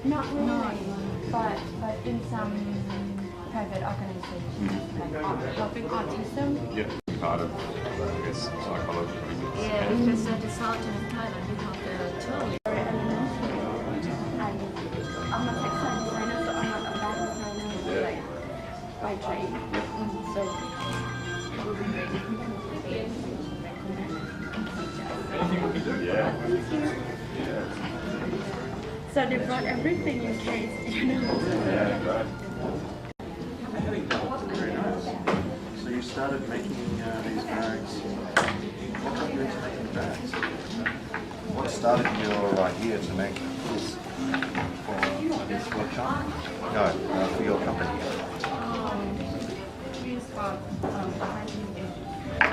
Not really, but in some private organizations, like helping autism. Yeah, part of, I guess, psychology. Yeah, because the south in Thailand we have the tool. I'm a textile designer, so I'm not a bad designer, like by trade. So it would be great if you could Anything we can do? Yeah. So they brought everything in case, you know. Yeah, right. Very nice. So you started making these bags. What got you into making bags? What started your idea to make this for this workshop? No, for your company. We start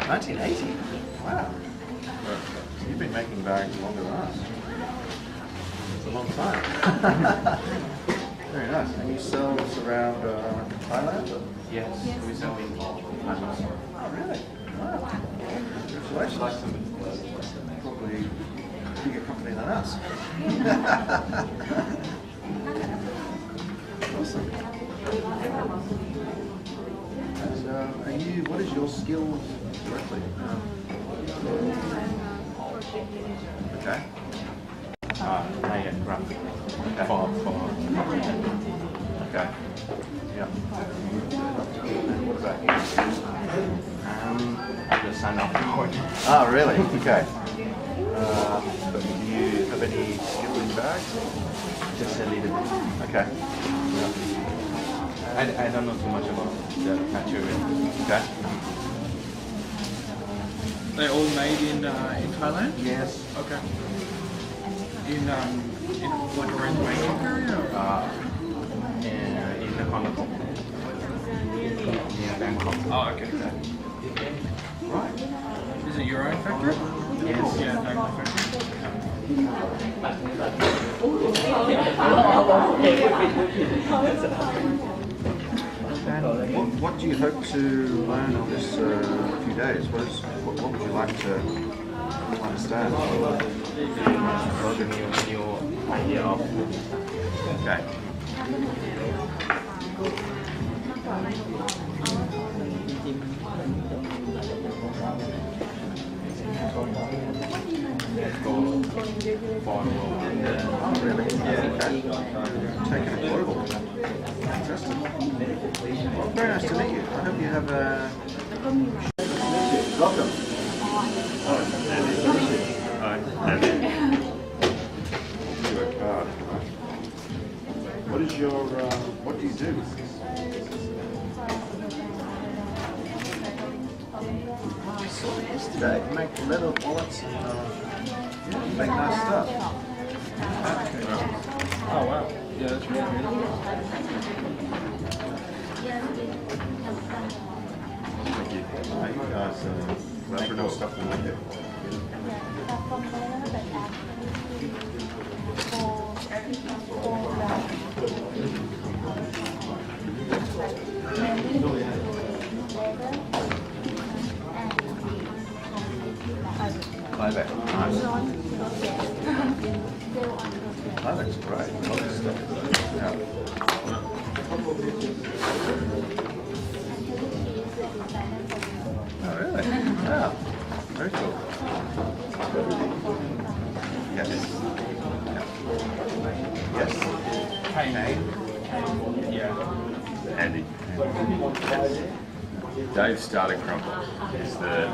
1980? Wow. So you've been making bags longer than us. It's a long time. Very nice. And you sell this around Thailand? Yes, we sell in Thailand. Oh, really? Wow. Congratulations. Probably a bigger company than us. Awesome. And what is your skills directly? Okay. I am graphic. Okay. For Okay. Yeah. And what about you? I just signed off board. Oh, really? Okay. But do you have any skill in bags? Just a little bit. Okay. Yeah. I don't know too much about the material. Okay. They're all made in Thailand? Yes. Okay. In like around the Bangkok area? Or? In the Hong Kong. Near Bangkok. Oh, okay. Right. Is it your own factory? Yes. Yeah, family factory. What do you hope to learn on this few days? What would you like to understand? So the new idea of Okay. go for the world. Oh, really? Yeah. Okay. Taking it global. Fantastic. Well, very nice to meet you. I hope you have a... Welcome. What is your, what do you do? I saw it yesterday. You make leather wallets and you make nice stuff. Oh, wow. Yeah, that's really good. Thank you. You guys make more stuff than we do. Lilac, nice. Lilac's great. All this stuff. Yeah. Oh, really? Yeah. Very cool. Yes. Yes. Hey, Yeah. Andy. Dave started Crumpler. He's the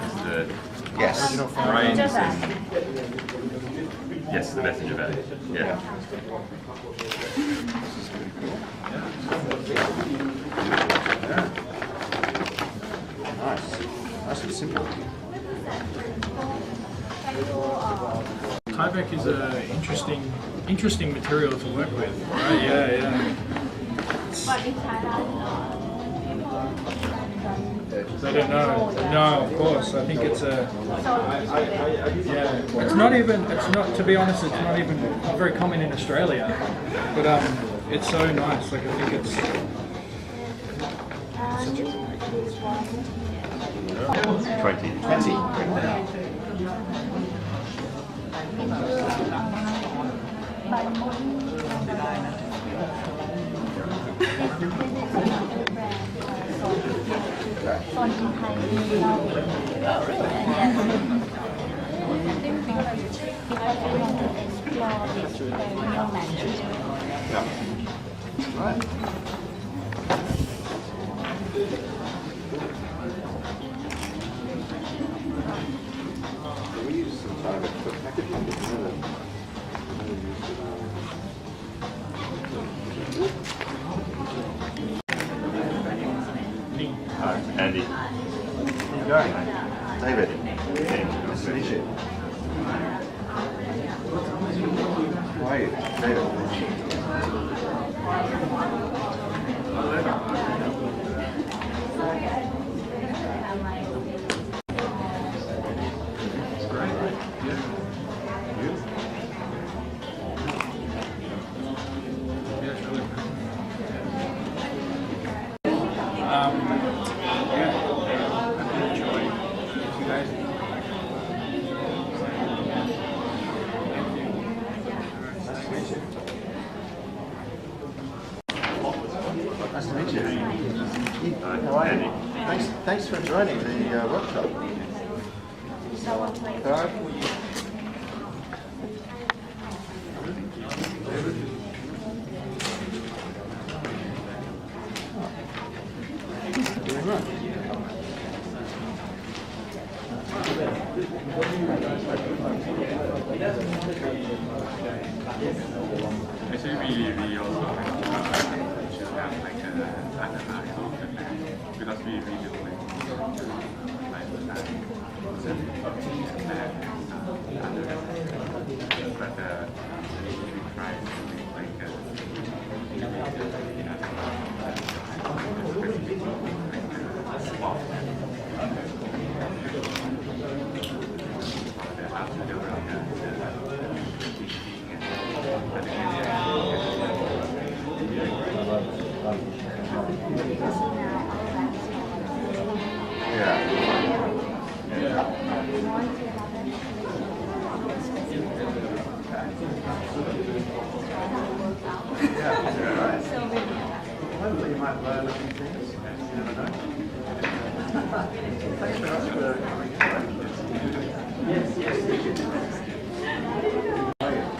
Yes. brains and yes, the messenger bag. Yeah. Yeah. Nice. Nice and simple. Tyvek is an interesting material to work with, right? Yeah. I don't know. No, of course. I think it's a. Yeah. It's not, to be honest, it's not very common in Australia. But it's so nice. Like, I think it's such a 20. Font in Thai, love it. I think because I want to explore this very romantic. Yeah. Right. We use some time for packaging. Hi, Andy. How you going? David. Nice to meet you. How are you? David. Nice to meet you. How are you? Thanks for joining the workshop. All right. Thank you very much. Actually, we also have like analyze because we do but we try to make like Hopefully you might learn a few things. You never know. Thanks very much for coming. Yes.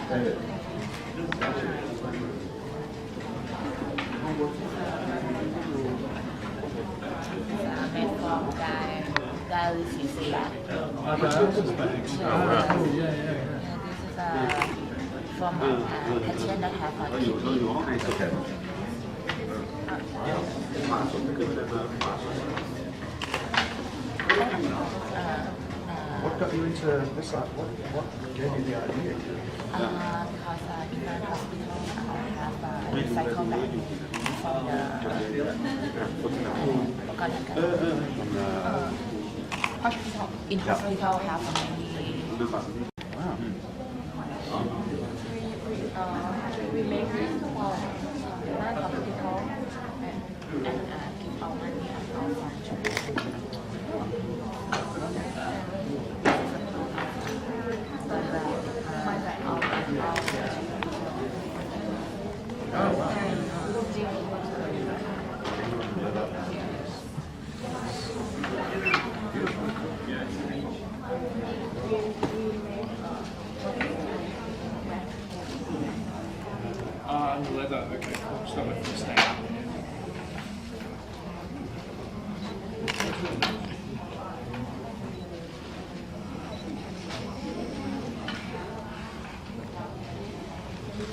David. Made from Gary Cecilia. Bags. Oh, wow. Cool. Yeah. This is from a patient that have a kidney. Okay. What got you into this? What gave you the idea? Because in my hospital I have a recycle bag from the hospital. In hospital have many. Wow. We make this for non-hospital and keep our money and our funds. Leather. Okay, cool. Start with this now.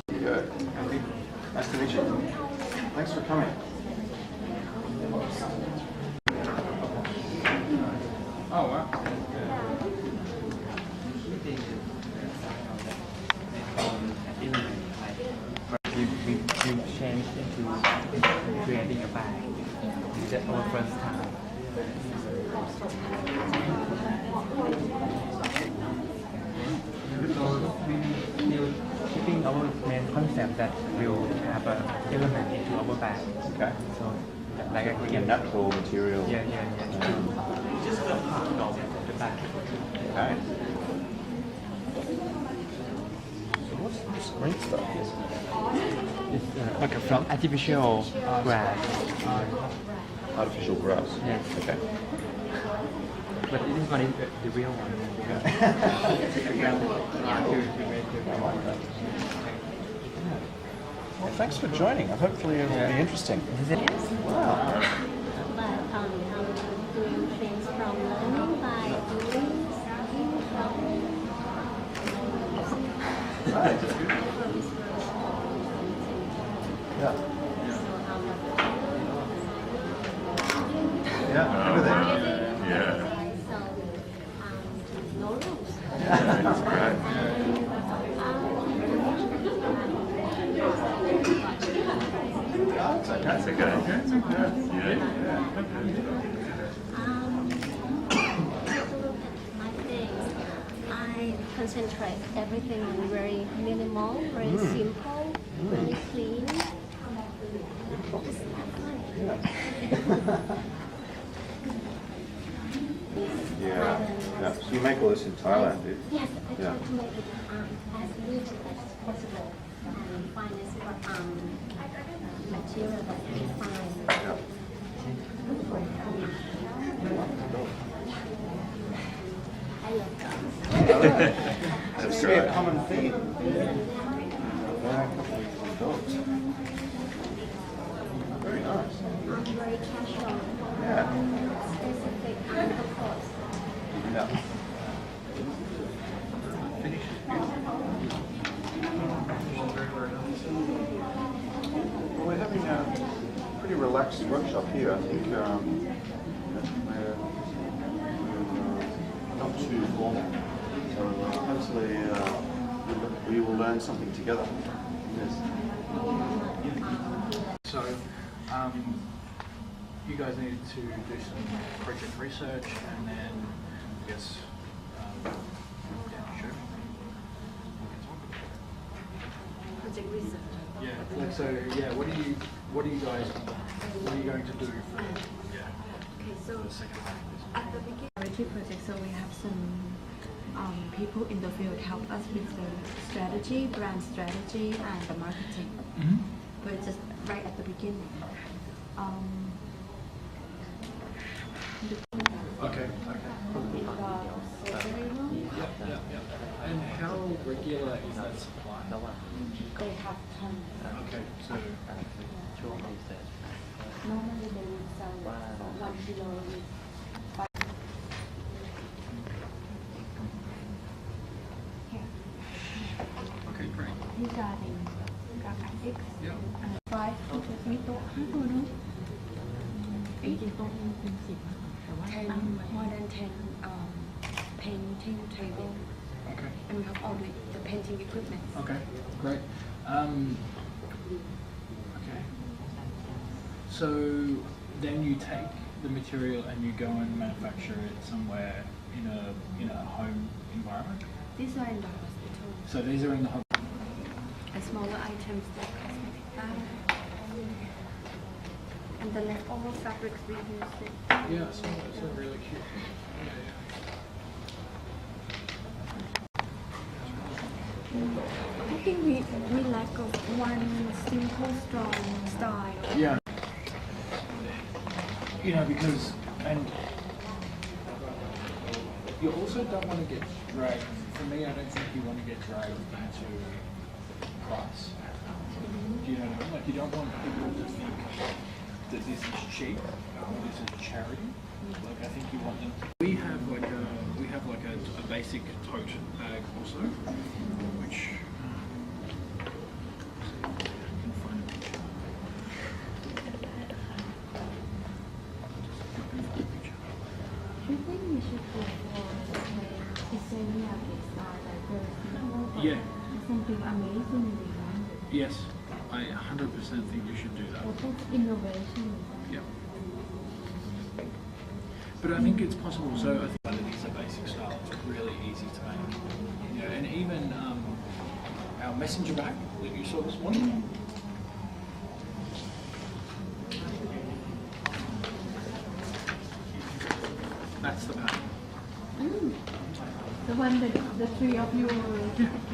Good. Nice to meet you. Thanks for coming. Oh, wow. You change into creating a bag. That's our first time. So we keeping our main concept that will have an element into our bag. Okay. So like a Bring a natural material. Yeah. Just a part of the bag. Okay. So green stuff? It's from artificial grass. Artificial grass. Yes. Okay. But this one is the real one. Well, thanks for joining. Hopefully it will be interesting. Wow. But how to do things from learning by doing starting from Right. Yeah. Yeah, everything. Yeah. so no rules. That's great. That's okay. Yeah. My things, I concentrate everything very minimal, very simple, very clean. It's not fun. Yeah. Yeah. So you make all this in Thailand, do you? Yes, I try Yeah. to make it as neat as possible and find this material that we find. Yeah. I love that. That's That's a great. common theme. Yeah, a couple of dogs. Very nice. I'm very casual. Yeah. Specific of course. Yeah. Well, we're having a pretty relaxed workshop here. I think we're not too formal. So hopefully we will learn something together. Yes. So, you guys needed to do some project research, and then I guess, yeah, sure. Project research. Yeah. Like, so, yeah. What are you guys? What are you going to do for? Yeah. Okay, so For the second half of this. at the beginning of the project, so we have some people in the field help us with the strategy, brand strategy, and the marketing. Mm-hmm. But it's just right at the beginning. Okay. And how regular is that supply? They have tons. Okay, so Normally they would sell for 1 kilo with here. okay, great. These are the graphics. Yeah. 5 features มีโต๊ะ5ตัวเนอะจริงๆโต๊ะนึงเป็น10แต่ว่า more than 10 painting table Okay. and we have all the painting equipment. Okay, great. Okay. So then you take the material and you go and manufacture it somewhere in a home environment. These are in the hospital. So these are in the home. And smaller items like cosmetic bag. And the leftover fabrics we use it. Yeah, so it's really cute. Yeah. I think we lack of one simple strong style. Yeah. Because, and you also don't want to get dragged. For me, I don't think you want to get dragged into price. Do you know what I mean? Like, you don't want people to think that this is cheap or this is charity. Like, I think you want them. We have like a basic tote bag also, which. Can find a picture. I think we should go for the same style, like very simple, but Yeah. something amazing, Yes, I 100% think you should do that. But that's innovation. Yeah. But I think it's possible. So I think it is a basic style. It's really easy to make. And even our messenger bag that you saw this morning. That's the pattern. So one that the three of you are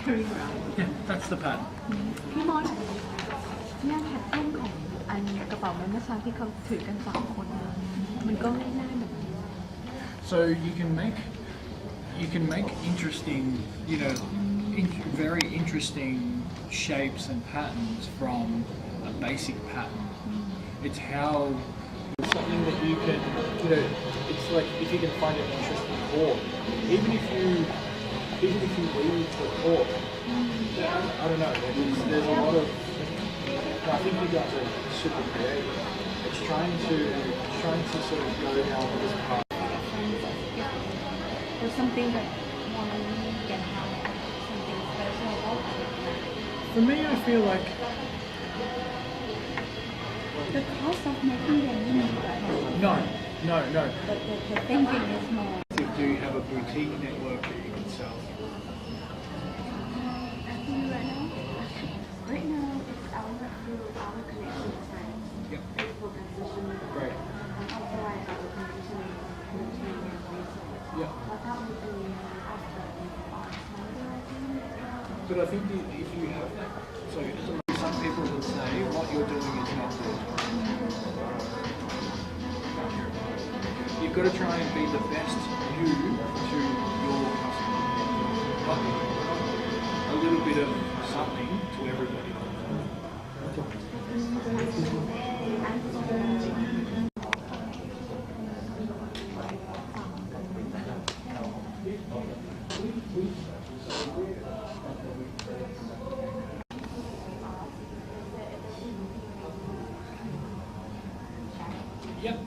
carrying around. Yeah, that's the pattern. พี่มอสเนี่ยแพทเทิร์นของอันกระเป๋าเมื่อเช้าที่เขาถือกัน2 คนเนี่ยมันก็ไม่น่าแบบนี้ So you can make interesting, you know, very interesting shapes and patterns from a basic pattern. It's how something that you can, you know, it's like if you can find an interesting cord, even if you weave the cord. I don't know. There's a lot of. I think you guys are super creative. It's trying to sort of go down this path. There's something that one can have something special about it. For me, I feel like The cost of making them no. the thinking is more. Do you have a boutique network that you can sell? Right now, it's our connection site. Yep. Facebook and social media. Great. And also like our competition and research. Yeah. But that would be after our smaller, I think. But I think if you have, so some people would say what you're doing is not good. You've got to try and be the best you to your customer. But a little bit of something to everybody. Yep.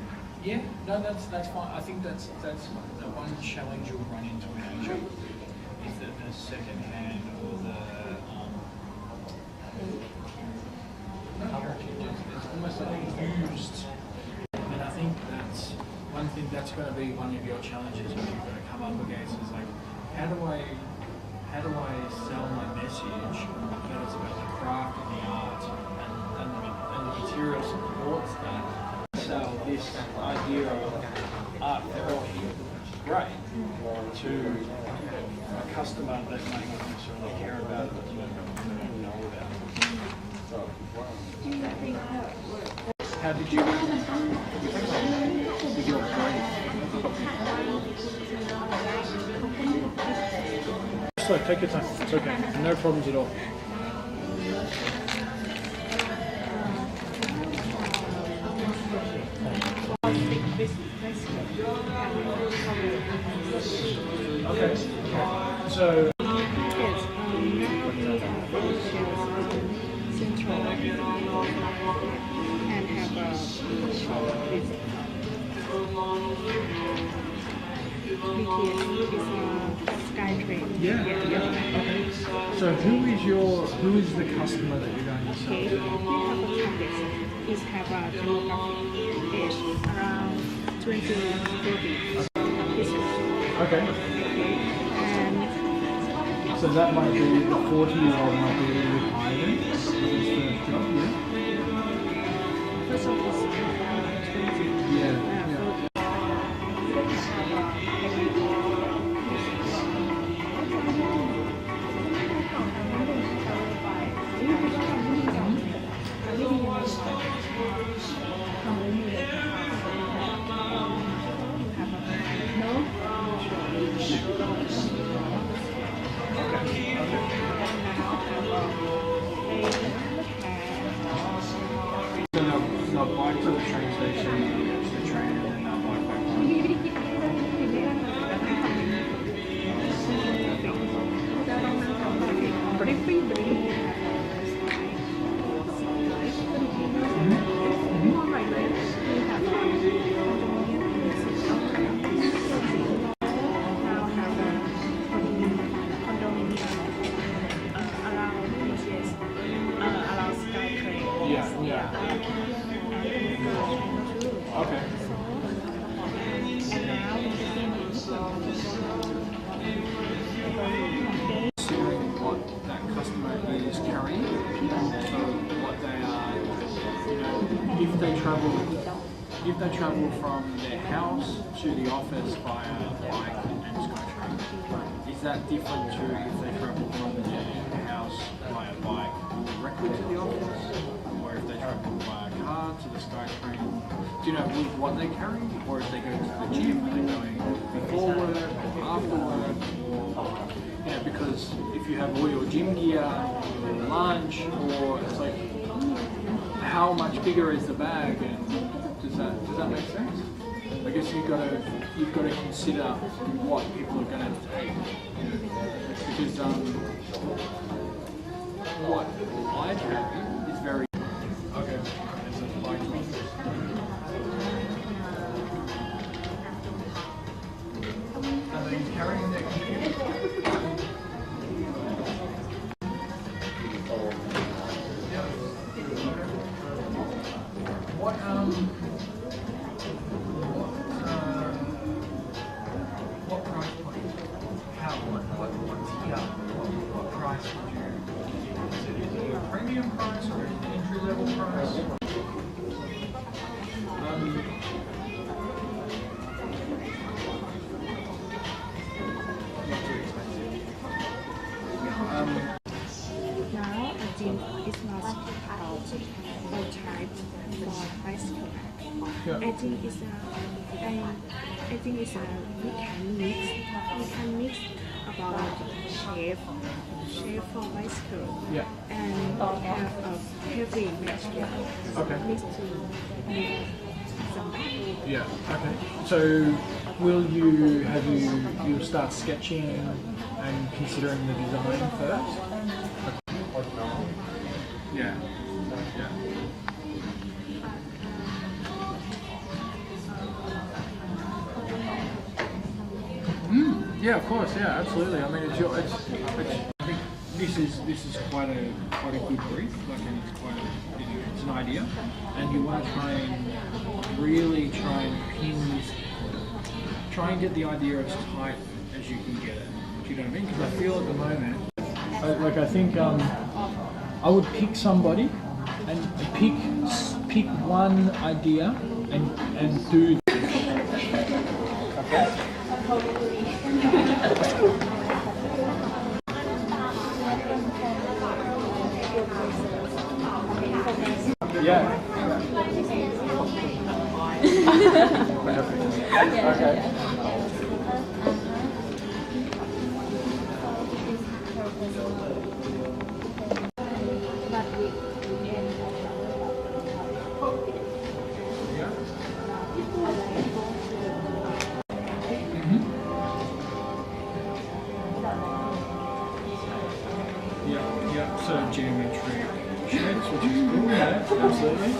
Yeah. No, that's fine. I think that's the one challenge you'll run into in Asia is that the second hand or the it's almost like used. And I think that's one thing that's going to be one of your challenges when you're going to come up against is like how do I sell my message that it's about the craft and the art and the material supports that. Sell this idea of art therapy, great, to a customer that might not necessarily care about it, but you know about it. How did you with your brain? So take your time. It's okay. No problems at all. Okay. So. Yes, central and have a shop visit. BTS is a SkyTrain. Yeah. Okay. So who is the customer that you're going to sell Okay, to? we have a target. It have a demographic age around 20 30. Okay. And So that might be the 40-year-old might be a little bit higher than his first job, yeah? first of all, it's 20. Yeah. So they'll bike to the train station, to the train, and then they'll bike back home. Yeah. Okay. Considering what that customer is carrying, so what they are, you know, if they travel if they travel from their house to the office via bike and SkyTrain, is that different to if they travel from their house via bike directly to the office, or if they travel via car to the SkyTrain? Do you know what they carry, or if they go to the gym, are they going before work or after work? Or, because if you have all your gym gear, or lunch, or it's like, how much bigger is the bag, and does that make sense? I guess you've got to consider what people are going to take, because what I carry is very okay. It's a bike to office. Are they carrying their computer? What price point? How? What tier? What price would you give? Is it a premium price or an entry level price? Not too expensive. Now, I think it's not about all type for bicycle. Yeah. I think it's a we can mix about shape for bicycle. Yeah. And have a heavy material Okay. mixed to make some bag. Yeah. Okay. So, you'll start sketching and considering the design first? Yeah. Yeah. Yeah, of course. Yeah, absolutely. I mean, I think this is quite a good brief. Like, and it's quite it's an idea, and you want to try and really try and get the idea as tight as you can get it. Do you know what I mean? Because I feel at the moment, I think I would pick somebody and pick one idea and do. Yeah. Okay. Yeah, so geometric shapes, which is cool, yeah, absolutely.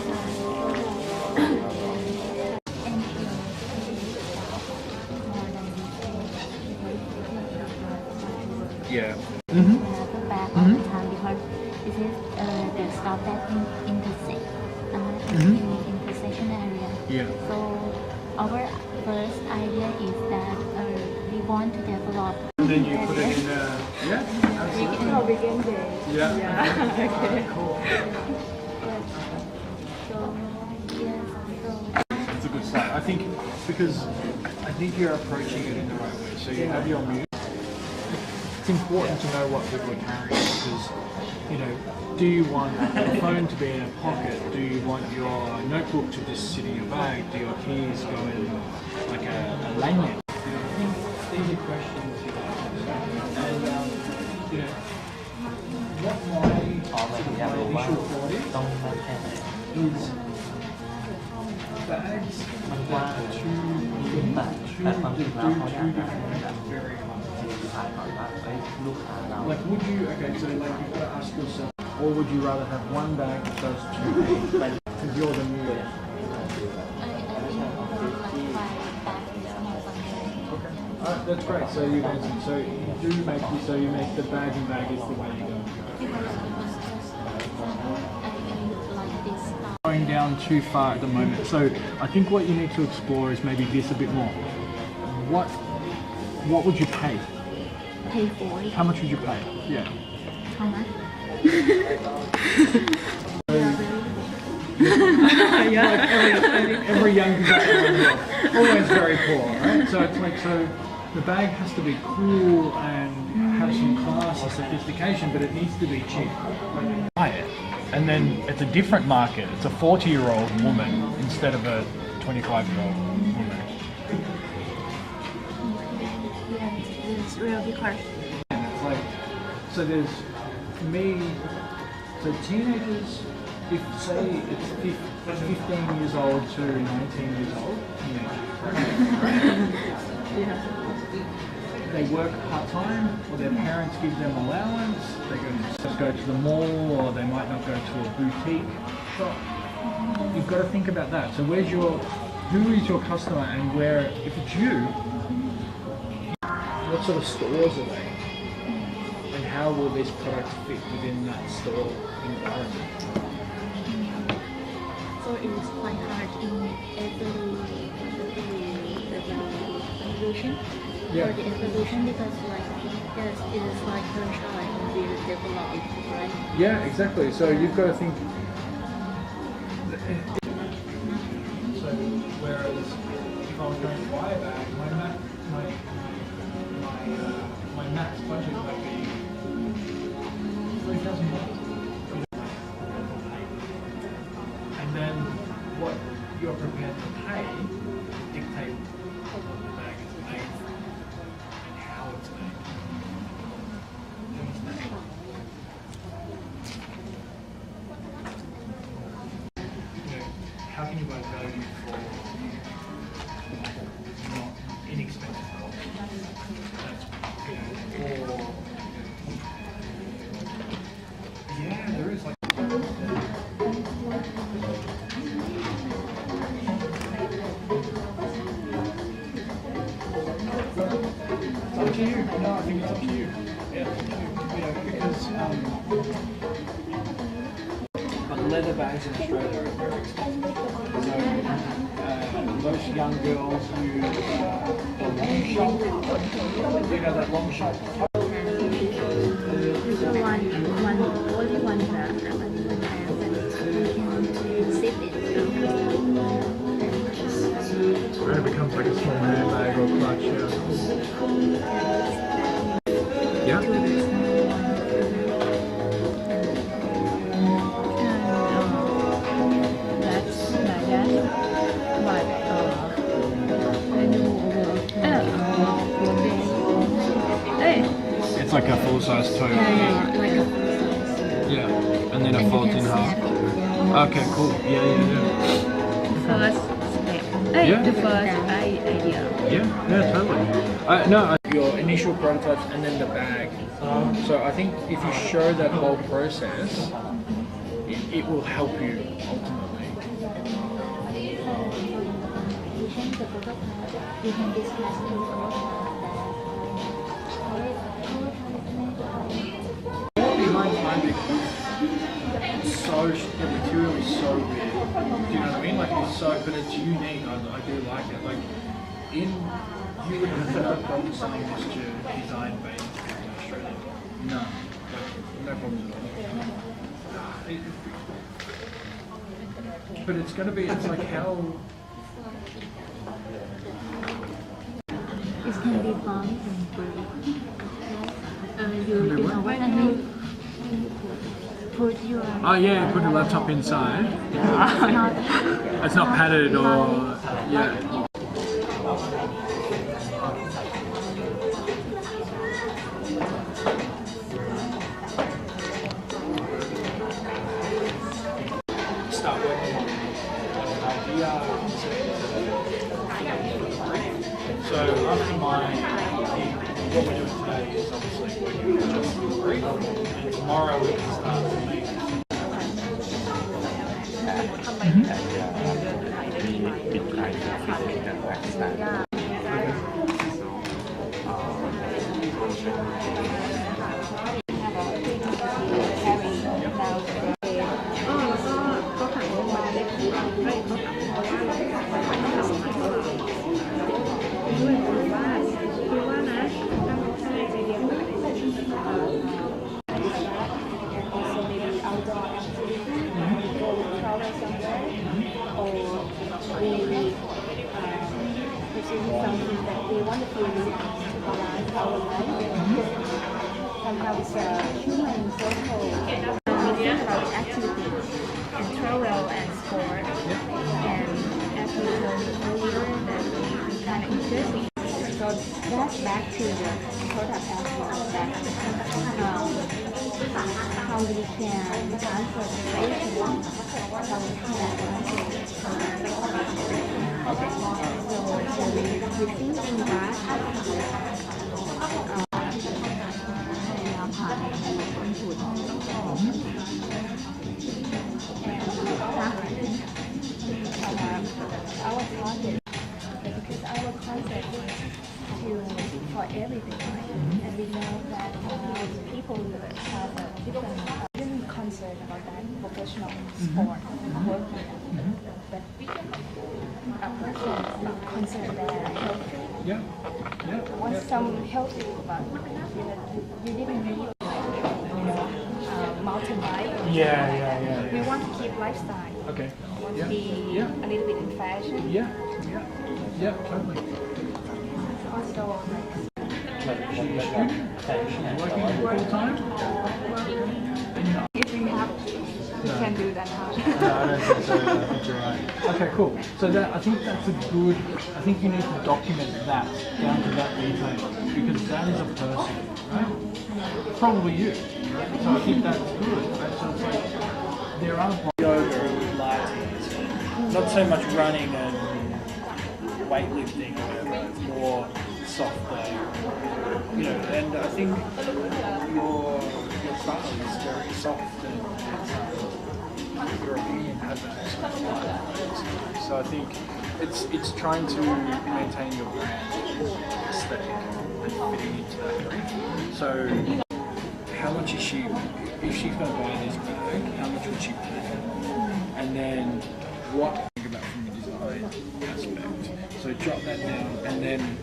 Yeah. The back all the time because this is the stop that intersect intersection area. Yeah. So our first idea is that we want to develop. And then you put it in yeah, absolutely. Weekend day. Yeah. Okay. Cool. So yes, It's a good start. I think because you're approaching it in the right way. So you have your music. It's important to know what people are carrying because, do you want your phone to be in a pocket? Do you want your notebook to just sit in your bag? Do your keys go in like a lanyard? I think these are questions and what my initial thought is bags that do two different very hard. Like, would you, so like you've got to ask yourself, or would you rather have one bag that does two things? Because you're the new. Okay, that's great. So you make the bag and bag is the way you go. Going down too far at the moment. So I think what you need to explore is maybe this a bit more. What would you pay? pay for it. How much would you pay? Yeah. How much? Like every young designer always very poor, right? So it's like the bag has to be cool and have some class and sophistication, but it needs to be cheap. Buy it, and then it's a different market. It's a 40-year-old woman instead of a 25-year-old woman. It's real different. And it's like, so there's me, so teenagers, if say it's 15 years old to 19 years old, they work part-time, or their parents give them allowance, they just go to the mall, or they might not go to a boutique shop. You've got to think about that. So who is your customer, and where, if it's you, what sort of stores are they? And how will this product fit within that store environment? So it's quite hard in every evolution. Yeah. For the evolution, because like yes, it is like the child will develop it, right? Yeah, exactly. So you've got to think. So whereas if I was going to buy a bag, my max budget might be $3,000. And then what you're prepared to pay dictate what the bag is made from and how it's made. Do you understand? How can you buy value for not inexpensive cost? Or yeah, there is like. It's up to you. No, I think it's up to you. Yeah, because but leather bags in Australia are very expensive. So those young girls who the long shot, you know that long shot. Only one bag, Where it becomes like a small handbag or clutch. Yeah. It's like a full-size tote. Yeah, and then it folds in half. Okay, cool. First step. Yeah. The first idea. Yeah, totally. Your initial prototypes and then the bag. So I think if you show that whole process, it will help you ultimately. You can discuss The material is so weird. Do you know what I mean? Like it's so, but it's unique. I do like it. Like you would have no problem selling this to design bands in Australia. No, like, no problems at all. But it's going to be. It's like how. It can be fun and free. You know what I mean? Put your Oh yeah, put a laptop inside. It's not padded or yeah. Start working on an idea. So after what we're doing today is obviously working on just the brief, and tomorrow we can start to make. travel somewhere, or we pursue something that we want to do to balance our life. Sometimes human social we think about activities and travel and sport, and as we told earlier that we kind of interesting. So that's back to the product aspect that how we can transfer the relation from so we think in that พยายามหาคนจุด our target because our concept is for everything, right? And we know that people have a different concern about that professional sport working, but a person is concerned that healthy. Want some healthy, but you didn't need mountain bike. We want to keep lifestyle. Okay. Want to be a little bit in fashion. Totally. Also, Working full time? if we have, we can do that now. No, I don't think so. I think you're right. Okay, cool. So I think that's a good. I think you need to document that down to that detail because that is a person, right? Probably you. Right? So I think that's good. Right? So it's like there are yoga with Pilates, not so much running and weightlifting, but more softer. You know, and I think your style is very soft and European has that. So I think it's trying to maintain your brand aesthetic and fitting into that brand. So how much is she, if she's going to buy this bag, how much would she pay? And then what think about from a design aspect. So jot that down and then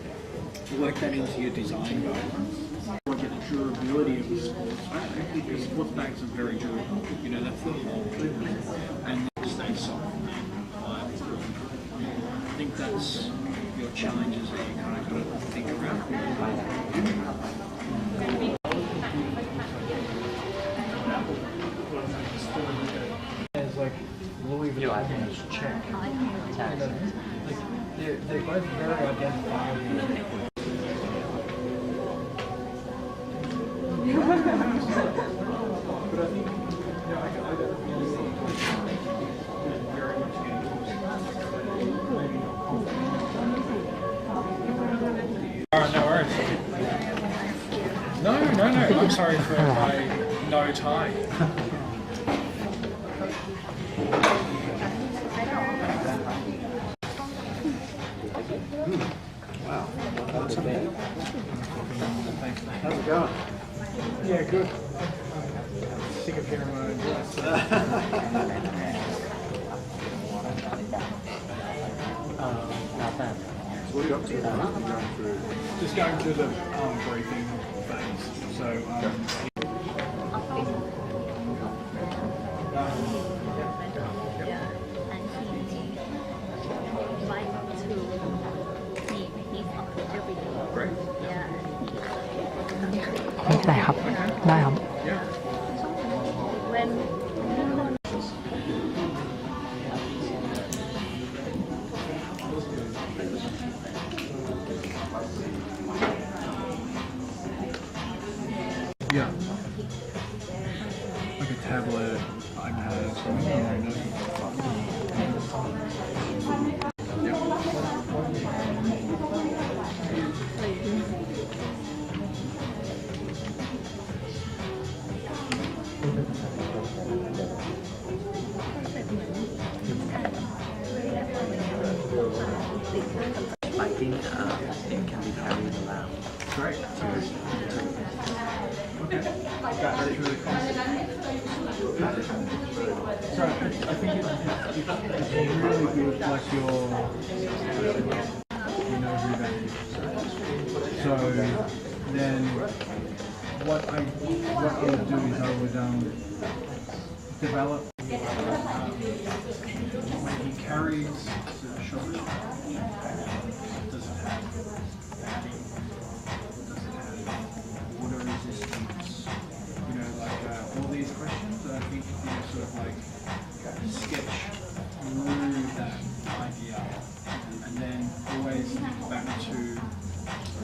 work that into your design guidelines. Look at the durability of the sports bag because sports bags are very durable. You know, that's the whole purpose. And then stay soft. I think that's your challenges that you kind of got to think around. It's like Louis Vuitton is check. They're both very identifiable. No worries. No. I'm sorry for my no tie. Wow, that's amazing. How's it going? Yeah, good. I'm sick of hearing my own voice. So what are you up to? You're going through. Just going through the briefing phase. So, Great. ได้ครับ ได้ครับ When yeah. Like a tablet, iPad, something. I think it can be carried around. Great. Okay. That's really cool. So I think it's really good, like your, you know who that is. So then what I would do is I would develop when he carries the shopping, does it have padding? Does it have water resistance? You know, like all these questions that I think sort of like sketch through that idea, and then always think back to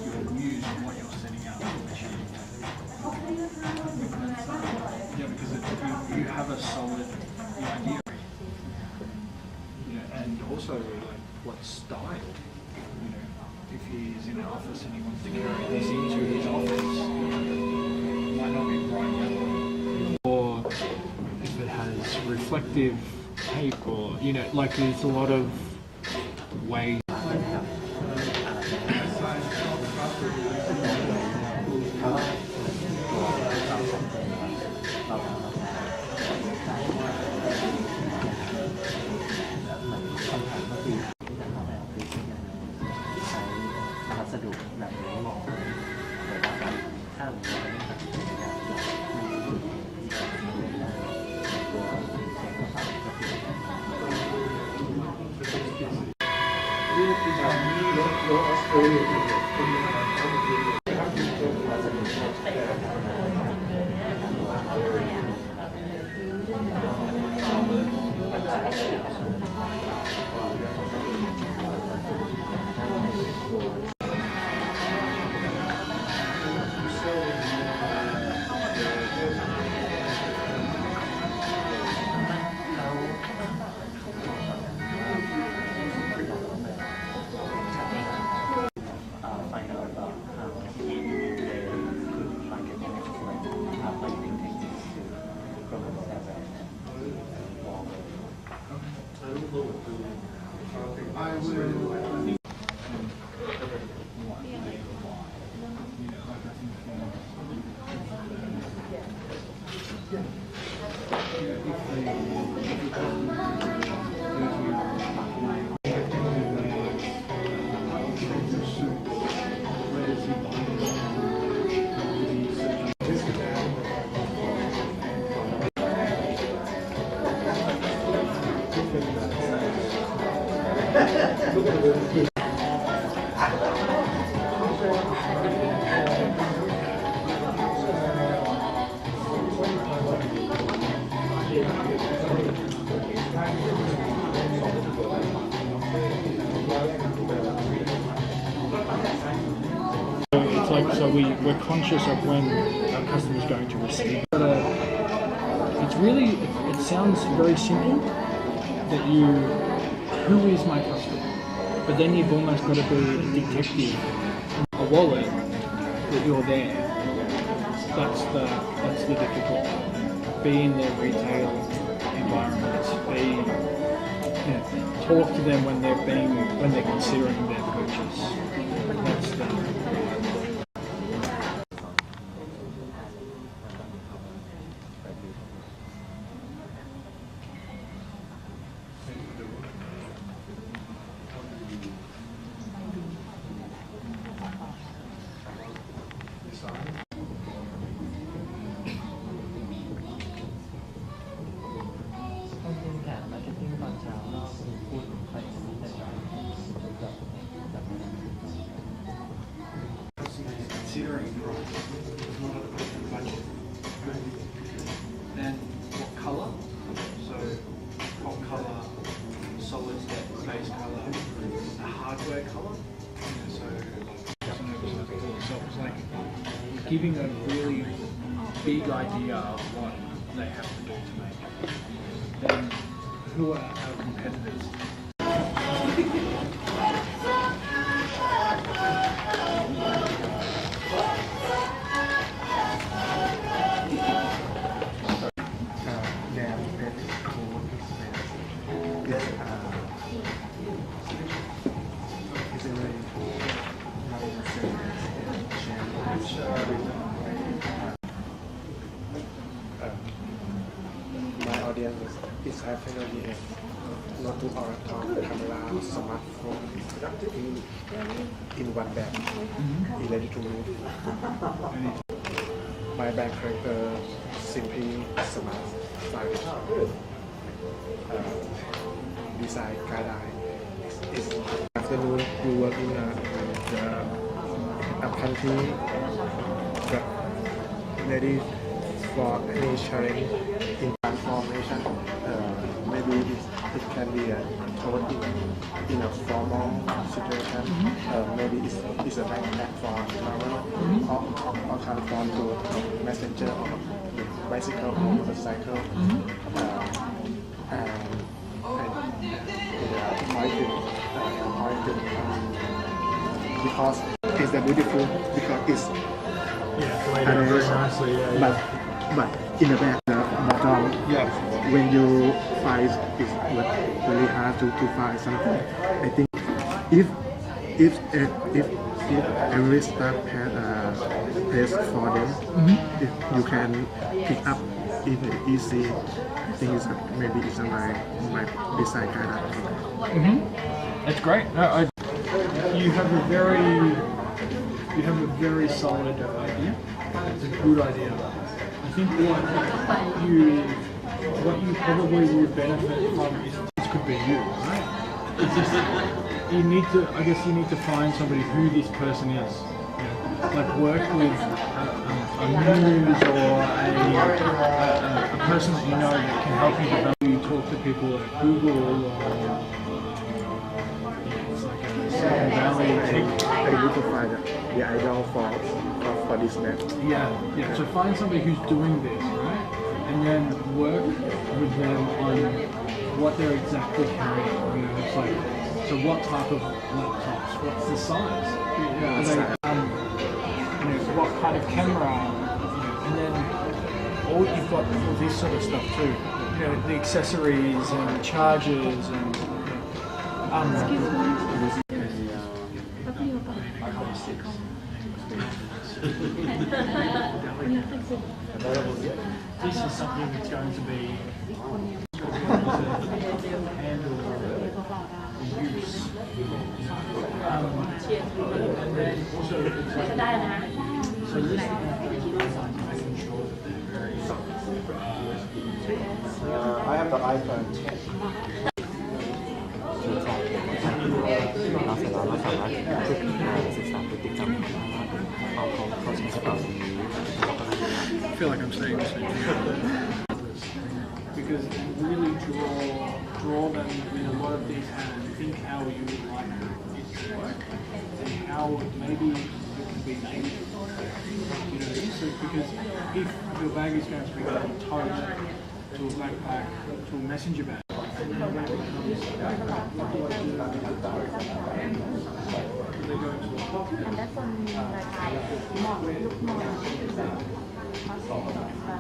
your muse and what you're setting out to achieve. Yeah, because you have a solid idea. And also like what style. You know, if he's in an office and he wants to carry this into his office, it might not be bright yellow. Or if it has reflective tape, or like there's a lot of ways. It's like, so we're conscious of when our customer is going to receive. But it's really, it sounds very simple that who is my customer? But then you've almost got to be a detective, a wallet, that you're there. That's the difficult part. Be in their retail environments. Talk to them when they're considering their purchase. That's the considering price, not a budget. Then what colour? So hot colour, solid base colour, a hardware colour. So it's like giving a really big idea of what they have to do to make it. Then who are our competitors? My audience is high technology and notebook or laptop, camera, smartphone in one bag, ready to move. My bag character simply smart, stylish. design guideline. It's afternoon you work in a country that ready for any challenge in transformation. Maybe it can be taught in a formal situation. Maybe it's a backpack for travel or transform to a messenger or bicycle or motorcycle. Because it's a beautiful, because it's very nicely, but in the back the bottom, when you find it's very hard to find something. I think if every staff has a place for them, if you can pick up even easy, I think maybe it's my design guideline. That's great. No, you have a very solid idea. It's a good idea. I think what you probably would benefit from is this could be you, right? It's just you need to find somebody who this person is. Like work with a muse or a person that you know that can help you develop. You talk to people at Google or it's like a Silicon Valley. I need to find the idol for this man. Yeah. So find somebody who's doing this, right? And then work with them on what they're exactly carrying. It's like, so what type of laptops? What's the size? Are they, what kind of camera? And then you've got all this sort of stuff too. The accessories and the chargers and. This is something that's going to be handled use. And then also so this is making sure that they're very I have the iPhone 10. เราเสร็จแล้วเราสามารถฝึกศึกษาพฤติกรรมของเขาใช้กระเป๋าตรงนี้ I feel like I'm saying the same thing. Because really draw them with a lot of detail and think how you would like it to work and how maybe it can be made. So because if your bag is going to be from a tote to a backpack to a messenger bag, and then when it becomes what do I do? They go into a pocket. And that's when look more.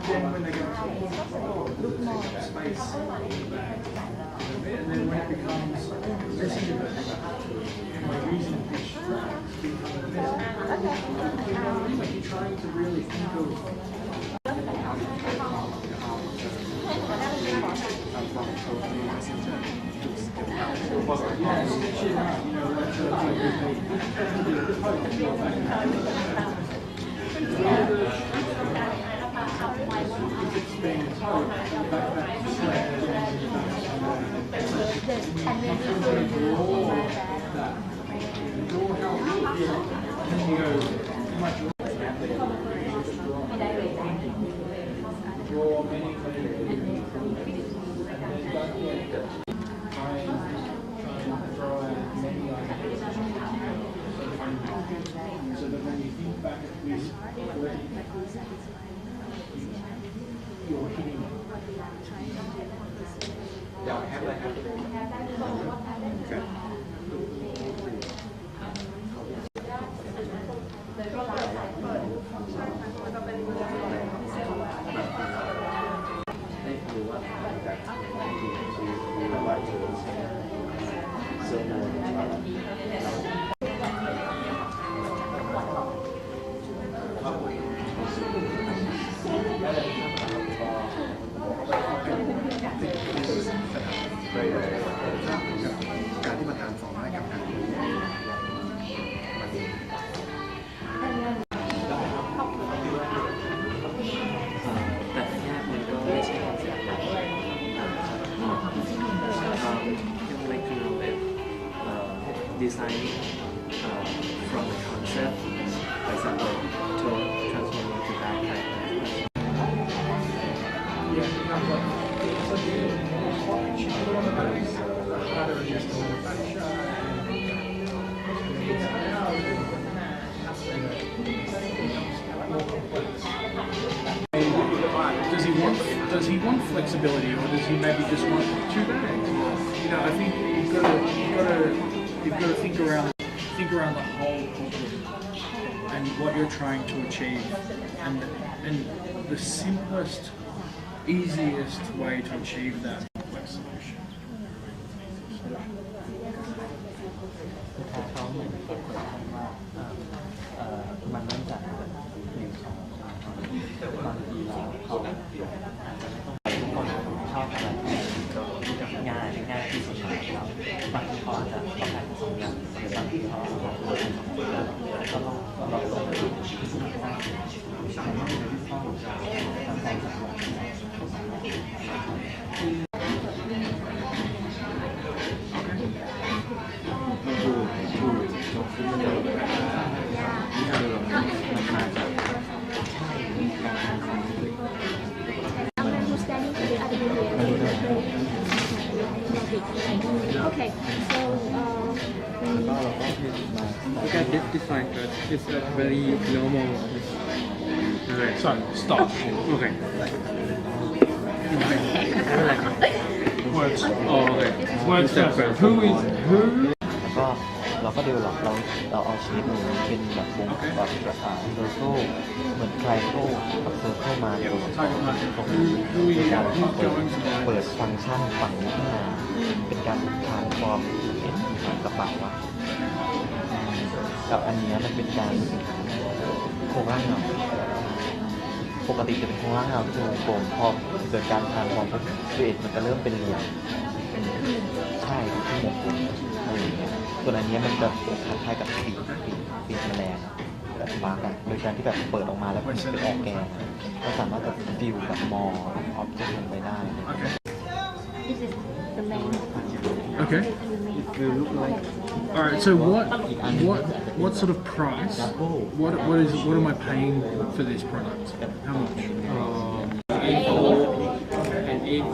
Then when they go into space in the bag, and then when it becomes messenger bag, we're using fish to become a messenger. But you're trying to really think of so that when you think back at this, you're hitting it. designing from the concept, for example, to transform to that type. Does he want flexibility, or does he maybe just want 2 bags? You know, I think you've got to think around the whole problem and what you're trying to achieve, and the simplest, easiest way to achieve that solution. ลูกค้าเขาเหมือนเปิดเผยว่ามันเริ่มจาก1-2บางทีแล้วเขาอาจจะไม่ต้องทุกคนชอบอะไรง่ายที่สุดแล้วบางทีเขาอาจจะต้องการ2 อย่างหรือบางทีเขาอาจจะก็ต้องลดลงใช้ไม่ได้ที่ชอบทำใจสักหน่อย Okay, so Look at this design, it's very normal. So stop. Okay. Words. Oh, okay. Words first. Who? เราก็ดูเราเอาชีสนี้เป็นแบบวงแบบเซอร์เคิลเหมือนไทรโก้กับเซอร์เคิลมาตรงนี้การเปิดฟังก์ชันฝั่งนี้ขึ้นมาเป็นการทางฟอร์มเป็นกระเป๋ากับอันนี้มันเป็นการโครงร่างเงาปกติจะเป็นโครงร่างเงาที่เป็นวงกลมพอเกิดการทางฟอร์มปุ๊บมันจะเริ่มเป็นเหลี่ยมใช่ที่วงกลมอะไรอย่างเงี้ยส่วนอันนี้มันจะคล้ายๆกับปีกแมลงแบบบาร์กันโดยการที่แบบเปิดออกมาแล้วมันเป็นออกแกนก็สามารถจะฟิวแบบมอออบเจกต์ลงไปได้ this is the main. Okay. It will look like. All right. So what sort of price? What am I paying for this product? How much? And if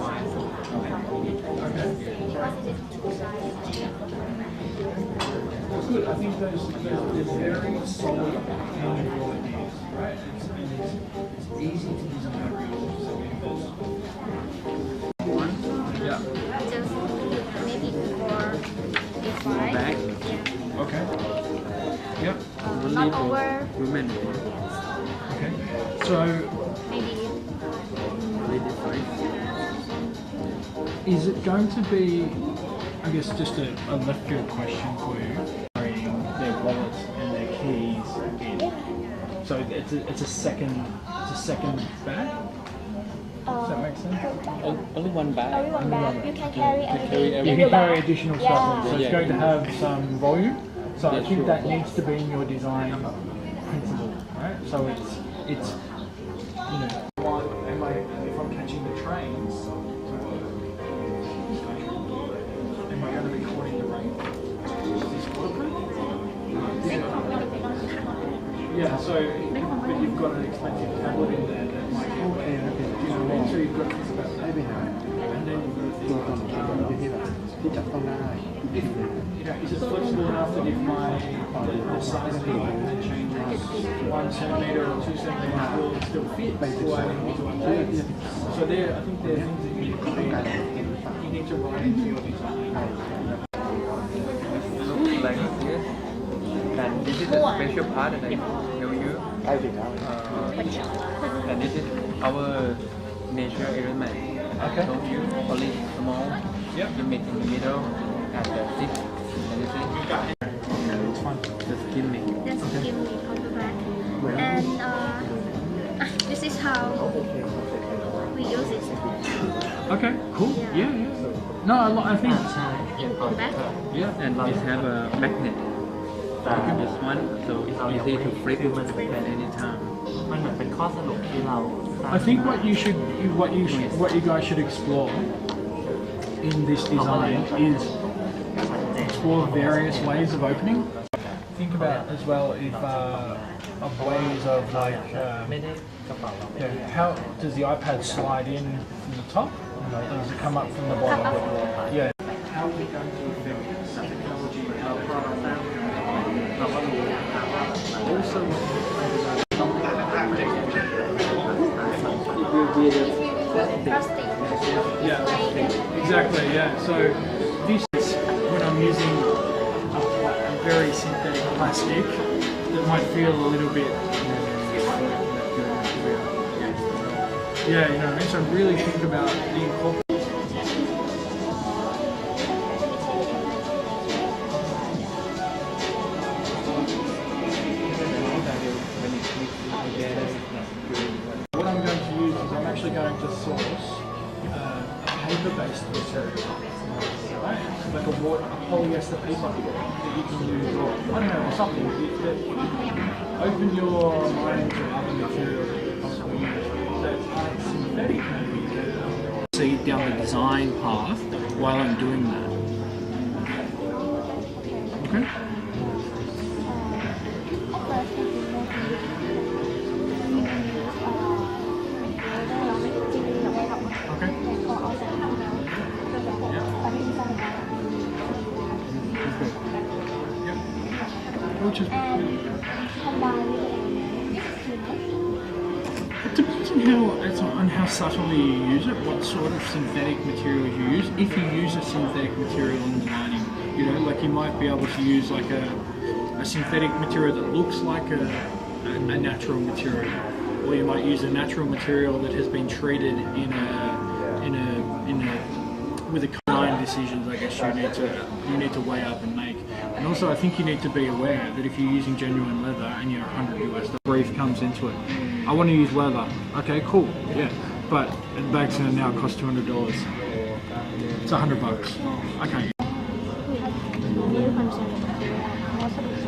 Good. I think they're very solid ideas, right? It's easy to design around. One. Yeah. just maybe for design. bag, Okay. Yep. Not over. women, Okay. So Maybe is it going to be, I guess, just a left field question for you, carrying their wallets and their keys in? So it's a second bag? Does that make sense? only one bag. only one bag. You can carry everything. You in can your carry bag. additional Yeah. stuff in, so it's Yeah. going to have some volume. So I think that needs to be in your design principle, right? So it's you know, if I'm catching the trains to work, am I going to be caught in the rain? Is this waterproof? Yeah, so but you've got an expensive tablet in there that might get wet. You know what I mean? So you've got to think about that. And then you've got to think about you know, is it flexible enough that if the size of the equipment changes 1 centimetre or 2 centimetres will it still fit the way it needs to be? So I think there are things that you need to write into your design. Like this, and this is the special part that I show you. And this is our nature element. I told you only small. Yep. You make in the middle and the tip. And this is Which one? the skimming. That's gimmick on the back. And this is how we use it. Okay, cool. Yeah. No, I think. In the back. Yeah. And this have a magnet. This one, so it's easy to flip at any time. มันเหมือนเป็นข้อสรุปที่เรา I think what you guys should explore in this design is explore various ways of opening. Think about as well if of ways of like how does the iPad slide in from the top? Or does it come up from the bottom? Yeah. How are we going to affect such technology in our family? Also, yeah, exactly. Yeah. So this is when I'm using a very synthetic plastic that might feel a little bit. Yeah, you know what I mean. So really think about the incorporation. What I'm going to use is I'm actually going to source a paper-based material, right? Like a polyester paper that you can use, or I don't know, or something that open your mind to other materials that you possibly use that aren't synthetic. Maybe see down the design path while I'm doing that. Okay. Which is, it depends on how subtly you use it, what sort of synthetic materials you use. If you use a synthetic material in the lining, you know, like you might be able to use like a synthetic material that looks like a natural material, or you might use a natural material that has been treated with a design decisions. I guess you need to weigh up and make. And also, I think you need to be aware that if you're using genuine leather and you're $100 US, the brief comes into it. I want to use leather. Okay, cool. Yeah, but the bag's gonna now cost $200. It's $100. Okay.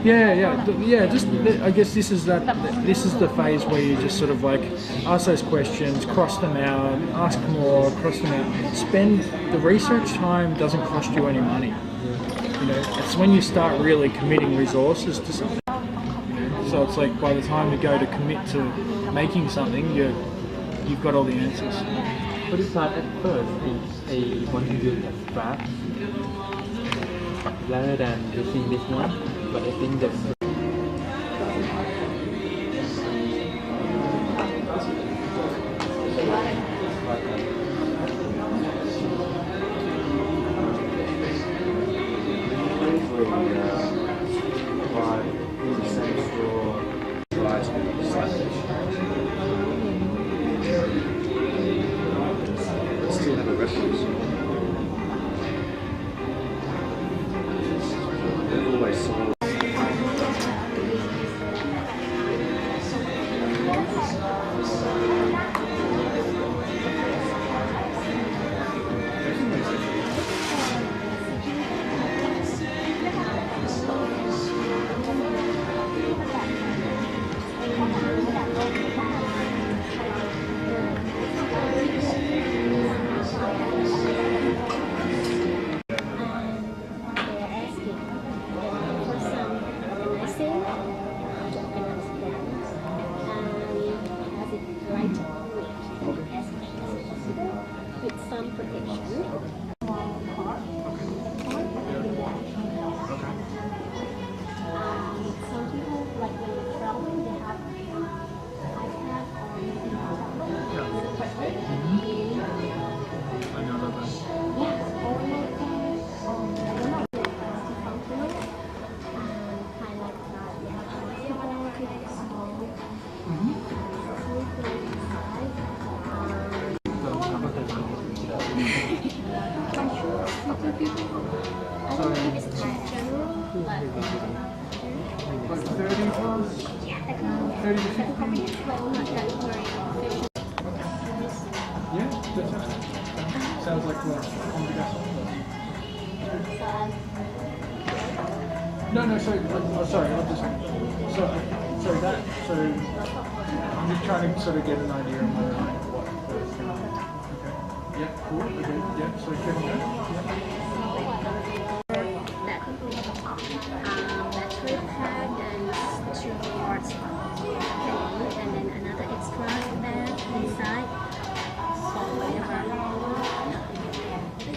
Yeah. Just I guess this is the phase where you just sort of like ask those questions, cross them out, ask more, cross them out. Spend the research time doesn't cost you any money. You know, it's when you start really committing resources to something. You know? So it's like by the time you go to commit to making something, you've got all the answers. But it's not at first. I want to use a strap rather than using this one. But I think that's still have a reference. They've always sold. With some protection. Some people, like when you travel, they have iPad I know that. Like 30 plus? 30 to 50? Yeah, fantastic. Sounds like we're on the gas. No, sorry, not this one. So I'm just trying to sort of get an idea of what the thing is. Okay. Yeah, cool. Okay. Yeah, so keep on going. Yeah.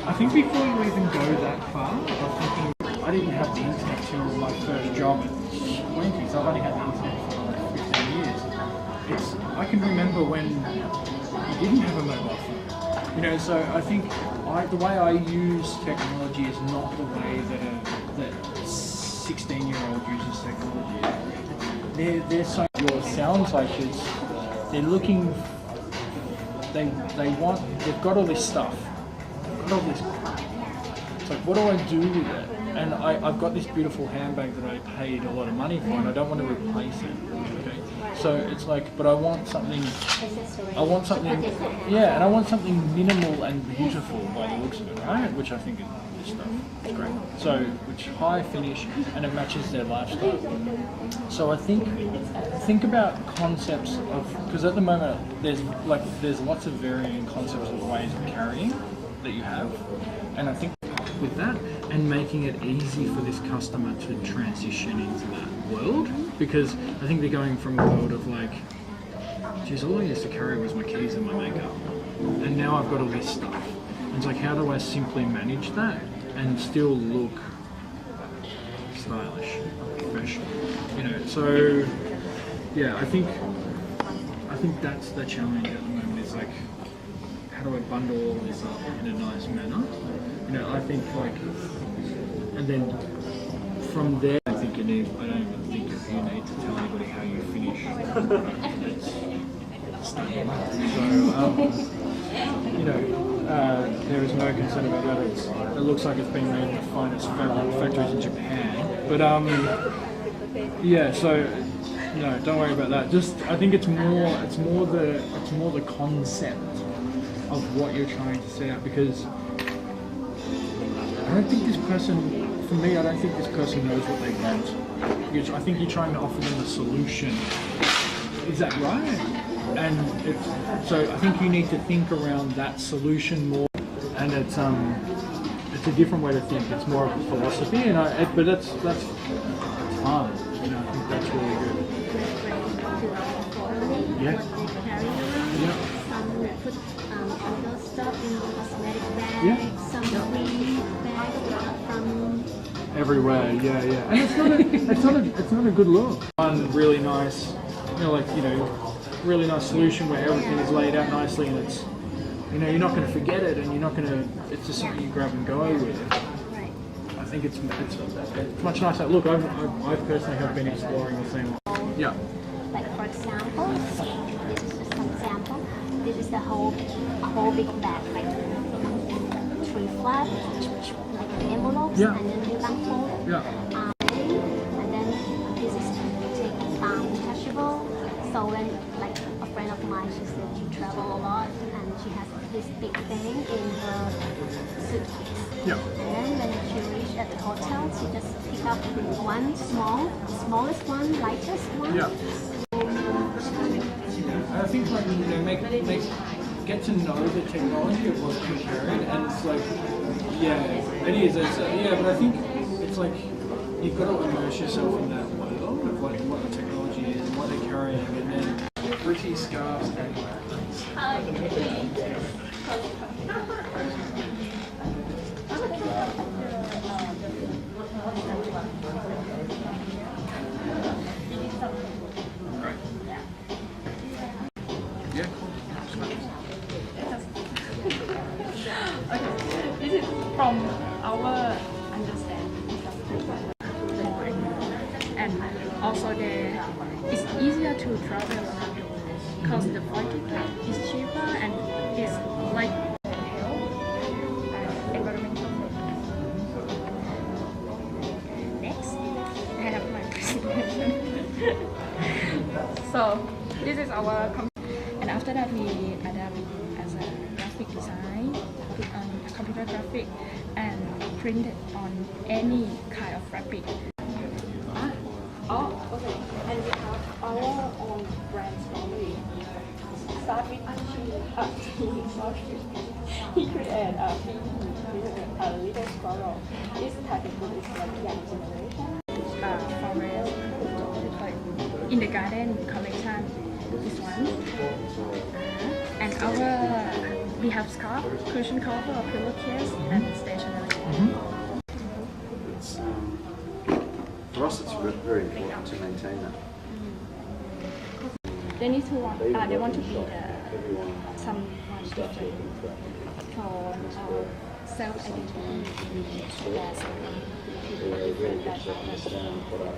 I think before you even go that far, I was thinking I didn't have the internet till my first job at 20, so I've only had the internet for like 15 years. I can remember when you didn't have a mobile phone. You know, so I think the way I use technology is not the way that 16-year-old uses technology. They're so your sound takers. They're looking. They've got all this stuff. They've got all this crap. It's like, what do I do with it? And I've got this beautiful handbag that I paid a lot of money for, and I don't want to replace it. Okay, so it's like, but I want something. Yeah, and I want something minimal and beautiful by the looks of it, right? Which I think is this stuff is great. So, which high finish, and it matches their lifestyle. So I think about concepts of, because at the moment there's lots of varying concepts of ways of carrying that you have, and I think with that and making it easy for this customer to transition into that world, because I think they're going from a world of like, geez, all I used to carry was my keys and my makeup, and now I've got all this stuff. And it's like, how do I simply manage that and still look stylish, professional? You know, so yeah, I think that's the challenge at the moment. Is like, how do I bundle all this up in a nice manner? You know, I think like, and then from there, I don't even think you need to tell anybody how you finish. It's stunning. So, you know, there is no concern about that. It looks like it's been made in the finest fabric factories in Japan. But yeah, so no, don't worry about that. Just, I think it's more the concept of what you're trying to set out, because I don't think this person, for me, I don't think this person knows what they want. Because I think you're trying to offer them a solution. Is that right? And so I think you need to think around that solution more, and it's a different way to think. It's more of a philosophy, and but that's fun. You know, I think that's really good. Yeah. Yeah. Some put other stuff in cosmetic bags, Yeah. some free bags from Everywhere, yeah. And it's not a good look. One really nice, really nice solution where everything is laid out nicely, and it's, you're not going to forget it, and it's just something you grab and go with. I think it's much nicer. Look, I personally have been exploring the same. Yeah. Like for example, this is just an example. This is the whole big bag, like 3 flat, like envelopes, Yeah. and then you unfold. Yeah. And then this is detachable. So when, like, a friend of mine, she said she travel a lot, and she has this big thing in her suitcase. Yeah. And then when she reached at the hotel, she just pick up one smallest one, lightest one. Yeah. I think get to know the technology of what's being carried, and it's like, yeah, it is. But I think it's like you've got to immerse yourself in that world of like what the technology is and what they're carrying, and then pretty scarves. Yeah, cool. This is from our understanding, and also it's easier to travel because the flight ticket is cheaper and it's like environmental. Next, I have my presentation. So this is our and after that we adapt as a graphic design, computer graphic, and print it on any kind of fabric. Oh, okay. And we have our own brand story. Start with he created a little squirrel. This type of book is like young generation. Forest, like in the garden collection, this one. And our we have scarf, cushion cover, pillowcase, and stationery. It's, for us, it's very important to maintain that. They need to want. They want to be someone different for self-identity,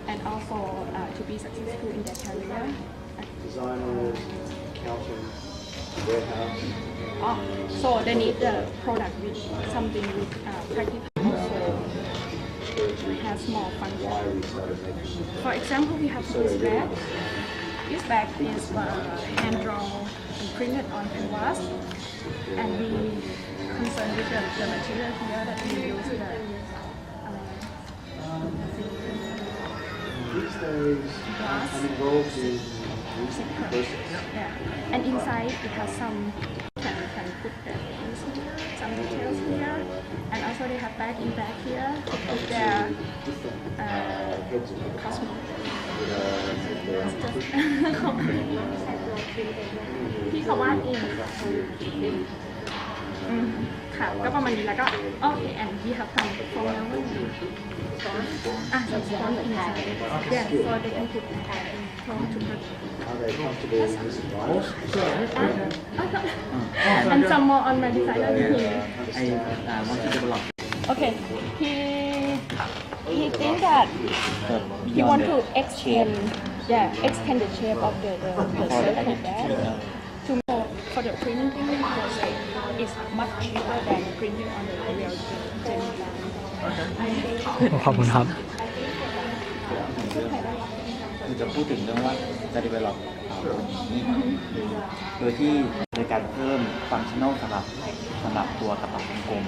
and also to be successful in their career. Designers, accountants, warehouse. So they need the product with something with practical, so has more function. For example, we have this bag. This bag is hand drawn and printed on canvas, and we concerned with the material here that we use These days, I'm involved in music process. yeah. And inside it has some can put some details here, and also they have bag in back here with their cosmetics. พี่เขาวาดเองค่ะก็ประมาณนี้แล้วก็โอเค and we have some floral some small inside yeah so they can put from to put Are they comfortable in this environment? and some more on my designer I want to develop okay he think that he want to extend the shape of the circle like that to more for the printing process is much cheaper than printing on the real gel. ขอบคุณครับ คือจะพูดถึงเรื่องว่าจะ develop โดยที่โดยการเพิ่มฟังก์ชันแนลสำหรับตัวกระเป๋าวงกลม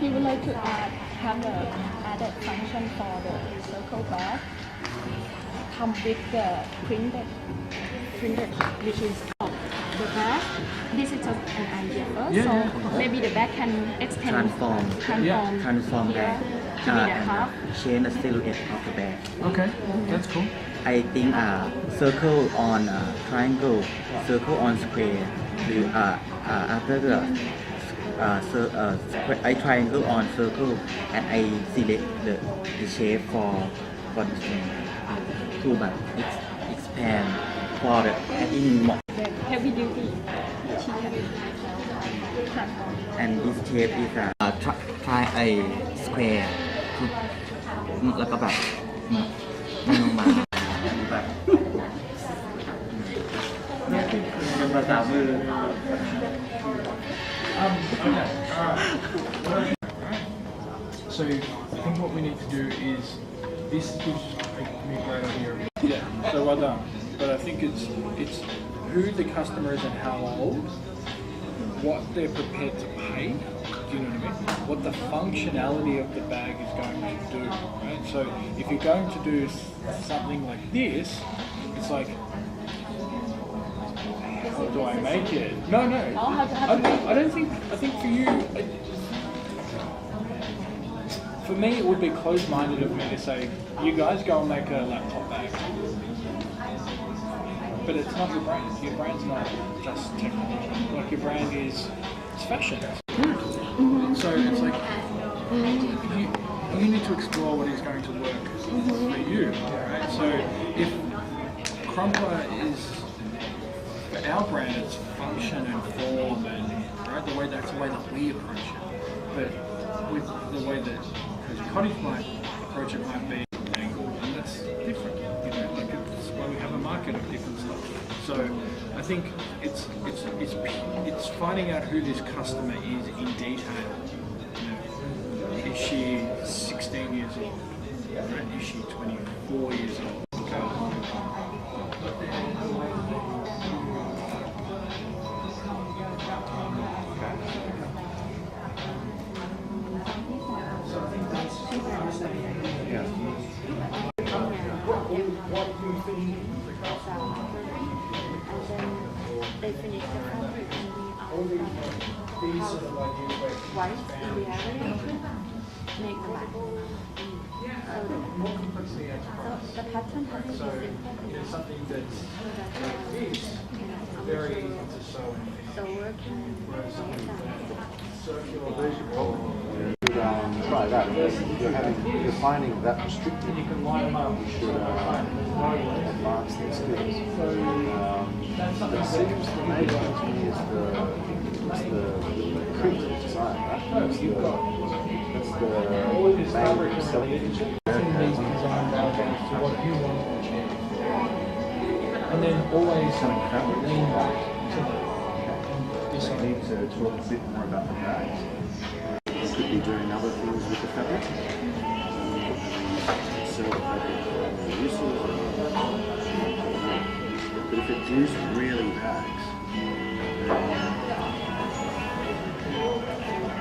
He would like to have the added function for the circle bag come with the printed which is the bag. This is just an idea first, so maybe the bag can extend transform here bag to be the half. change the silhouette of the bag Okay, that's cool. I think circle on triangle circle on square หรือ after the I triangle on circle and I select the shape for the thing to but expand for the adding more The heavy duty she can transform. and this shape is try a square แล้วก็แบบมันลงมาแบบเป็นภาษามือ So I think what we need to do is this gives me a great idea. Yeah, so well done. But I think it's who the customer is and how old, what they're prepared to pay. Do you know what I mean? What the functionality of the bag is going to do, right? So if you're going to do something like this, it's like, how do I make it? No. I don't think. I think for you, for me, it would be closed-minded of me to say, you guys go and make a laptop bag. But it's not your brand. Your brand's not just technology. Like your brand is it's fashion. So it's like you need to explore what is going to work for you, right? So if Crumpler is for our brand, it's function and form and right that's the way that we approach it. But with the way that Cozy Cottage might approach it might be angle, and that's different. You know, like it's why we have a market of different stuff. So I think it's finding out who this customer is in detail. You know, is she 16 years old? Right? Is she 24 years old? Okay. They finish the fabric and we are white in reality. make the bag. So the pattern has to be simple. It's something that's very easy to sew. So working Try that. You're finding that restricted. You should advance these skills. It seems to me is the print design, right? That's the main selling feature. And then always lean back. I need to talk a bit more about the bags. You could be doing other things with the fabric. Sell the fabric for uses. But if it's used really bags, then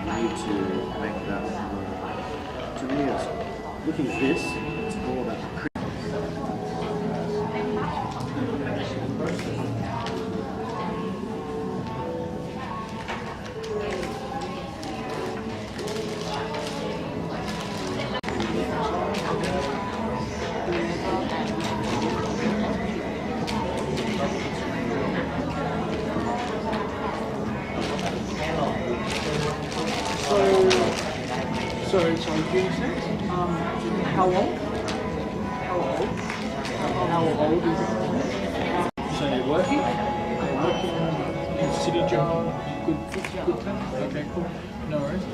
you need to make that more. To me, it's looking at this, it's all about the print. So how old? How old is it? So you're working? In city job? Good time? Okay, cool. No worries.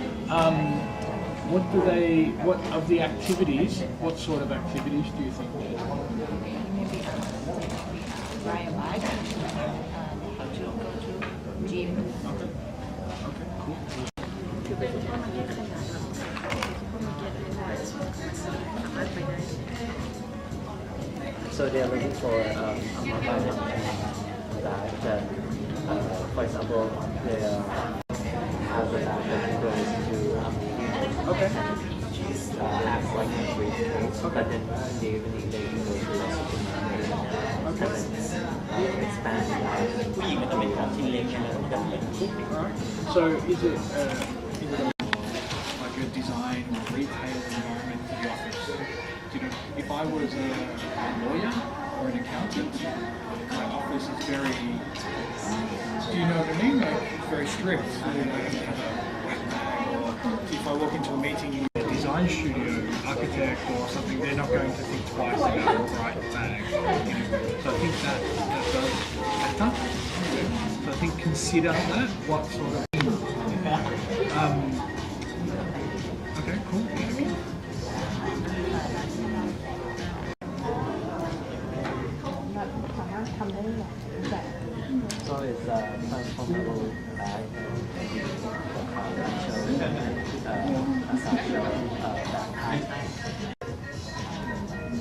What of the activities, what sort of activities do you think? Maybe ride a bike, how to go to gym. Okay, cool. So they are looking for a mobile that for example, they have a lab that goes to Okay. acts like a free space, but then in the evening they can go to the supermarket and expand the Alright. So is it like a design or retail environment for the office? If I was a lawyer or an accountant, my office is very, do you know what I mean? Like, it's very strict. If I walk into a meeting in a design studio, architect or something, they're not going to think twice about the right bag. So I think that does matter. So I think consider that, what sort of okay, cool. So it's transformable bag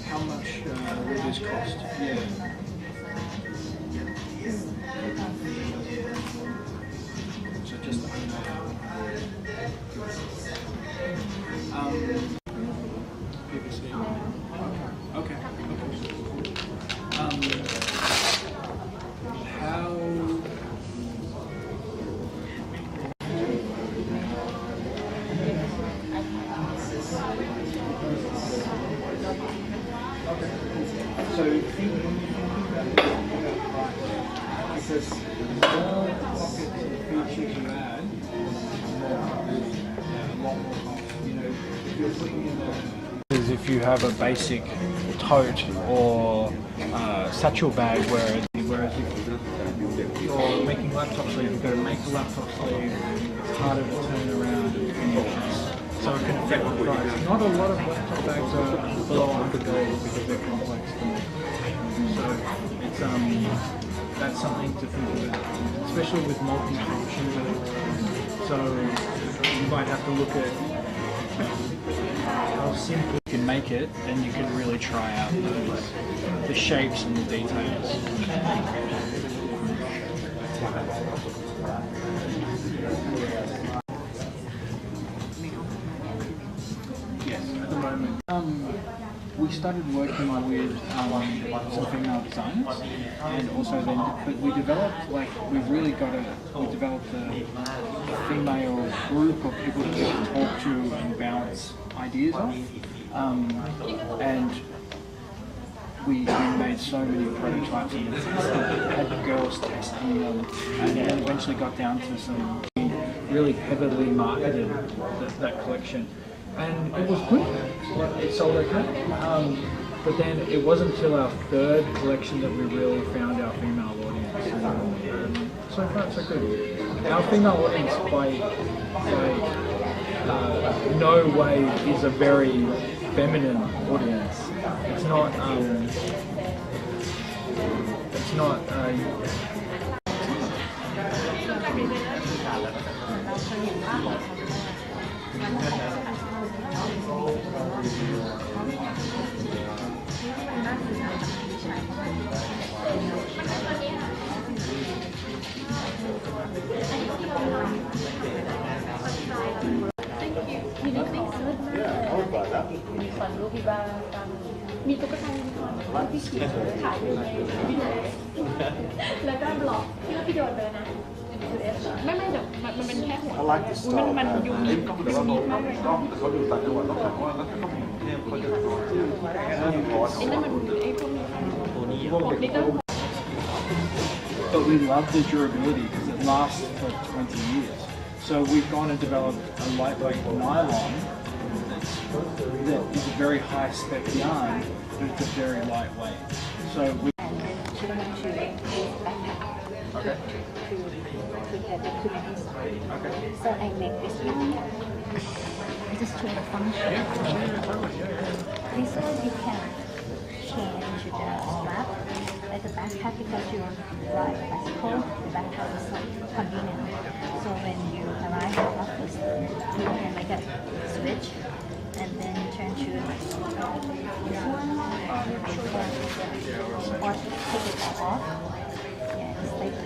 How much will this cost? Yeah. So just PVC. Okay. How? So because the more pockets and features you add, a lot more cost. You know, if you're putting in is if you have a basic tote or satchel bag, whereas if you're making laptop sleeve, you've got to make a laptop sleeve, it's harder to turn around and finish. So it can affect the price. Not a lot of laptop bags are below $100 because they're complex. So it's that's something to think about, especially with multi-function. So you might have to look at how simple you can make it, and you can really try out the shapes and the details. Yes, at the moment. We started working with some female designers, and also then, but we developed we developed a female group of people to talk to and bounce ideas off. And we made so many prototypes and had the girls testing them, and then eventually got down to some really heavily marketed that collection, and it was good. It sold okay. But then it wasn't until our third collection that we really found our female audience. And so far, so good. Our female audience, by no way, is a very feminine audience. It's not. It's not. Yeah, I would buy that. มีคอนรูปพี่บ้ามีตุ๊กตายูนิคอร์นที่ฉีดขายอยู่ในวิดีโอแล้วก็บล็อกที่ว่าพี่โดนไปแล้วนะไม่เดี๋ยวมันเป็นแค่หัว I like the style. มันยูนิคมากเลยไอ้นั่นมันไอ้พวกนี้นี่ก็ But we love the durability because it lasts for 20 years. So we've gone and developed a lightweight nylon that is a very high spec yarn, but it's a very lightweight. So we She wants to make backpack okay. to have the cookies. Okay. So I make this one. I just show the function. This one you can change the strap. Like the backpack because you ride a bicycle, the backpack is so convenient. So when you arrive at office, you can make a switch and then turn to this one or take it off. Yeah, it's like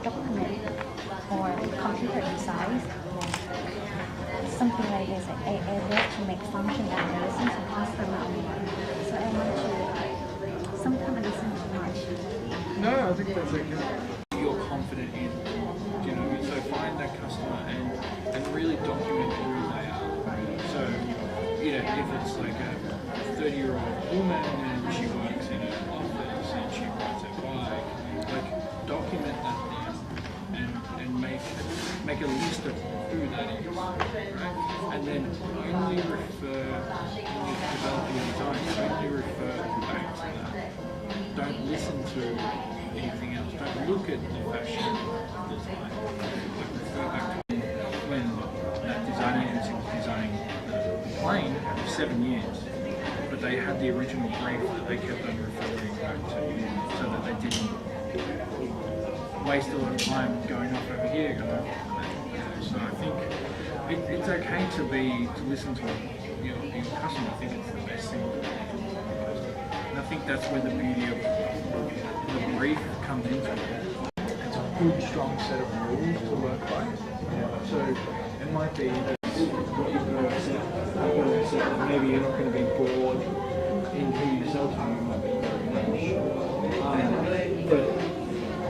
document or computer design. Something like this. I work to make function and listen to customer. So I want to sometimes I listen too much. No, I think that's okay. You're confident in, so find that customer and really document who they are. So, if it's like a 30-year-old woman and she works in an office and she rides a bike, like document that down and make a list of who that is, right? And then only refer, when you're developing your design, only refer back to that. Don't listen to anything else. Don't look at the fashion design. Like refer back to when that designer agency was designing the plane for 7 years, but they had the original brief that they kept on referring back to, so that they didn't waste a lot of time going off over here. So I think it's okay to listen to your customer. I think it's the best thing. And I think that's where the beauty of the brief comes into it. It's a good, strong set of rules to work by. So it might be that what you've got to accept, that maybe you're not going to be bored in who you sell to. You might be very much. But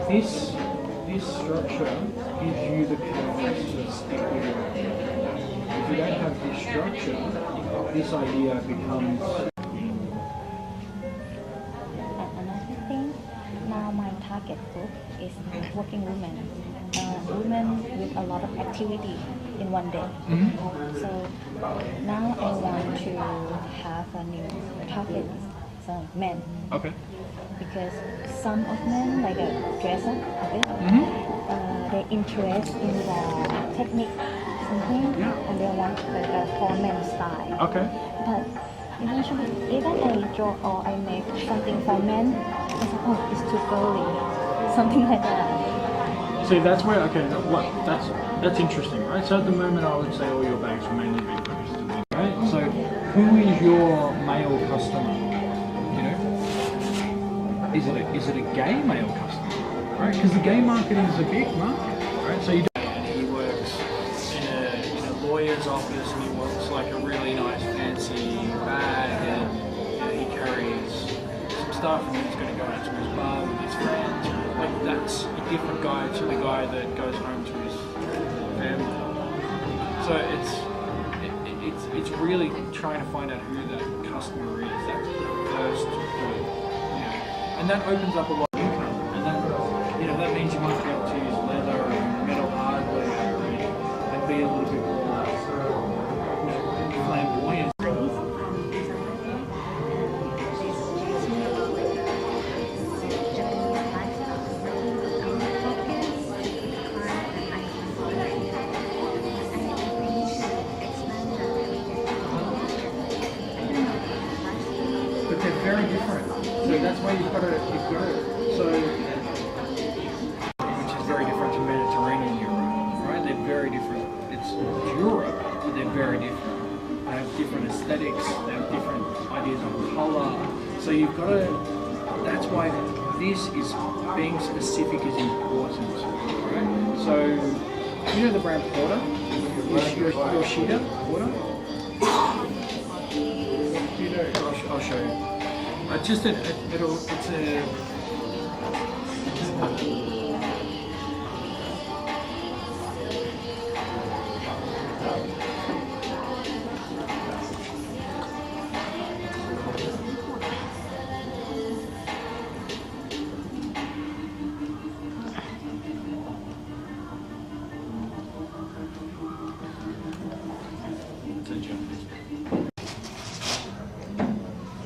this structure gives you the confidence to stick with it. If you don't have this structure, this idea becomes. Another thing, now my target group is working women. Women with a lot of activity in one day. So now I want to have a new target, so men. Okay. Because some of them like a dresser a bit, they interest in the technique something, and they want like a formal style. Okay. But eventually, even I draw or I make something for men, I say, oh, it's too girly, something like that. See, that's where that's interesting, right? So at the moment, I would say all your bags will mainly be focused to men, right? So who is your male customer? Is it a gay male customer, right? Because the gay market is a big market, right? So he works in a lawyer's office and he wants like a really nice fancy bag and he carries some stuff and then he's going to go out to his bar with his friends. Like that's a different guy to the guy that goes home to his family. So it's really trying to find out who that customer is. That's the first point. And that opens up a lot of income. And that, that means you might be able to use leather and metal hardware and be a little bit more flamboyant. But they're very different. So that's why you've got to, so, which is very different to Mediterranean Europe, right? They're very different. It's Europe, but they're very different. They have different aesthetics, they have different ideas on colour. So you've got to, that's why this is, being specific is important, right? So, you know the brand Porter? Yoshida Porter? I'll show you. It's a.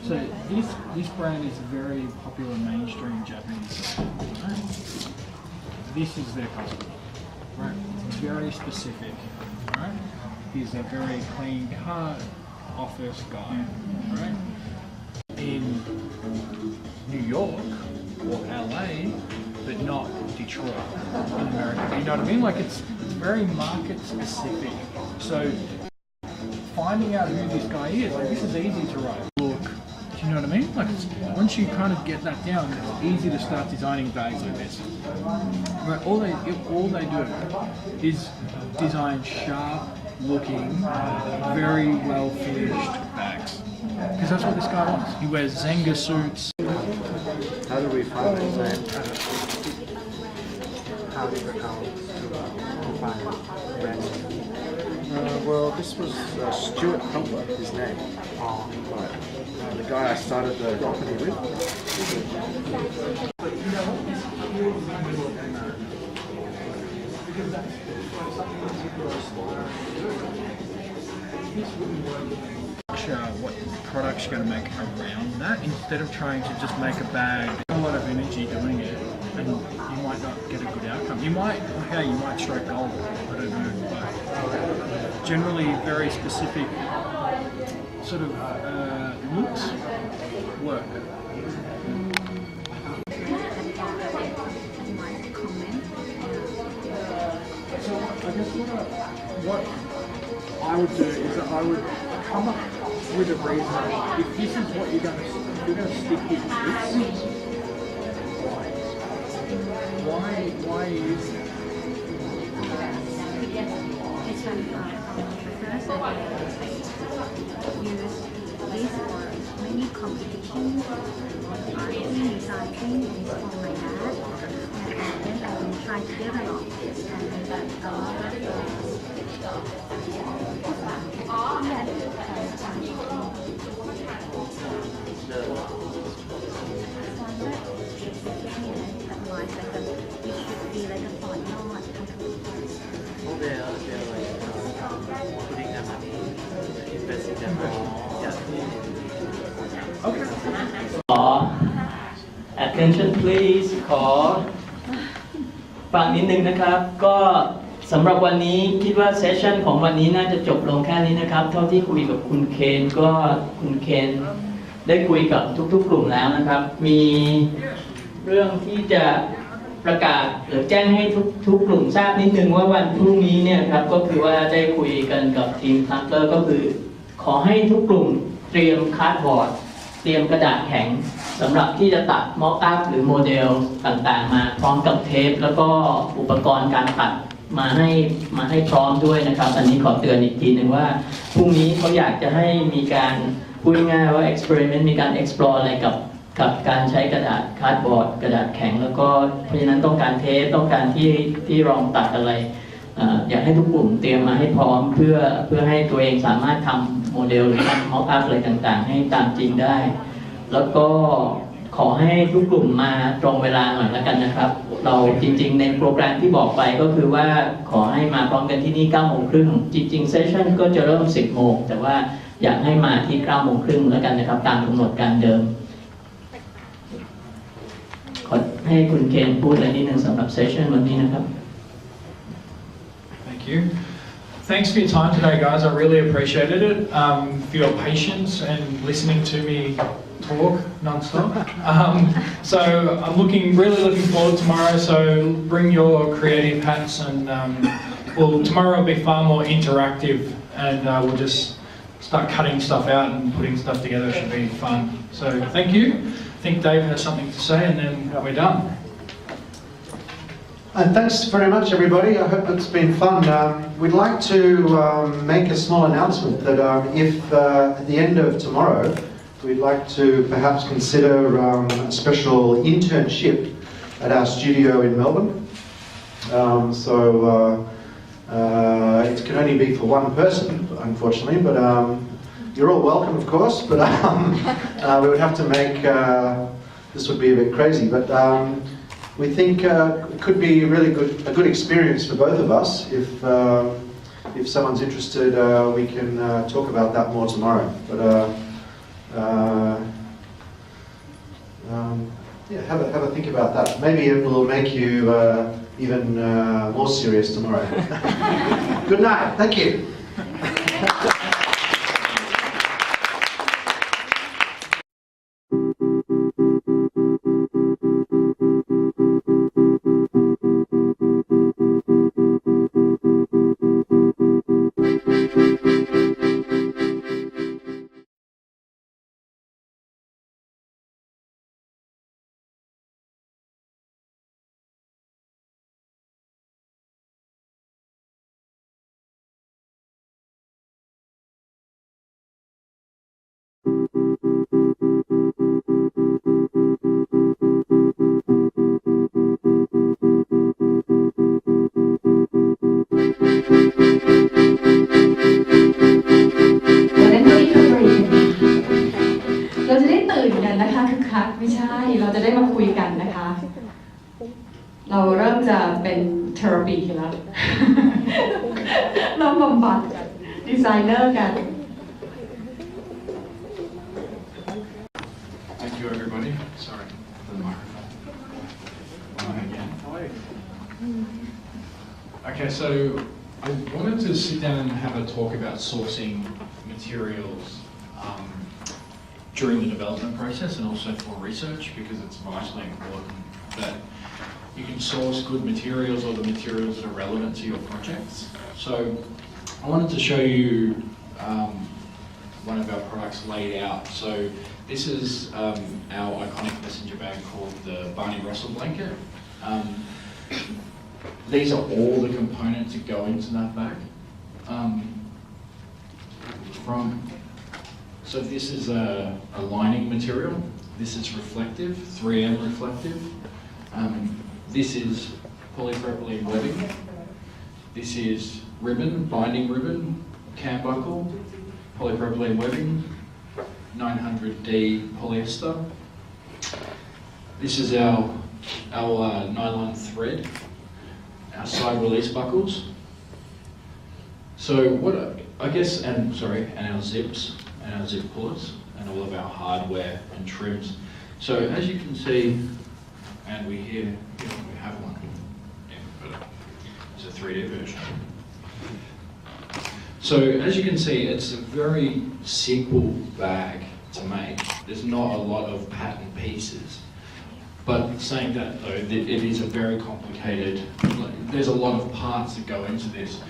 So this brand is a very popular mainstream Japanese brand. Right? This is their customer. Right? It's very specific. Right? He's a very clean cut office guy. Right? In New York or LA, but not Detroit in America. You know what I mean? Like it's very market specific. So finding out who this guy is, like this is easy to write. Look, do you know what I mean? Like it's, once you kind of get that down, it's easy to start designing bags like this. Right? All they do is design sharp looking, very well finished bags. Because that's what this guy wants. He wears Zenga suits. How do we find this name? How do you find brand name? Well, this was Stuart Crumpler, his name. Oh, right. The guy I started the company with. What products you're going to make around that instead of trying to just make a bag. A lot of energy doing it, and you might not get a good outcome. You might strike gold. I don't know, but generally very specific sort of looks work. So I guess what I would do is that I would come up with a reason. If this is what you're going to stick with this, why is it? It's when first I use this for many competitions, arting, designing, is for my dad, and then I will try to develop this and a lot Attention please ขอฟังนิดนึงนะครับก็สำหรับวันนี้คิดว่าเซสชั่นของวันนี้น่าจะจบลงแค่นี้นะครับเท่าที่คุยกับคุณเคนก็คุณเคนได้คุยกับทุกๆกลุ่มแล้วนะครับมีเรื่องที่จะประกาศหรือแจ้งให้ทุกกลุ่มทราบนิดนึงว่าวันพรุ่งนี้เนี่ยครับก็คือว่าได้คุยกันกับทีม Crumpler ก็คือขอให้ทุกกลุ่มเตรียมคาร์ดบอร์ดเตรียมกระดาษแข็งสำหรับที่จะตัดม็อกอัพหรือโมเดลต่างๆมาพร้อมกับเทปแล้วก็อุปกรณ์การตัดมาให้พร้อมด้วยนะครับอันนี้ขอเตือนอีกทีหนึ่งว่าพรุ่งนี้เขาอยากจะให้มีการพูดง่ายๆว่า experiment มีการ explore อะไรกับการใช้กระดาษคาร์ดบอร์ดกระดาษแข็งแล้วก็เพราะฉะนั้นต้องการเทปต้องการที่รองตัดอะไรอยากให้ทุกกลุ่มเตรียมมาให้พร้อมเพื่อให้ตัวเองสามารถทำ โมเดลหรือทำม็อกอัพอะไรต่างๆ ให้ตามจริงได้ แล้วก็ขอให้ทุกกลุ่มมาตรงเวลาหน่อยแล้วกันนะครับเราจริงๆในโปรแกรมที่บอกไปก็คือว่าขอให้มาพร้อมกันที่นี่ 9 โมงครึ่งจริงๆเซสชั่นก็จะเริ่ม 10 โมงแต่ว่าอยากให้มาที่ 9 โมงครึ่งแล้วกันนะครับตามกำหนดการเดิมขอให้คุณเคนพูดอะไรนิดนึงสำหรับเซสชั่นวันนี้นะครับ Thank you. Thanks for your time today, guys. I really appreciated it. For your patience and listening to me talk non-stop. So I'm really looking forward tomorrow. So bring your creative hats, and tomorrow will be far more interactive, and we'll just start cutting stuff out and putting stuff together. It should be fun. So thank you. I think Dave has something to say, and then we're done. And thanks very much, everybody. I hope it's been fun. We'd like to make a small announcement that if at the end of tomorrow, we'd like to perhaps consider a special internship at our studio in Melbourne. It can only be for one person, unfortunately, but you're all welcome, of course. But we would have to make this would be a bit crazy, but. We think it could be really a good experience for both of us. If someone's interested, we can talk about that more tomorrow. But yeah, have a think about that. Maybe it will make you even more serious tomorrow. Good night. Thank you. ไม่ใช่เราจะได้มาคุยกันนะคะเราเริ่มจะเป็นเทอราปีกันแล้ว เราบำบัดดีไซเนอร์กัน Thank you, everybody. Sorry for the microphone. Again. Okay, so I wanted to sit down and have a talk about sourcing materials during the development process and also for research, because it's vitally important that you can source good materials or the materials that are relevant to your projects. So I wanted to show you one of our products laid out. So this is our iconic messenger bag called the Barney Russell blanket. These are all the components that go into that bag. So this is a lining material. This is reflective, 3M reflective. This is polypropylene webbing. This is ribbon, binding ribbon, cam buckle, polypropylene webbing, 900D polyester. This is our nylon thread, our side release buckles. So what I guess, and our zips and our zip pullers and all of our hardware and trims. So as you can see, and we have one. Yeah, but it's a 3D version. So as you can see, it's a very simple bag to make. There's not a lot of pattern pieces. But saying that though, it is a very complicated, there's a lot of parts that go into this.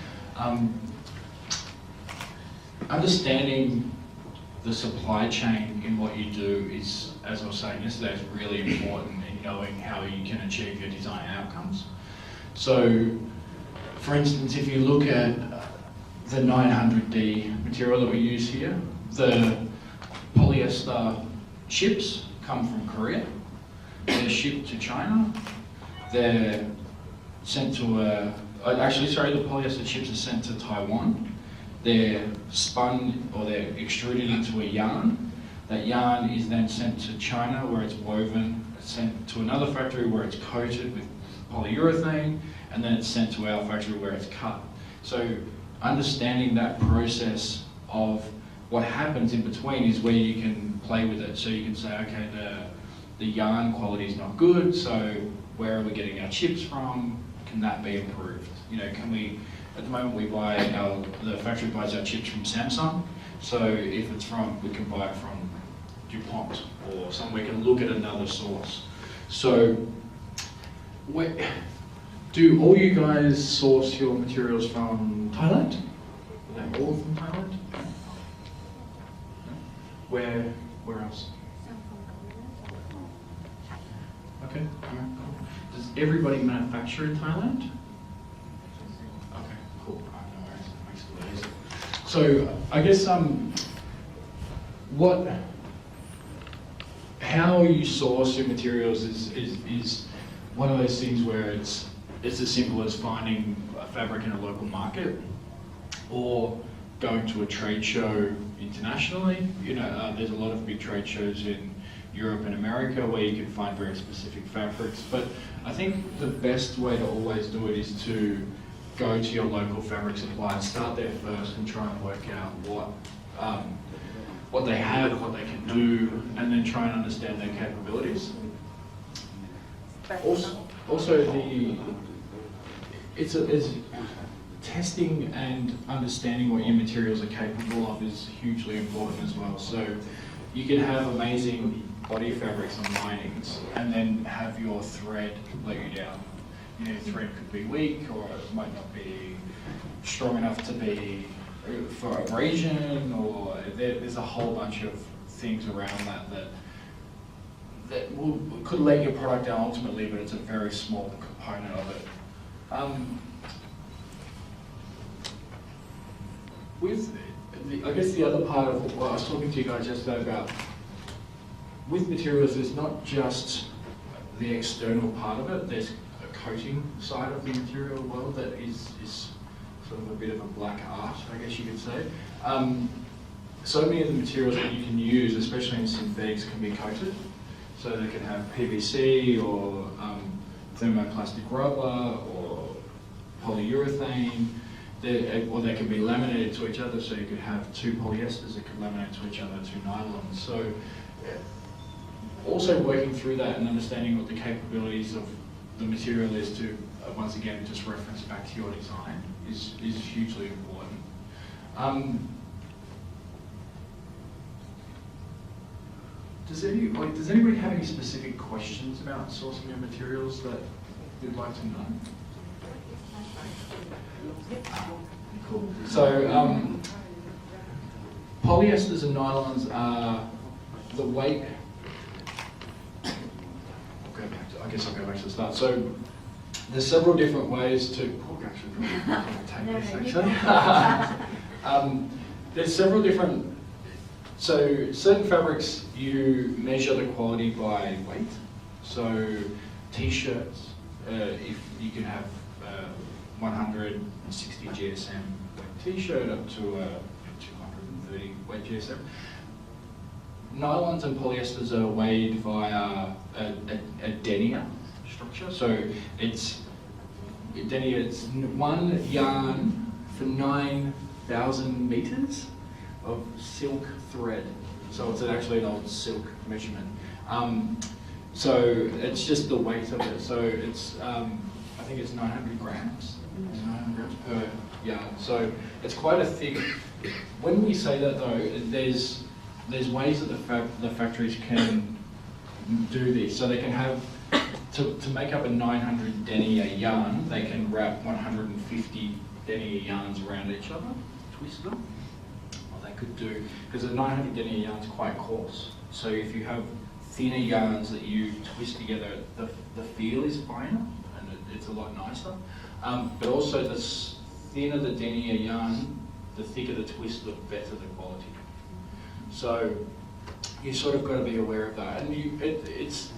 Understanding the supply chain in what you do is, as I was saying yesterday, is really important in knowing how you can achieve your design outcomes. So, for instance, if you look at the 900D material that we use here, the polyester chips come from Korea. They're shipped to China. They're sent to the polyester chips are sent to Taiwan. they're spun or they're extruded into a yarn. That yarn is then sent to China where it's woven, sent to another factory where it's coated with polyurethane, and then it's sent to our factory where it's cut. So understanding that process of what happens in between is where you can play with it. So you can say, okay, the yarn quality is not good, so where are we getting our chips from? Can that be improved? You know, can we, at the moment we buy the factory buys our chips from Samsung, so if it's from, we can buy it from DuPont or somewhere, we can look at another source. So, do all you guys source your materials from Thailand? Are they all from Thailand? Where else? Okay. Does everybody manufacture in Thailand? Okay, cool. No worries. That makes it a lot easier. So I guess how you source your materials is one of those things where it's as simple as finding a fabric in a local market or going to a trade show internationally. You know, there's a lot of big trade shows in Europe and America where you can find very specific fabrics, but I think the best way to always do it is to go to your local fabric supplier, start there first and try and work out what they have, what they can do, and then try and understand their capabilities. Also testing and understanding what your materials are capable of is hugely important as well. So you can have amazing body fabrics on linings and then have your thread let you down. You know, your thread could be weak or it might not be strong enough to be for abrasion, or there's a whole bunch of things around that could let your product down ultimately, but it's a very small component of it. I guess the other part of what I was talking to you guys yesterday about, with materials, there's not just the external part of it, there's a coating side of the material world that is sort of a bit of a black art, I guess you could say. So many of the materials that you can use, especially in synthetics, can be coated. So they can have PVC or thermoplastic rubber or polyurethane, or they can be laminated to each other, so you could have two polyesters that could laminate to each other, two nylons. So also working through that and understanding what the capabilities of the material is to, once again, just reference back to your design is hugely important. Does anybody have any specific questions about sourcing your materials that you'd like to know? Cool. So polyesters and nylons are the weight. I guess I'll go back to the start. So there's several different ways to. There's several different. So certain fabrics you measure the quality by weight. So t-shirts, if you can have 160 GSM weight t-shirt up to a 230 weight GSM. Nylons and polyesters are weighed via a denier structure. So it's one yarn for 9,000 meters of silk thread. So it's actually an old silk measurement. So it's just the weight of it. So it's I think it's 900 grams. 900 grams per yarn. So it's quite a thick. When we say that though, there's ways that the factories can do this. So they can have, to make up a 900 denier yarn, they can wrap 150 denier yarns around each other, twist them. Or they could do, because a 900 denier yarn is quite coarse. So if you have thinner yarns that you twist together, the feel is finer and it's a lot nicer. But also the thinner the denier yarn, the thicker the twist, the better the quality. So you sort of got to be aware of that, and it's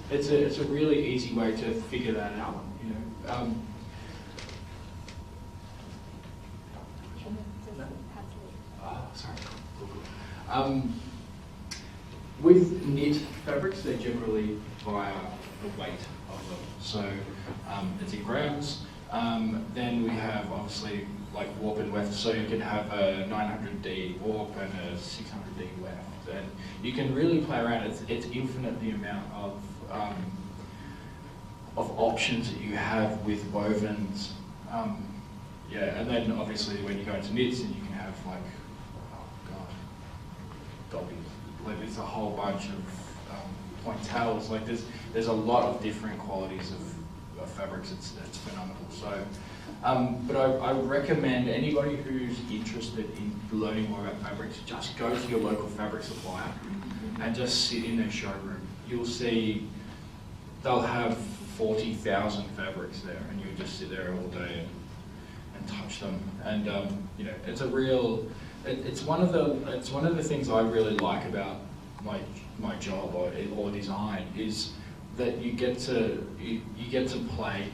a really easy way to figure that out. You know. With knit fabrics, they're generally via the weight of them. So it's in grams. Then we have obviously like warp and weft. So you can have a 900D warp and a 600D weft, and you can really play around. It's infinite the amount of options that you have with wovens. Yeah, and then obviously when you go into knits, and you can have like, oh god, dobbies. Like there's a whole bunch of pointels. Like there's a lot of different qualities of fabrics. It's phenomenal. So, but I recommend anybody who's interested in learning more about fabrics, just go to your local fabric supplier and just sit in their showroom. You'll see they'll have 40,000 fabrics there, and you just sit there all day and touch them. And you know, it's a real. It's one of the things I really like about my job or design is that you get to play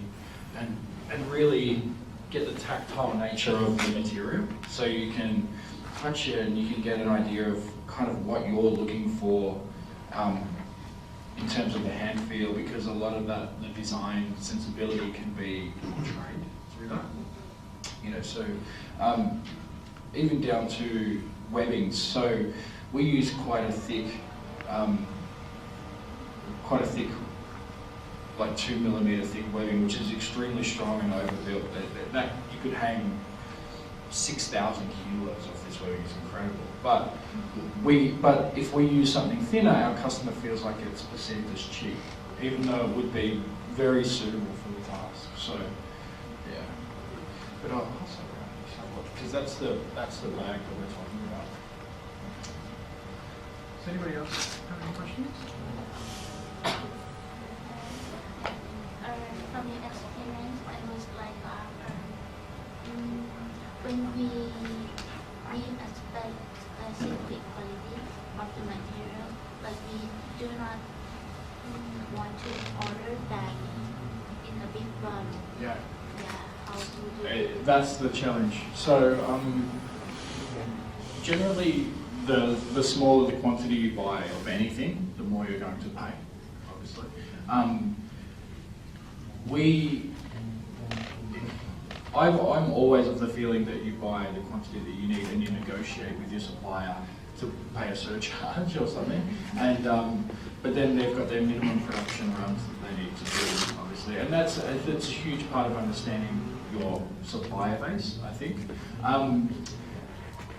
and really get the tactile nature of the material, so you can touch it and you can get an idea of kind of what you're looking for in terms of the hand feel, because a lot of the design sensibility can be trained through that. You know, so even down to webbings. So we use quite a thick, like 2mm thick webbing, which is extremely strong and overbuilt. That you could hang 6,000 kilos of this webbing. Is incredible. But if we use something thinner, our customer feels like it's perceived as cheap, even though it would be very suitable for the task. So yeah, but I'll say because that's the bag that we're talking about. Does anybody else have any questions? From your experience, I was like, when we expect a specific quality of the material, but we do not want to order that in a big volume. Yeah. How to do it? That's the challenge. So generally, the smaller the quantity you buy of anything, the more you're going to pay, obviously. I'm always of the feeling that you buy the quantity that you need and you negotiate with your supplier to pay a surcharge or something. And but then they've got their minimum production runs that they need to do, obviously. And that's a huge part of understanding your supplier base, I think.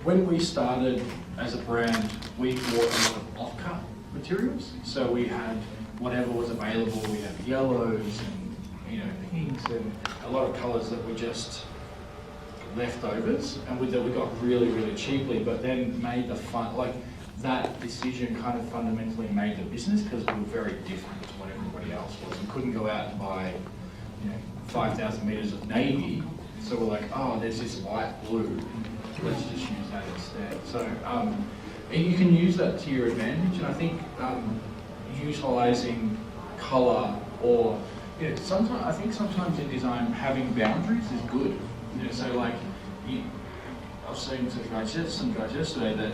When we started as a brand, we bought a lot of off-cut materials. So we had whatever was available. We had yellows and pinks and a lot of colours that were just leftovers, and that we got really, really cheaply. But then made that decision kind of fundamentally made the business, because we were very different to what everybody else was. We couldn't go out and buy 5,000 metres of navy. So we're like, oh, there's this light blue. Let's just use that instead. So you can use that to your advantage, and I think utilising colour or sometimes in design having boundaries is good. So like I was saying to some guys yesterday that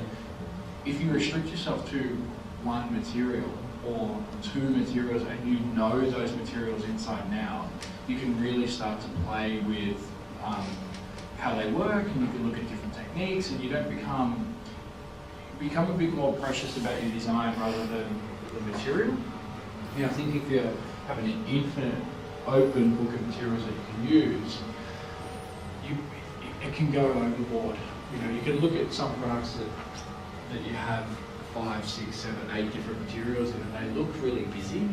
if you restrict yourself to one material or two materials, and you know those materials inside and out, you can really start to play with how they work, and you can look at different techniques, and you don't become a bit more precious about your design rather than the material. I think if you have an infinite open book of materials that you can use, it can go overboard. You can look at some products that you have 5, 6, 7, 8 different materials, and they look really busy.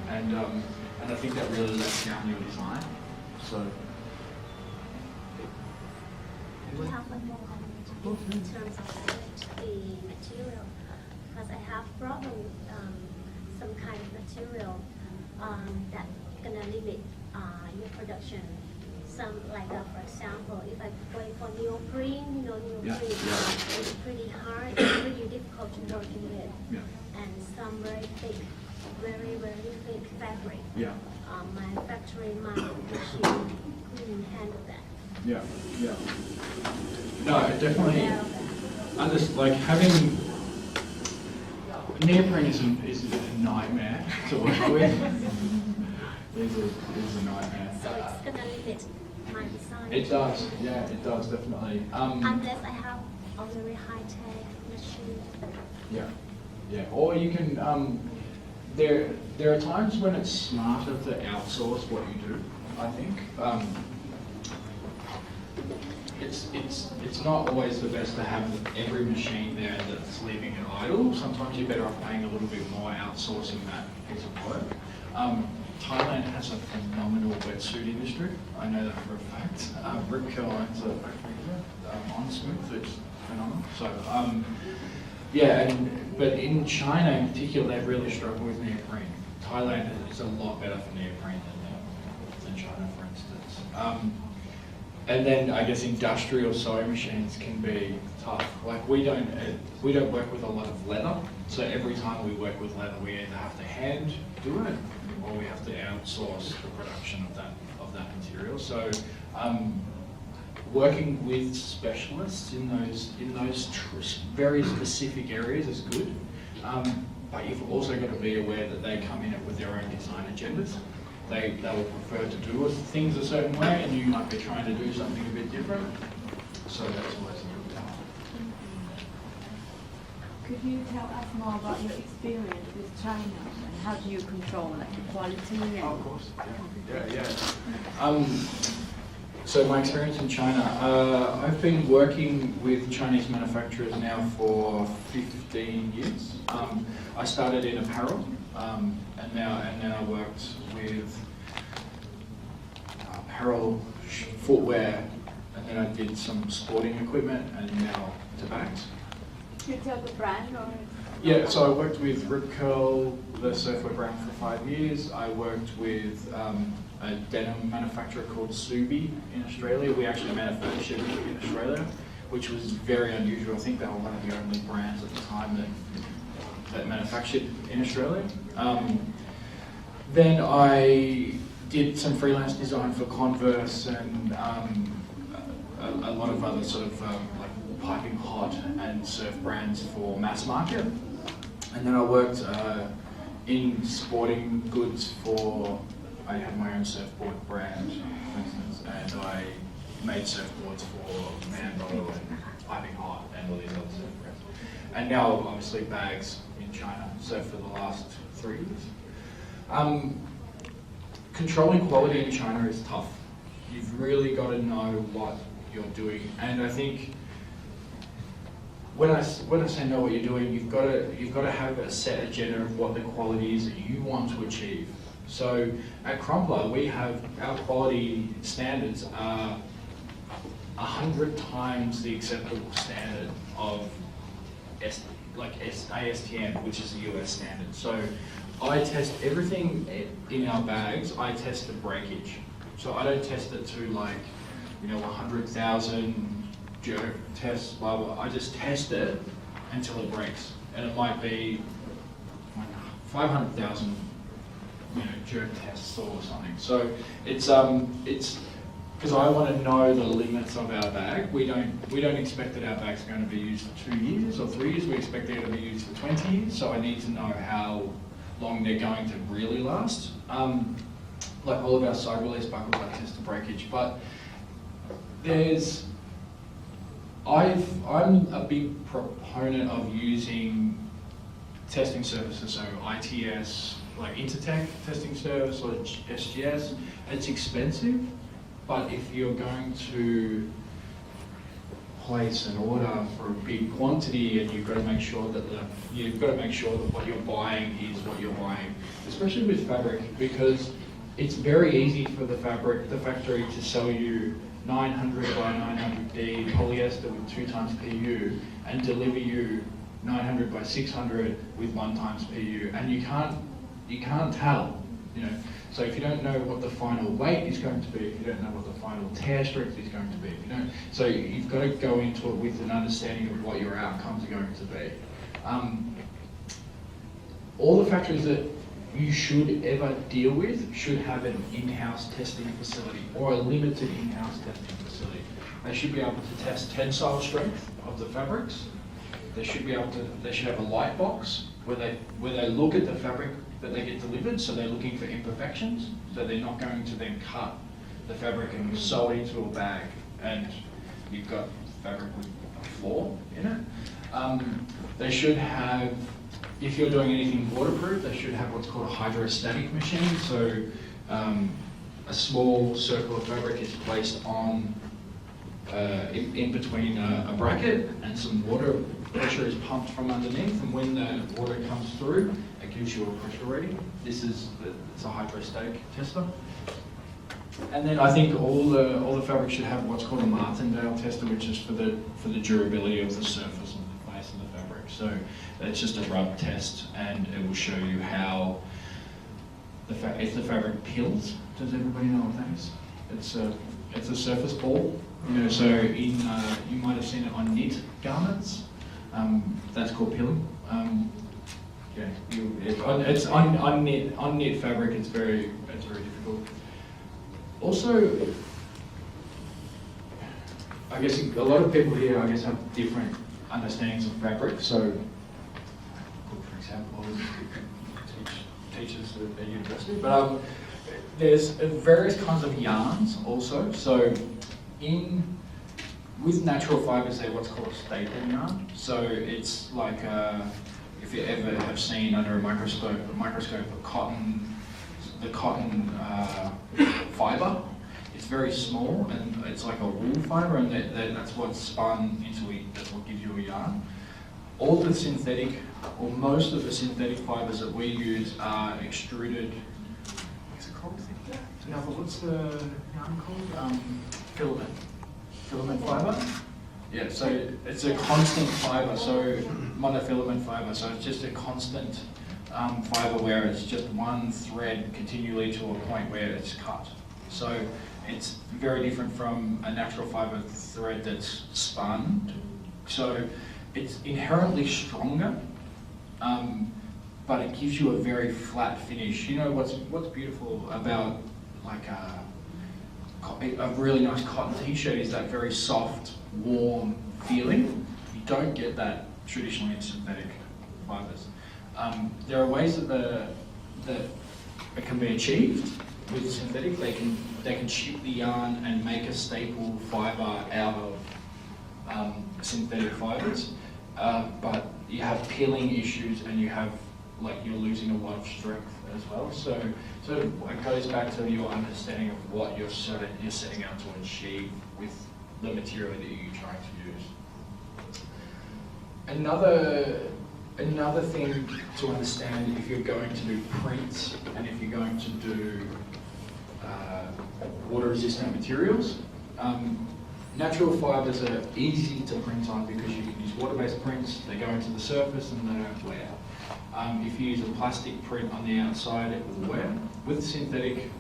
And I think that really lets down your design. So. We have one more comment in terms of the material, because I have problem with some kind of material that gonna limit your production. Some for example, if I go for neoprene, neoprene is pretty hard, it's pretty difficult to work with, and some very thick, very thick fabric. My factory, my machine couldn't handle that. No, definitely. Having neoprene is a nightmare to work with. Is a nightmare. So it's gonna limit my design. It does, yeah, it does definitely. Unless I have a very high-tech machine. Yeah. Or you can. There are times when it's smarter to outsource what you do. I think. It's not always the best to have every machine there that's leaving it idle. Sometimes you're better off paying a little bit more outsourcing that piece of work. Thailand has a phenomenal wetsuit industry. I know that for a fact. Rip Curl owns a factory here on Smooth. It's phenomenal. So but in China in particular, they really struggle with neoprene. Thailand is a lot better for neoprene than China, for instance. And then I guess industrial sewing machines can be tough. Like we don't work with a lot of leather, so every time we work with leather, we either have to hand do it or we have to outsource the production of that material. So working with specialists in those very specific areas is good, but you've also got to be aware that they come in it with their own design agendas. They will prefer to do things a certain way, and you might be trying to do something a bit different. So that's always a little tough. Could you tell us more about your experience with China and how do you control like the quality? And of course. Yeah. So my experience in China, I've been working with Chinese manufacturers now for 15 years. I started in apparel, and then I worked with apparel, footwear, and then I did some sporting equipment, and now to bags. Can you tell the brand or? Yeah, so I worked with Rip Curl, the surfwear brand, for 5 years. I worked with a denim manufacturer called Subi in Australia. We actually manufactured in Australia, which was very unusual. I think they were one of the only brands at the time that manufactured in Australia. Then I did some freelance design for Converse and a lot of other sort of like piping hot and surf brands for mass market. And then I worked in sporting goods I had my own surfboard brand, for instance, and I made surfboards for Mambo and Piping Hot and all these other surf brands. And now, obviously, bags in China, so for the last 3 years. Controlling quality in China is tough. You've really got to know what you're doing, and I think when I say know what you're doing, you've got to have a set agenda of what the quality is that you want to achieve. So at Crumpler, we have our quality standards are 100 times the acceptable standard of ASTM, which is the US standard. So I test everything in our bags. I test the breakage. So I don't test it to 100,000 jerk tests, blah, blah. I just test it until it breaks. And it might be 500,000 jerk tests or something. So it's because I want to know the limits of our bag. We don't expect that our bag's going to be used for 2 years or 3 years. We expect they're going to be used for 20 years. So I need to know how long they're going to really last. Like all of our side release buckles, I test the breakage. But I'm a big proponent of using testing services, so ITS, like Intertech testing service or SGS. It's expensive, but if you're going to place an order for a big quantity, and you've got to make sure that what you're buying is what you're buying, especially with fabric, because it's very easy for the factory to sell you 900 by 900D polyester with 2 times PU and deliver you 900 by 600 with 1 times PU, and you can't tell, So if you don't know what the final weight is going to be, if you don't know what the final tear strength is going to be, so you've got to go into it with an understanding of what your outcomes are going to be. All the factories that you should ever deal with should have an in-house testing facility or a limited in-house testing facility. They should be able to test tensile strength of the fabrics. they should be able to. They should have a light box where they look at the fabric that they get delivered. So they're looking for imperfections. So they're not going to then cut the fabric and sew it into a bag, and you've got fabric with a flaw in it. They should have, if you're doing anything waterproof, they should have what's called a hydrostatic machine. So a small circle of fabric is placed on in between a bracket, and some water pressure is pumped from underneath, and when the water comes through, it gives you a pressure reading. It's a hydrostatic tester. And then I think all the fabric should have what's called a Martindale tester, which is for the durability of the surface of the face of the fabric. So it's just a rub test, and it will show you how if the fabric pills. Does everybody know what that is? It's a surface ball. So you might have seen it on knit garments. That's called pilling. It's on knit fabric. It's very difficult. Also, I guess a lot of people here, have different understandings of fabric. So, for example, teachers at university, but there's various kinds of yarns also. So, with natural fibers, they're what's called a staple yarn. So it's like if you ever have seen under a microscope the cotton fiber. It's very small, and it's like a wool fiber, and that's what's spun into it. That's what gives you a yarn. All the synthetic, or most of the synthetic fibers that we use are extruded. What's it called? Yeah, but what's the yarn called? Filament fiber. Yeah, so it's a constant fiber, so monofilament fiber. So it's just a constant fiber where it's just one thread continually to a point where it's cut. So it's very different from a natural fiber thread that's spun. So it's inherently stronger, but it gives you a very flat finish. You know what's beautiful about like a really nice cotton t-shirt is that very soft, warm feeling. You don't get that traditionally in synthetic fibers. There are ways that it can be achieved with synthetic. They can chip the yarn and make a staple fiber out of synthetic fibers, but you have peeling issues, and you're losing a lot of strength as well. So it goes back to your understanding of what you're setting out to achieve with the material that you're trying to use. Another thing to understand if you're going to do prints and if you're going to do water-resistant materials, natural fibers are easy to print on because you can use water-based prints. They go into the surface and they don't wear. If you use a plastic print on the outside, it will wear. With synthetic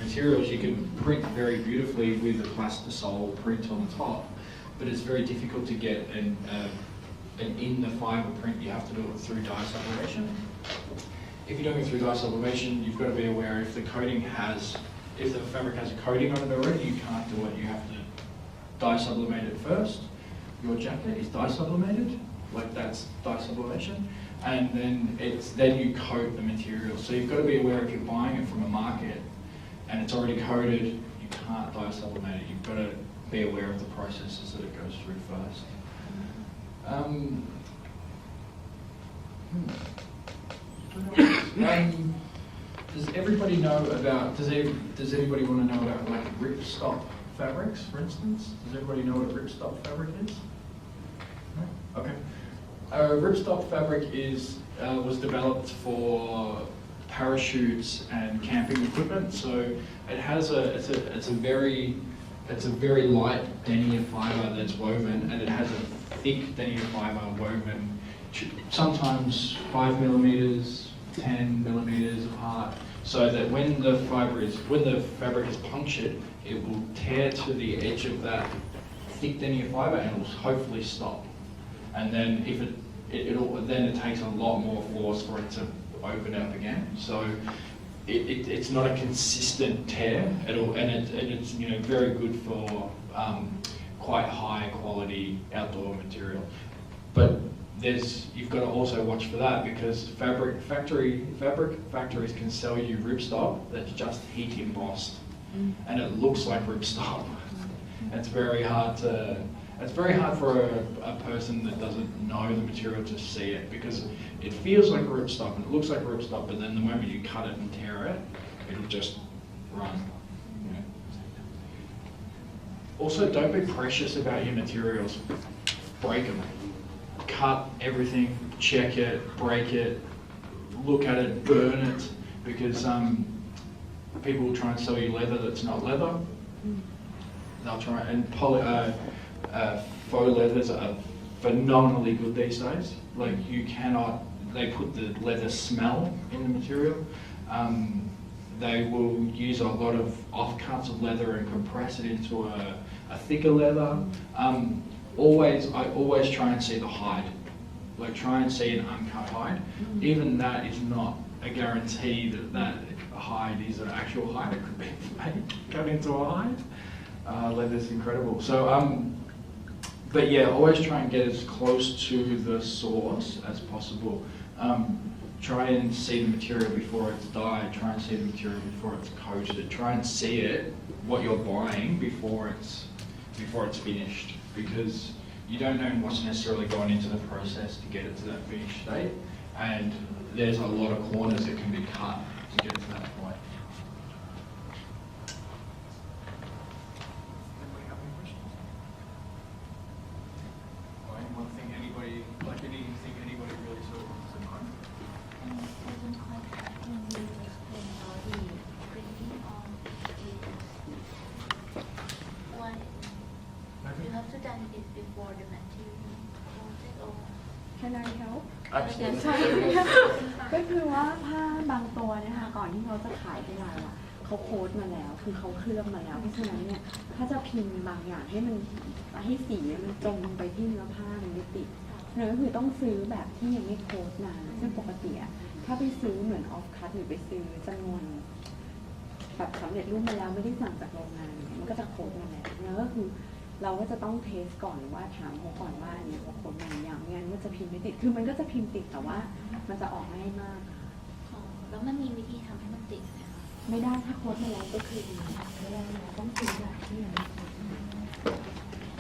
materials, you can print very beautifully with a plastisol print on the top, but it's very difficult to get an in the fiber print. You have to do it through dye sublimation. If you're doing it through dye sublimation, you've got to be aware if the fabric has a coating on it already, you can't do it. You have to dye sublimate it first. Your jacket is dye sublimated, like that's dye sublimation, and then you coat the material. So you've got to be aware if you're buying it from a market and it's already coated, you can't dye sublimate it. You've got to be aware of the processes that it goes through first. Does everybody know about? Does anybody want to know about like ripstop fabrics, for instance? Does everybody know what a ripstop fabric is? No? Okay. Ripstop fabric was developed for parachutes and camping equipment. So it has it's a very light denier fiber that's woven, and it has a thick denier fiber woven, sometimes 5 millimeters, 10 millimeters apart, so that when the fabric is punctured, it will tear to the edge of that thick denier fiber and it will hopefully stop. And then if it takes a lot more force for it to open up again. So it's not a consistent tear at all, and it's very good for quite high quality outdoor material. But you've got to also watch for that, because fabric factories can sell you ripstop that's just heat embossed, and it looks like ripstop. It's very hard for a person that doesn't know the material to see it, because it feels like ripstop and it looks like ripstop, but then the moment you cut it and tear it, it'll just run. Yeah. Also, don't be precious about your materials. Break them. Cut everything, check it, break it, look at it, burn it, because people will try and sell you leather that's not leather. They'll try, and faux leathers are phenomenally good these days. Like, you cannot, they put the leather smell in the material. They will use a lot of offcuts of leather and compress it into a thicker leather. I always try and see the hide. Like, try and see an uncut hide. Even that is not a guarantee that hide is an actual hide. It could be cut into a hide. Leather's incredible. So, but yeah, always try and get as close to the source as possible. Try and see the material before it's dyed. Try and see the material before it's coated. Try and see it, what you're buying, before it's finished, because you don't know what's necessarily gone into the process to get it to that finished state, and there's a lot of corners that can be cut to get it to that point. Anybody have any questions? Or anyone think anybody, like anything anybody really sort of wants to know? You have to done it before the material coated or Can I help? Absolutely. ใช่ ก็คือว่าผ้าบางตัวเนี่ยค่ะก่อนที่เขาจะขายเป็นลายอ่ะเขาโค้ดมาแล้วคือเขาเคลือบมาแล้วเพราะฉะนั้นเนี่ยถ้าจะพิมพ์บางอย่างให้มันให้สีมันตรงไปที่เนื้อผ้ามันไม่ติดเลยก็คือต้องซื้อแบบที่ยังไม่โค้ดมาซึ่งปกติอ่ะถ้าไปซื้อเหมือนออฟคัทหรือไปซื้อจำนวนแบบสำเร็จรูปมาแล้วไม่ได้สั่งจากโรงงานมันก็จะโค้ดมาแล้วก็คือเราก็จะต้องเทสก่อนว่าถามเขาก่อนว่าอันนี้เขาโค้ดมาอย่างงั้นมันจะพิมพ์ไม่ติดคือมันก็จะพิมพ์ติดแต่ว่ามันจะออกง่ายมาก แล้วมันมีวิธีทำให้มันติดไหมคะ ไม่ได้ถ้าโค้ดมาแล้วก็คือไม่ได้เราต้องซื้อแบบที่ยังไม่โค้ดมา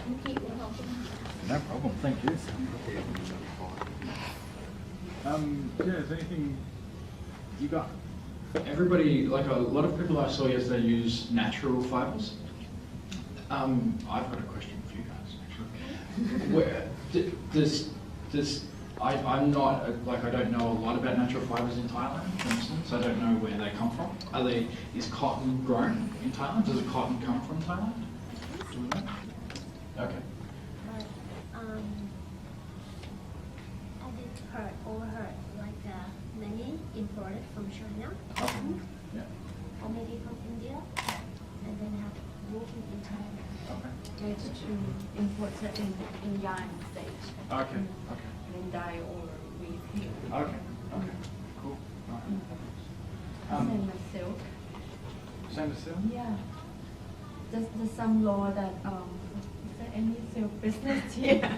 วิธีของเราเป็น No problem, thank you. Yeah, is anything you got? Everybody, like a lot of people I saw yesterday use natural fibers. I've got a question for you guys, actually. Where I'm not, like, I don't know a lot about natural fibers in Thailand, for instance. I don't know where they come from. Is cotton grown in Thailand? Does the cotton come from Thailand? Do we know? Okay. I did overheard like many imported from China Okay. Yeah. or maybe from India, and then have moved in Thailand. Okay. It's to import it in yarn stage Okay. Okay. then dye or weave here. Okay. Okay. Cool. All right. Same as silk. Same as silk? Yeah. There's some law that is there any silk business here?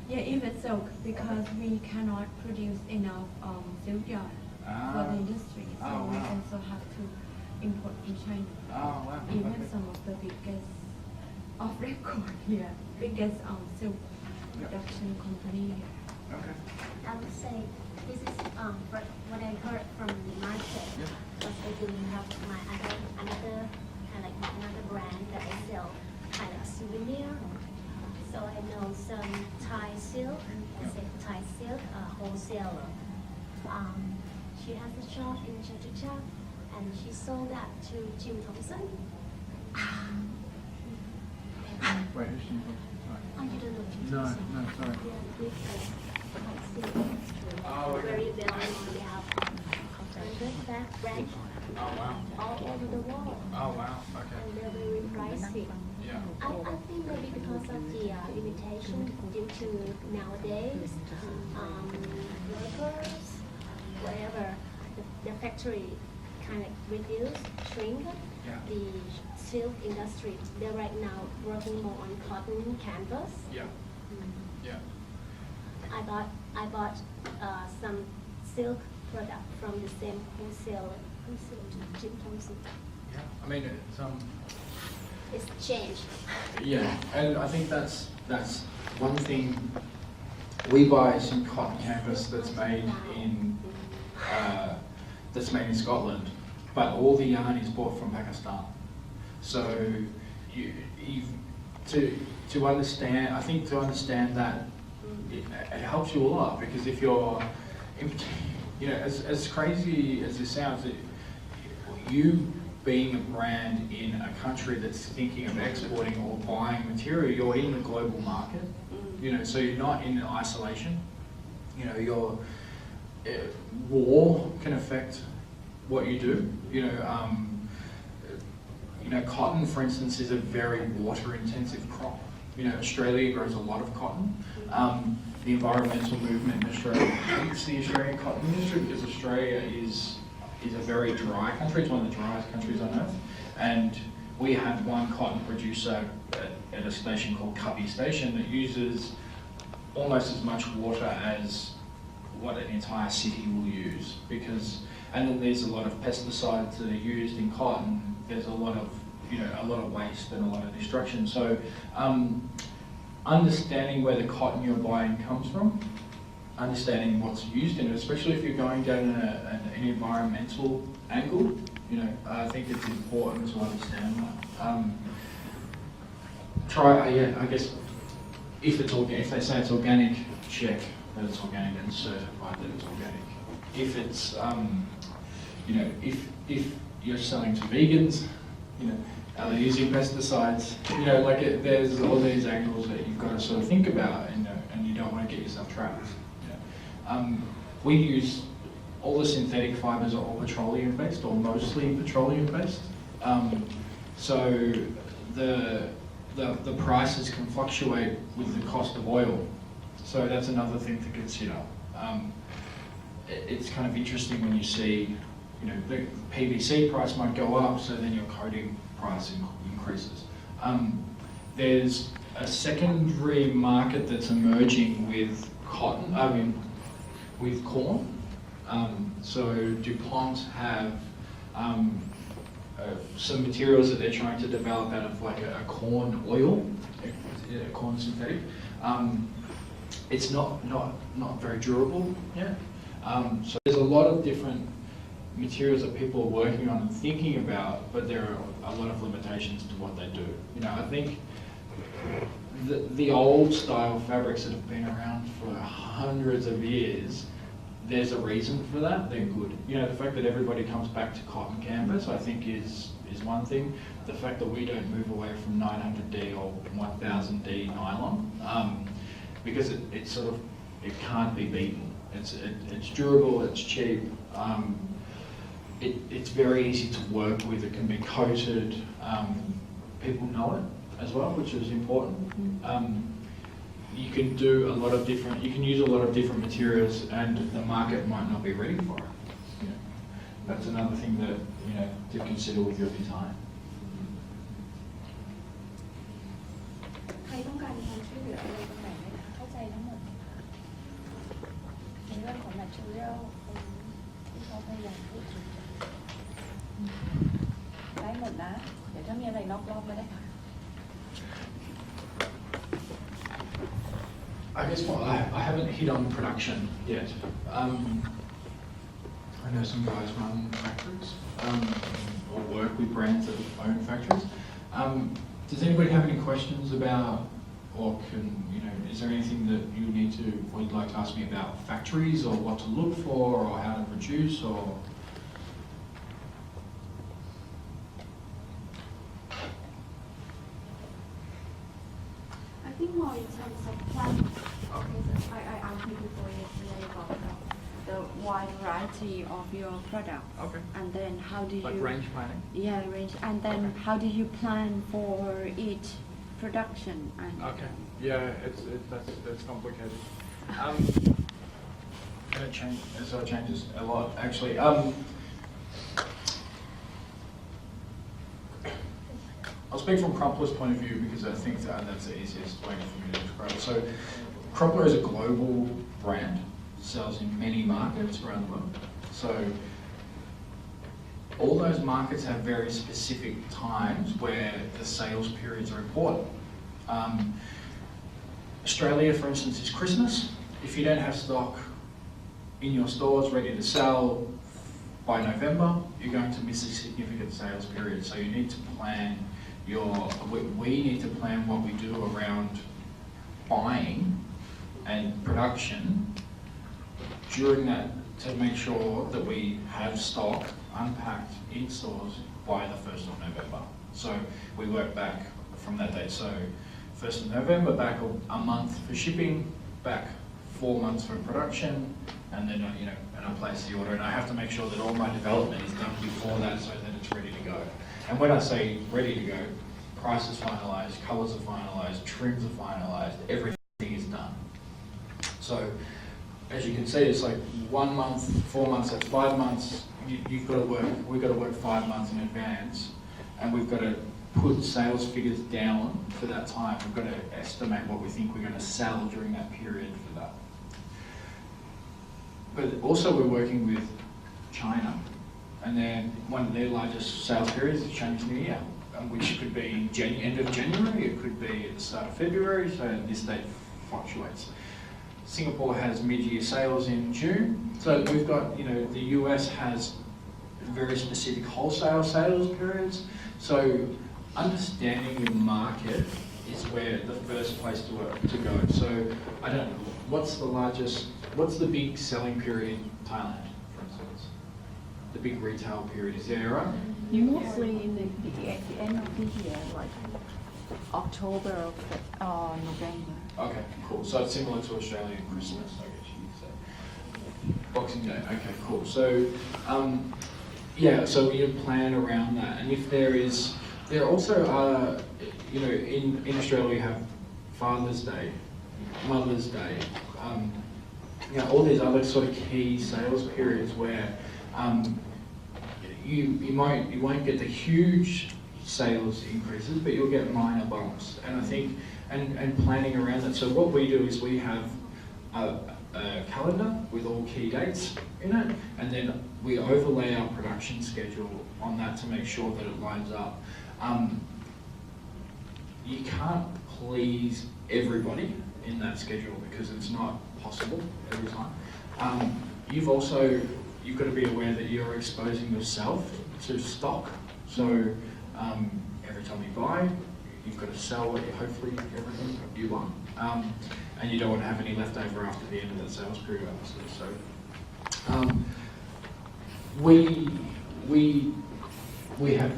Yeah, even silk because we cannot produce enough silk yarn for the industry, so Oh, we wow. also have to import from China. Oh, wow. Even Okay. some of the biggest off record here, biggest silk production company here. Okay. I would say this is what I heard from the market. Yeah. Because I do have my another brand that I sell kind of souvenir. So I know some Thai silk, Thai silk wholesaler. She has a shop in Chatuchak, and she sold that to Jim Thompson. Wait, who's she? Oh, you don't know Jim No, Thompson? no, sorry. Yeah, big Thai silk industry. Oh, okay. Very well known. They have 100 branch Oh, wow. all over the world. Oh, wow. Okay. And they're very pricey. Yeah. I think maybe because of the limitation due to nowadays workers, whatever, the factory kind of reduce, shrink Yeah. the silk industry. They're right now working more on cotton canvas. Yeah. Yeah. I bought some silk product from the same wholesaler. Yeah, I mean, It's changed. yeah, and I think that's one thing. We buy some cotton canvas that's made in Scotland, but all the yarn is bought from Pakistan. So to understand, I think to understand that it helps you a lot, because if you're, as crazy as this sounds, you being a brand in a country that's thinking of exporting or buying material, you're in the global market. So you're not in isolation. Your war can affect what you do. Cotton, for instance, is a very water-intensive crop. Australia grows a lot of cotton. The environmental movement in Australia hates the Australian cotton industry because Australia is a very dry country. It's one of the driest countries on earth. And we have one cotton producer at a station called Cubby Station that uses almost as much water as what an entire city will use. And then there's a lot of pesticides that are used in cotton. There's a lot of waste and a lot of destruction. So understanding where the cotton you're buying comes from, understanding what's used in it, especially if you're going down an environmental angle, I think it's important to understand that. I guess if they say it's organic, check that it's organic and certified that it's organic. If it's if you're selling to vegans, are they using pesticides? There's all these angles that you've got to sort of think about, and you don't want to get yourself trapped. We use all the synthetic fibres are all petroleum based, or mostly petroleum based. So the prices can fluctuate with the cost of oil. So that's another thing to consider. It's kind of interesting when you see, the PVC price might go up, so then your coating price increases. There's a secondary market that's emerging with with corn. So DuPont have some materials that they're trying to develop out of like a corn oil, a corn synthetic. It's not very durable yet. So there's a lot of different materials that people are working on and thinking about, but there are a lot of limitations to what they do. I think the old style fabrics that have been around for hundreds of years, there's a reason for that. They're good. The fact that everybody comes back to cotton canvas, I think, is one thing. The fact that we don't move away from 900D or 1000D nylon, because it can't be beaten. It's durable. It's cheap. It's very easy to work with. It can be coated. People know it as well, which is important. You can do a lot of different. You can use a lot of different materials, and the market might not be ready for it. That's another thing that to consider with your design. ใครต้องการความช่วยเหลืออะไรตรงไหนไหมคะเข้าใจทั้งหมดในเรื่องของ material ที่เขาพยายามพูดถึงได้หมดนะเดี๋ยวถ้ามีอะไรนอกรอบก็ได้ค่ะ I guess I haven't hit on production yet. I know some guys run factories or work with brands that own factories. Does anybody have any questions about, or is there anything that you would like to ask me about factories, or what to look for, or how to produce, or? I think more in terms of planning. Because I asked you before yesterday about the wide variety of your product. Okay. And then how do you... Like range planning? Yeah, range. And then how do you plan for each production? And Okay. Yeah, that's complicated. It changes a lot, actually. I'll speak from Crumpler's point of view because I think that's the easiest way for me to describe it. So Crumpler is a global brand, sells in many markets around the world. So all those markets have very specific times where the sales periods are important. Australia, for instance, is Christmas. If you don't have stock in your stores ready to sell by November, you're going to miss a significant sales period. So you need to plan we need to plan what we do around buying and production during that to make sure that we have stock unpacked in stores by the 1st of November. So we work back from that date. So 1st of November, back a month for shipping, back 4 months for production, and then and I place the order. And I have to make sure that all my development is done before that so that it's ready to go. And when I say ready to go, price is finalised, colours are finalised, trims are finalised, everything is done. So as you can see, it's like 1 month, 4 months, that's 5 months. We've got to work 5 months in advance, and we've got to put sales figures down for that time. We've got to estimate what we think we're going to sell during that period for that. But also we're working with China, and then one of their largest sales periods is Chinese New Year, which could be end of January, it could be at the start of February, so this date fluctuates. Singapore has mid-year sales in June, so we've got, the US has very specific wholesale sales periods, so understanding your market is where the first place to go. So I don't know, what's the big selling period in Thailand, for instance? The big retail period, is there, right? Mostly in at the end of the year, like October or November. Okay, cool. So it's similar to Australian Christmas, I guess you could say. Boxing Day, okay, cool. So, so we plan around that. And if there also are, in Australia we have Father's Day, Mother's Day, all these other sort of key sales periods where you won't get the huge sales increases, but you'll get minor bumps. And I think, and planning around that. So what we do is we have a calendar with all key dates in it, and then we overlay our production schedule on that to make sure that it lines up. You can't please everybody in that schedule because it's not possible every time. You've got to be aware that you're exposing yourself to stock. So every time you buy, you've got to sell hopefully everything you want. And you don't want to have any left over after the end of that sales period, obviously. So we have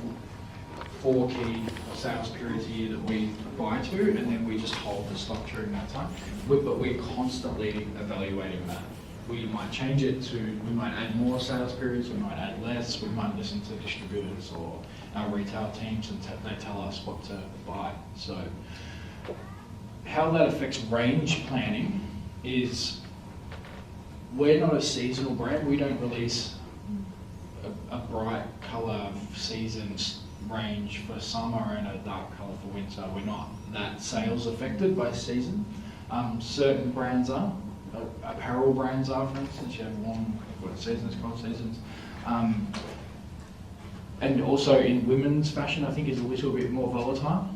4 key sales periods a year that we buy to, and then we just hold the stock during that time. But we're constantly evaluating that. We might change it we might add more sales periods, we might add less, we might listen to distributors or our retail teams and they tell us what to buy. So how that affects range planning is we're not a seasonal brand. We don't release a bright colour seasons range for summer and a dark colour for winter. We're not that sales affected by season. Certain brands are. Apparel brands are, for instance. You have warm seasons, cold seasons. And also in women's fashion, I think is a little bit more volatile,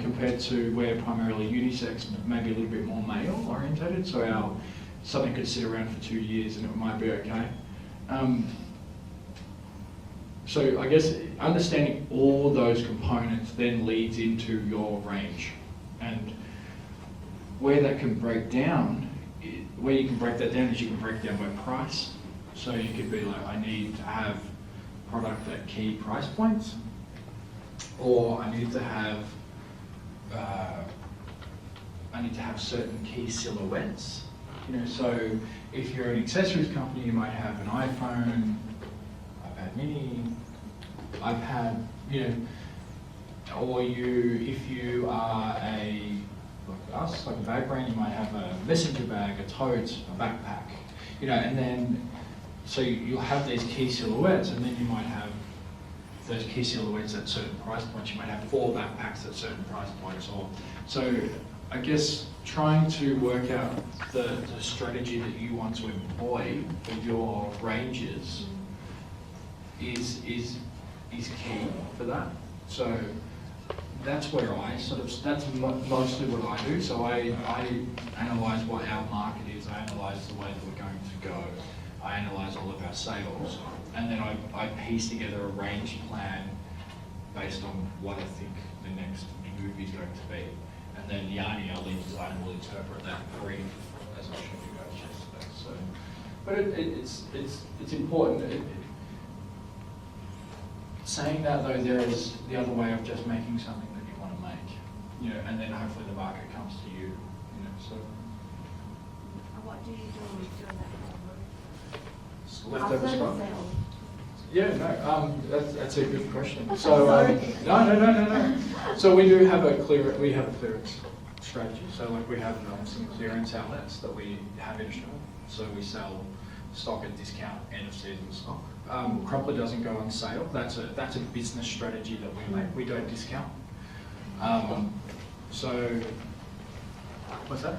compared to where primarily unisex, maybe a little bit more male orientated. So something could sit around for 2 years and it might be okay. So I guess understanding all those components then leads into your range, and where that can break down, where you can break that down is you can break down by price. So you could be like, I need to have product at key price points, or I need to have certain key silhouettes. So if you're an accessories company, you might have an iPhone, iPad Mini, iPad, or if you are like us, like a bag brand, you might have a messenger bag, a tote, a backpack, and then so you'll have these key silhouettes, and then you might have those key silhouettes at certain price points. You might have 4 backpacks at certain price points, or so I guess trying to work out the strategy that you want to employ with your ranges is key for that. So that's where that's mostly what I do. So I analyse what our market is, I analyse the way that we're going to go, I analyse all of our sales, and then I piece together a range plan based on what I think the next move is going to be. And then Yanni, our lead designer, will interpret that brief as I showed you guys yesterday. So, but it's important. Saying that though, there is the other way of just making something that you want to make, you know, and then hopefully the market comes to you, you know. So. What do you do during that? Leftover stock. Yeah, no, that's a good question. Okay, So sorry. no. So we do have a clearance strategy. So like we have some clearance outlets that we have in Australia. So we sell stock at discount, end of season stock. Crumpler doesn't go on sale. That's a business strategy that we make. We don't discount. So what's that?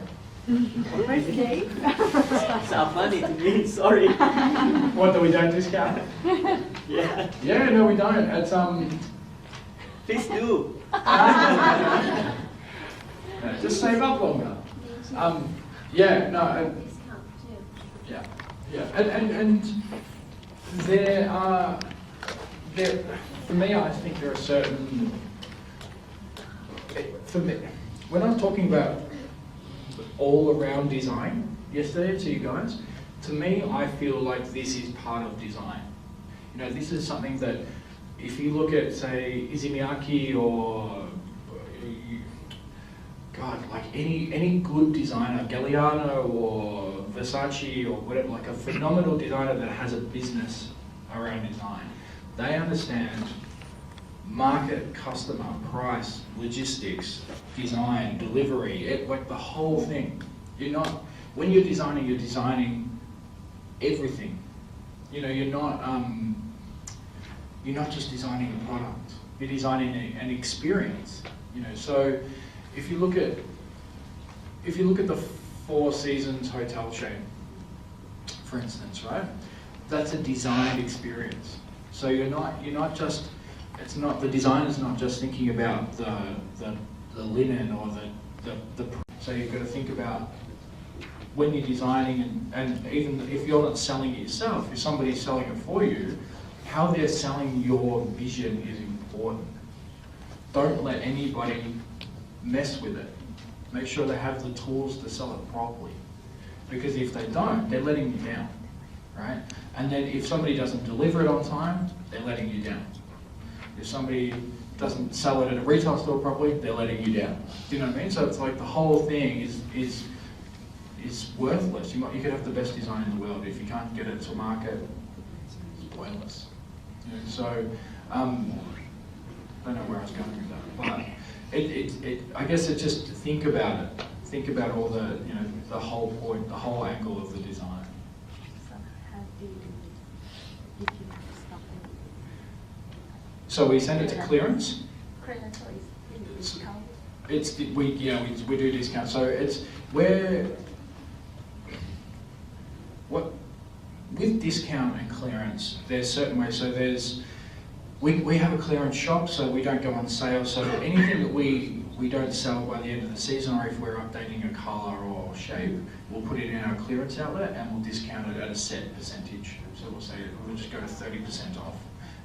Sound funny to me, sorry. What, that we don't discount? Yeah. Yeah, no, we don't. It's Please do. no, just save up longer. Yeah, no. Yeah, and there are for me, I think there are certain. For me, when I'm talking about all-around design yesterday to you guys, to me, I feel like this is part of design. You know, this is something that if you look at, say, Izumiyaki or God, like any good designer, Galliano or Versace or whatever, like a phenomenal designer that has a business around design, they understand market, customer, price, logistics, design, delivery, like the whole thing. When you're designing everything. You know, you're not just designing a product, you're designing an experience. You know, so if you look at the Four Seasons hotel chain, for instance, right? That's a designed experience. So you're not just, it's not, the designer's not just thinking about the linen or the so you've got to think about when you're designing, and even if you're not selling it yourself, if somebody's selling it for you, how they're selling your vision is important. Don't let anybody mess with it. Make sure they have the tools to sell it properly. Because if they don't, they're letting you down, right? And then if somebody doesn't deliver it on time, they're letting you down. If somebody doesn't sell it at a retail store properly, they're letting you down. Do you know what I mean? So it's like the whole thing is worthless. You could have the best design in the world, if you can't get it to market, it's pointless. You know, so I don't know where I was going with that, but I guess it's just to think about it. Think about all the, you know, the whole point, the whole angle of the design. So how do you if you stop it? So we send it to clearance. Clearance is discount. We do discount. So it's where with discount and clearance, there's certain ways. So we have a clearance shop, so we don't go on sale. So anything that we don't sell by the end of the season, or if we're updating a colour or shape, we'll put it in our clearance outlet and we'll discount it at a set percentage. So we'll say we'll just go to 30% off,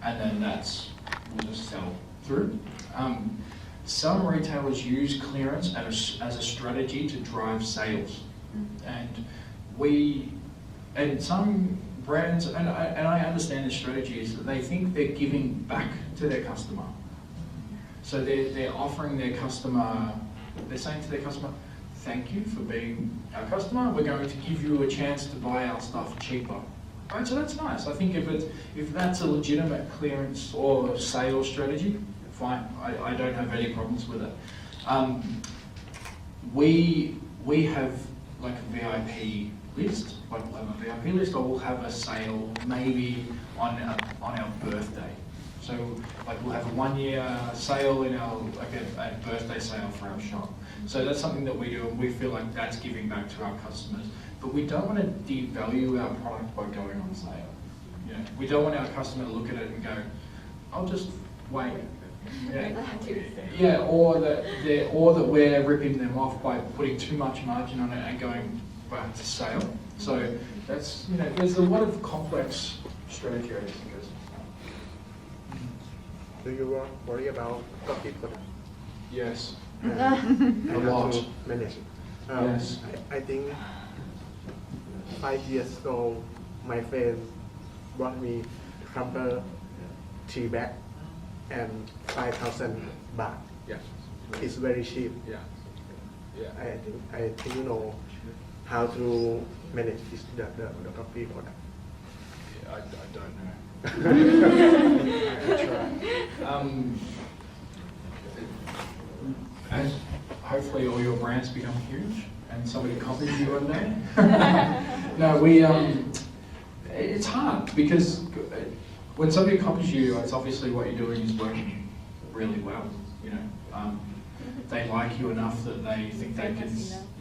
and then we'll just sell through. Some retailers use clearance as a strategy to drive sales, and some brands, and I understand the strategy, is that they think they're giving back to their customer. So they're offering their customer, they're saying to their customer, thank you for being our customer, we're going to give you a chance to buy our stuff cheaper. Right, so that's nice. I think if that's a legitimate clearance or sales strategy, fine. I don't have any problems with it. We have like a VIP list, like we'll have a VIP list, or we'll have a sale maybe on our birthday. So like we'll have a 1 year sale in our, like a birthday sale for our shop. So that's something that we do, and we feel like that's giving back to our customers. But we don't want to devalue our product by going on sale. You know, we don't want our customer to look at it and go, I'll just wait. Yeah, or that we're ripping them off by putting too much margin on it and going back to sale. So that's, you know, there's a lot of complex strategy areas. Do you worry about copy product? Yes. A lot. To manage. Yes. I think 5 years ago, my friend brought me Crumpler 3 bag and 5,000 baht. Yeah. It's very cheap. Yeah. Yeah. I think you know how to manage the copy product. I don't know. I try. As hopefully all your brands become huge and somebody copies you one day. No, it's hard because when somebody copies you, it's obviously what you're doing is working really well. You know, they like you enough that they think they can.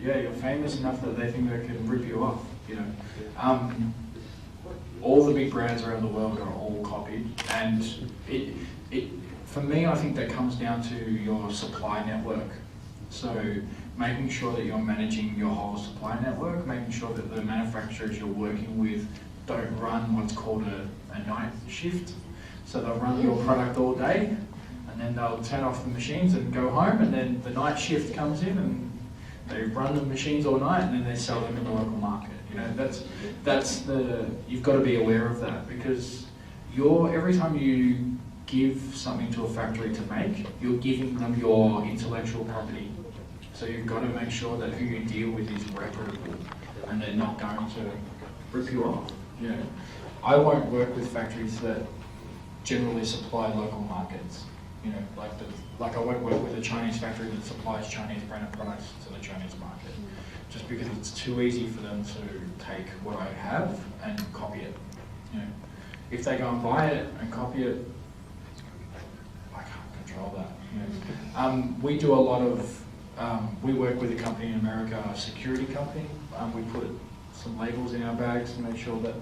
Yeah, you're famous enough that they think they can rip you off. You know, all the big brands around the world are all copied, and for me, I think that comes down to your supply network. So making sure that you're managing your whole supply network, making sure that the manufacturers you're working with don't run what's called a night shift. So they'll run your product all day, and then they'll turn off the machines and go home, and then the night shift comes in and they run the machines all night, and then they sell them in the local market. You know, you've got to be aware of that, because every time you give something to a factory to make, you're giving them your intellectual property. So you've got to make sure that who you deal with is reputable and they're not going to rip you off. You know, I won't work with factories that generally supply local markets. You know, like I won't work with a Chinese factory that supplies Chinese branded products to the Chinese market, just because it's too easy for them to take what I have and copy it. You know, if they go and buy it and copy it, I can't control that. You know? We do a lot of. We work with a company in America, a security company. We put some labels in our bags to make sure that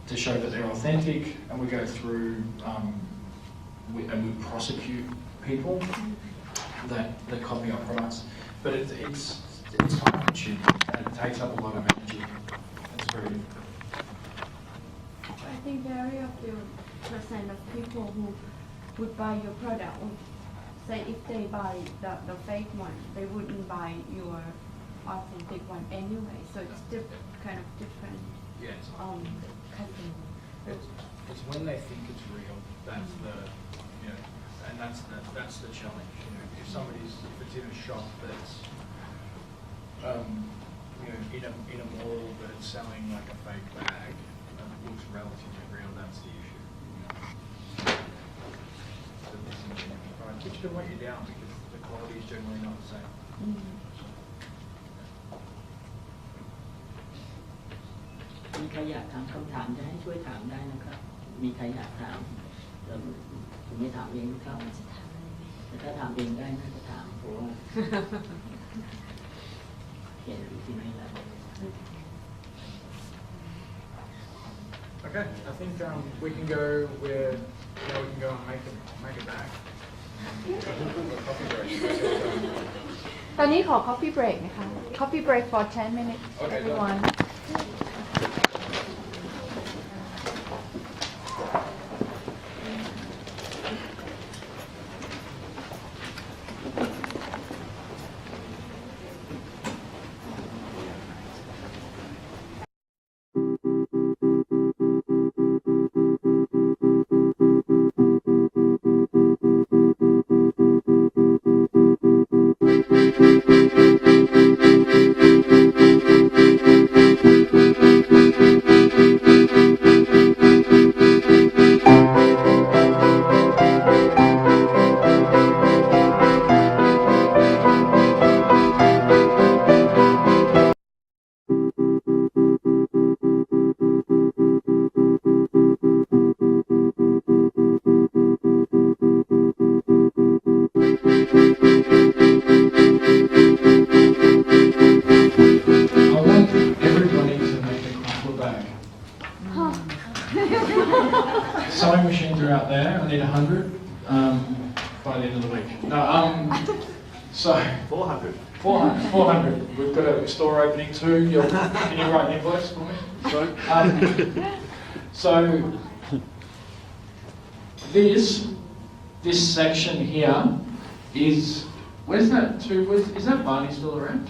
to show that they're authentic, and we go through and we prosecute people that copy our products. But it's time consuming and it takes up a lot of energy. It's very difficult. I think very few percent of people who would buy your product would say if they buy the fake one, they wouldn't buy your authentic one anyway. So it's kind of different. Yes. Custom. It's when they think it's real. That's the, you know, and that's the challenge. You know, if it's in a shop that's, you know, in a mall but it's selling like a fake bag that looks relatively real, that's the issue. You know. So this is which can weigh you down because the quality is generally not the same. Mm-hmm. มีใครอยากถามคำถามจะให้ช่วยถามได้นะครับ มีใครอยากถามผมไม่ถามเองครับแต่ถ้าถามเองได้น่าจะถามเพราะว่าเขียนอยู่ที่นี่แล้ว Okay, I think we can go where we can go and make a bag. ตอนนี้ขอ coffee break นะคะ coffee break for 10 minutes everyone Sewing machines are out there. I need 100 by the end of the week. No, so 400. 400. We've got a store opening too. Can you write an invoice for me? Sorry. So this section here is, where's that to? Is that Barney still around?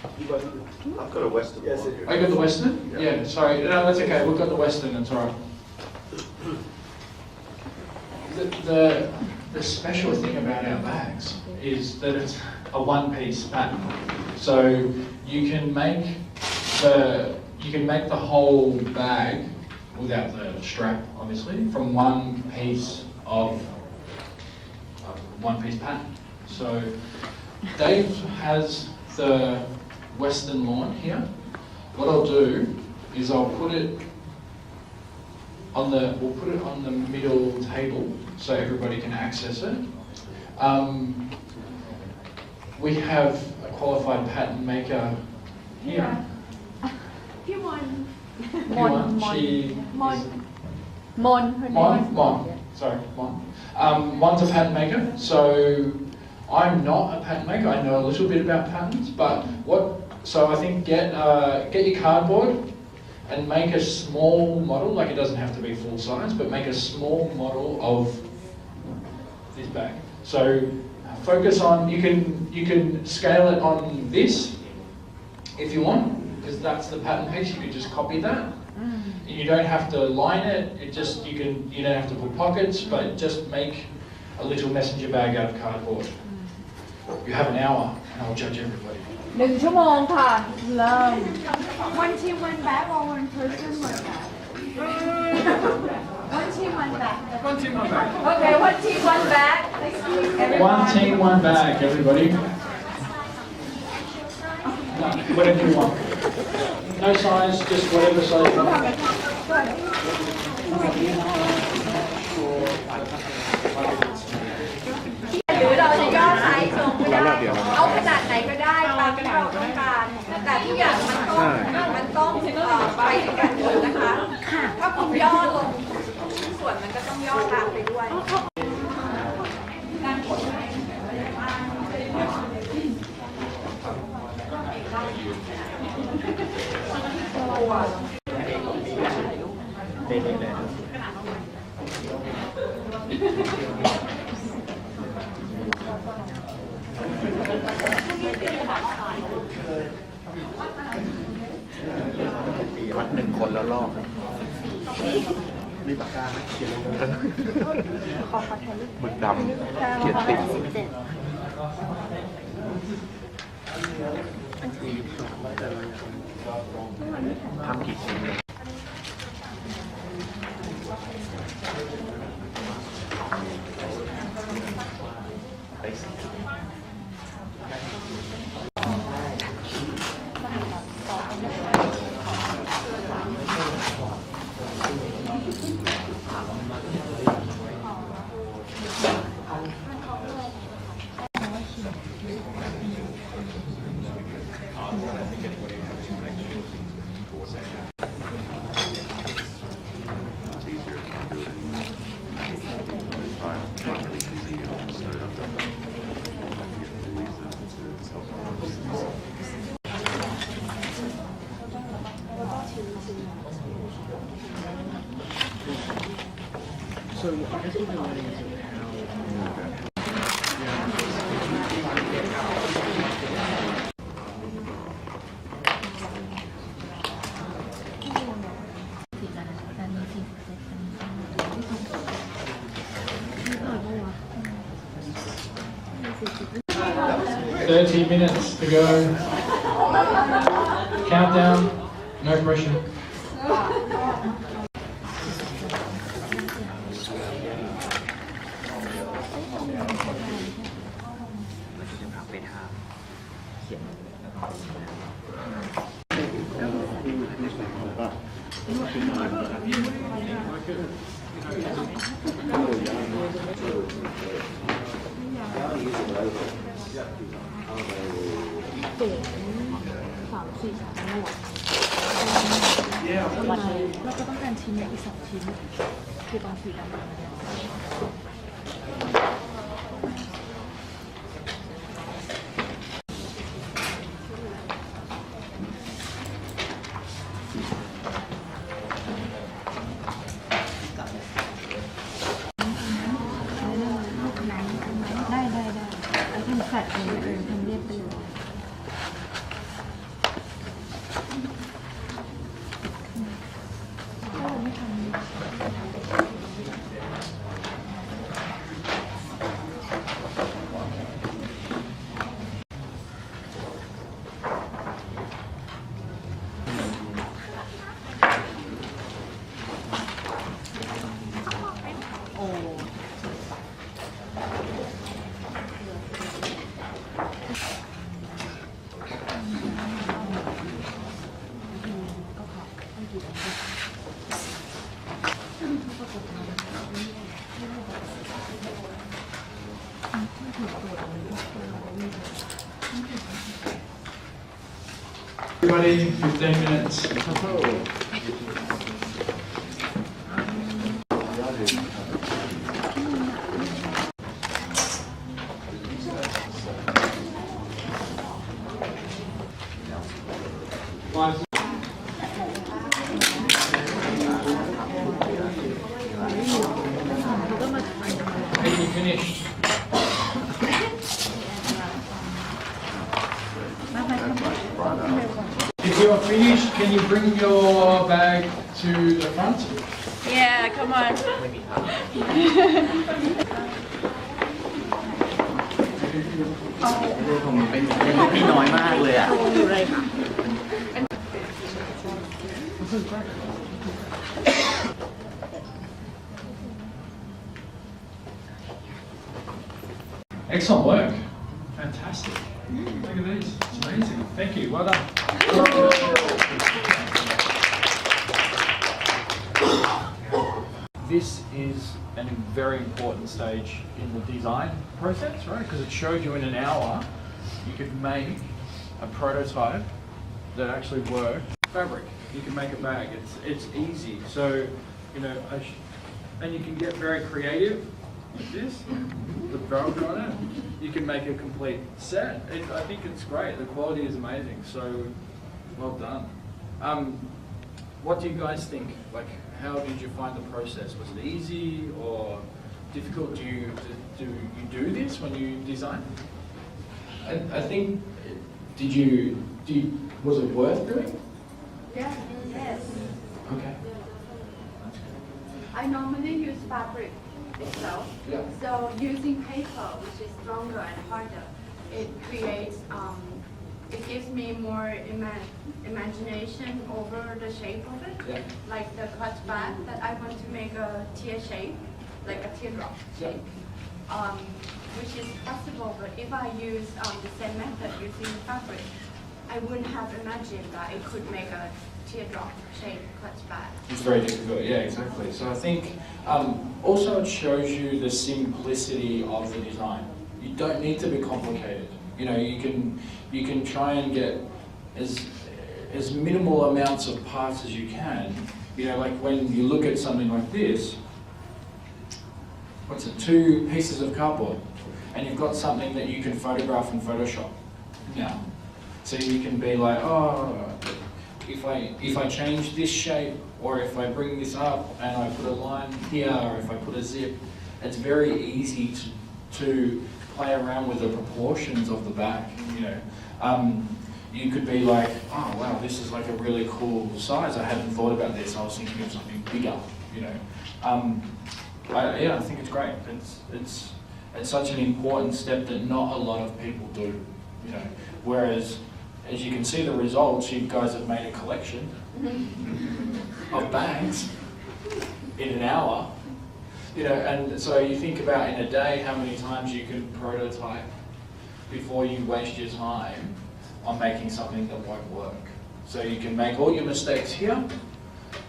I've got a Western one here. I got the Western? Yeah, sorry. No, that's okay. We've got the Western, it's all right. The special thing about our bags is that it's a one-piece pattern. So you can make the whole bag without the strap, obviously, from one piece of one-piece pattern. So Dave has the Western lawn here. What I'll do is I'll put it on the middle table so everybody can access it. We have a qualified pattern maker here. Mon's a pattern maker, so I'm not a pattern maker. I know a little bit about patterns, but so I think get your cardboard and make a small model, like it doesn't have to be full size, but make a small model of this bag. So focus on, you can scale it on this if you want, because that's the pattern piece. You can just copy that. You don't have to line it. You don't have to put pockets, but just make a little messenger bag out of cardboard. You have an hour, and I'll judge everybody. 1 ชั่วโมงค่ะเริ่ม One team one bag or one person one bag One team one bag One team, one bag. Okay one team one bag One team, one bag, everybody. No, whatever you want. No size, just whatever size you want. หรือเราจะย่อไซส์ลงก็ได้เอาขนาดไหนก็ได้ตามที่เราต้องการแต่ทุกอย่างมันต้องไปด้วยกันหมดนะคะถ้าคุณย่อลงทุกส่วนมันก็ต้องย่อตามไปด้วย วัด1 คนแล้วรอบมีปากกาไหมเขียนลงหมึกดำเขียนติดทำกี่ชิ้น So I guess what we're learning is how 30 minutes to go. Countdown, no pressure. Yeah. เราก็ต้องการชิ้นเล็กอีก2 ชิ้นคือตรงสีดำเนี่ย ได้เอาทำแฟลตเลยทำเรียบไปเลยถ้าเราไม่ทำ Everybody, 15 minutes. Hey, you finished? If you're finished, can you bring your bag to the front? Yeah come on ผมเป็นพี่น้อยมากเลยอ่ะ Excellent work. Fantastic. Look at these. It's amazing. Thank you. Well done. This is a very important stage in the design process, right? Because it showed you in an hour you could make a prototype that actually worked. Fabric. You can make a bag. It's easy. So, you know, and you can get very creative like this. The velvet on it. You can make a complete set. I think it's great. The quality is amazing. So, well done. What do you guys think? Like, how did you find the process? Was it easy or difficult? Do you do this when you design? I think. Was it worth doing? Yes. Okay. I normally use fabric itself. Yeah. So using paper, which is stronger and harder, it creates, it gives me more imagination over the shape of it. Yeah. Like the clutch bag that I want to make a tear shape, like a teardrop shape. Which is possible, but if I use the same method using fabric, I wouldn't have imagined that it could make a teardrop shaped clutch bag. It's very difficult, yeah, exactly. So I think also it shows you the simplicity of the design. You don't need to be complicated. You know, you can try and get as minimal amounts of parts as you can. You know, like when you look at something like this, what's it, 2 pieces of cardboard, and you've got something that you can photograph in Photoshop now. So you can be like, oh, if I change this shape, or if I bring this up and I put a line here, or if I put a zip, it's very easy to play around with the proportions of the back. You know, you could be like, oh wow, this is like a really cool size. I hadn't thought about this. I was thinking of something bigger. You know, I think it's great. It's such an important step that not a lot of people do. You know, whereas as you can see the results, you guys have made a collection of bags in an hour. You know, and so you think about in a day how many times you can prototype before you waste your time on making something that won't work. So you can make all your mistakes here,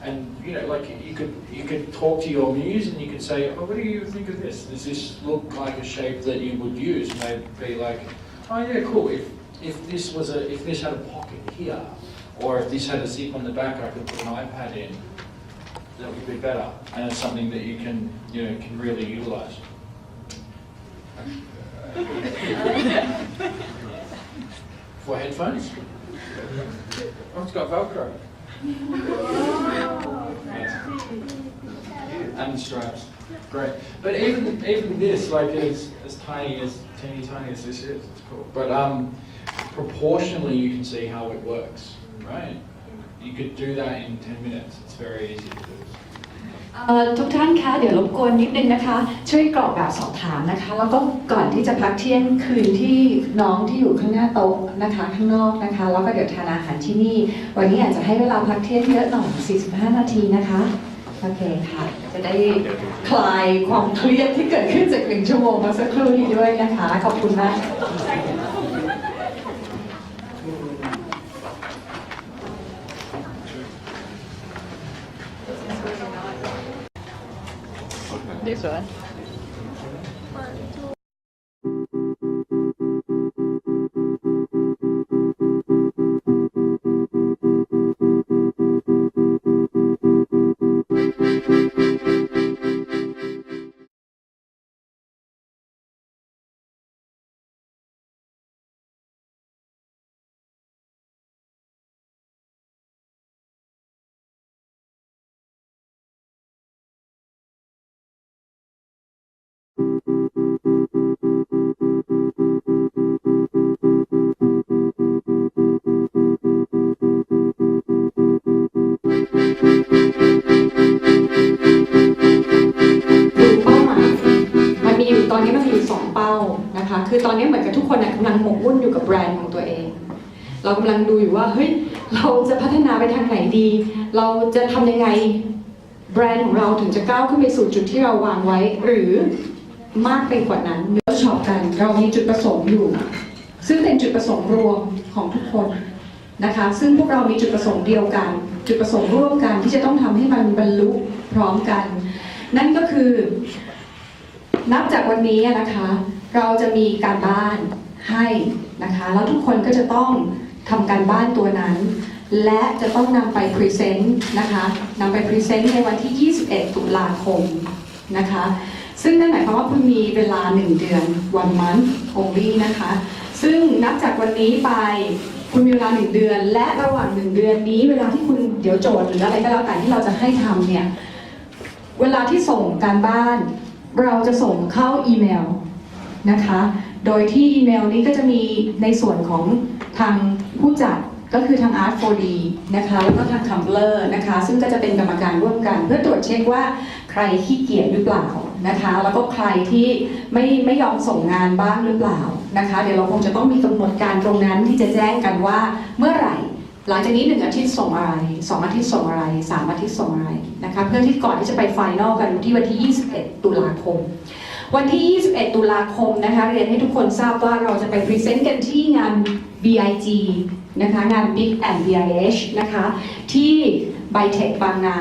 and you know, like you could talk to your muse and you could say, oh, what do you think of this? Does this look like a shape that you would use? And they'd be like, oh yeah, cool. If this had a pocket here, Or if this had a zip on the back, I could put an iPad in. That would be better, and it's something that you can really utilize. For headphones? Oh, it's got Velcro. And the straps. Great. But even this, like as teeny tiny as this is, it's cool. But proportionally you can see how it works, right? You could do that in 10 minutes. It's very easy to do. ทุกท่านคะเดี๋ยวรบกวนนิดนึงนะคะช่วยกรอกแบบสอบถามนะคะแล้วก็ก่อนที่จะพักเที่ยงคืนที่น้องที่อยู่ข้างหน้าโต๊ะนะคะข้างนอกนะคะแล้วก็เดี๋ยวทานอาหารที่นี่วันนี้อาจจะให้เวลาพักเที่ยงเยอะหน่อย45 นาทีนะคะโอเคค่ะจะได้คลายความเครียดที่เกิดขึ้นจาก1 ชั่วโมงเมื่อสักครู่นี้ด้วยนะคะขอบคุณมากThis one.ตอนนี้มันมีอยู่2เป้านะคะคือตอนนี้เหมือนกับทุกคนกำลังหมกมุ่นอยู่กับแบรนด์ของตัวเองเรากำลังดูอยู่ว่าเฮ้ยเราจะพัฒนาไปทางไหนดีเราจะทำยังไงแบรนด์ของเราถึงจะก้าวขึ้นไปสู่จุดที่เราวางไว้หรือมากไปกว่านั้นเวิร์กช็อปกันเรามีจุดประสงค์อยู่ซึ่งเป็นจุดประสงค์รวมของทุกคนนะคะซึ่งพวกเรามีจุดประสงค์เดียวกันจุดประสงค์ร่วมกันที่จะต้องทำให้มันบรรลุพร้อมกันนั่นก็คือนับจากวันนี้นะคะเราจะมีการบ้านให้นะคะแล้วทุกคนก็จะต้องทำการบ้านตัวนั้นและจะต้องนำไปพรีเซนต์นะคะนำไปพรีเซนต์ในวันที่ 21 ตุลาคมนะคะซึ่งนั่นหมายความว่าคุณมีเวลา1 เดือน one month only นะคะซึ่งนับจากวันนี้ไปคุณมีเวลา1 เดือนและระหว่าง1 เดือนนี้เวลาที่คุณเดี๋ยวโจทย์หรืออะไรก็แล้วแต่ที่เราจะให้ทำเนี่ยเวลาที่ส่งการบ้านเราจะส่งเข้าอีเมลนะคะโดยที่อีเมลนี้ก็จะมีในส่วนของทางผู้จัดก็คือทาง Art 4D นะคะแล้วก็ทาง Crumpler นะคะซึ่งก็จะเป็นกรรมการร่วมกันเพื่อตรวจเช็คว่าใครขี้เกียจหรือเปล่านะคะแล้วก็ใครที่ไม่ยอมส่งงานบ้างหรือเปล่านะคะเดี๋ยวเราคงจะต้องมีกำหนดการตรงนั้นที่จะแจ้งกันว่าเมื่อไหร่หลังจากนี้1 อาทิตย์ส่งอะไร2 อาทิตย์ส่งอะไร3 อาทิตย์ส่งอะไรนะคะเพื่อที่ก่อนที่จะไปไฟนอลกันที่วันที่ 21 ตุลาคมวันที่ 21 ตุลาคมนะคะเรียนให้ทุกคนทราบว่าเราจะไปพรีเซนต์กันที่งาน BIG นะคะงาน Big and BIH นะคะที่ Bytech บางนา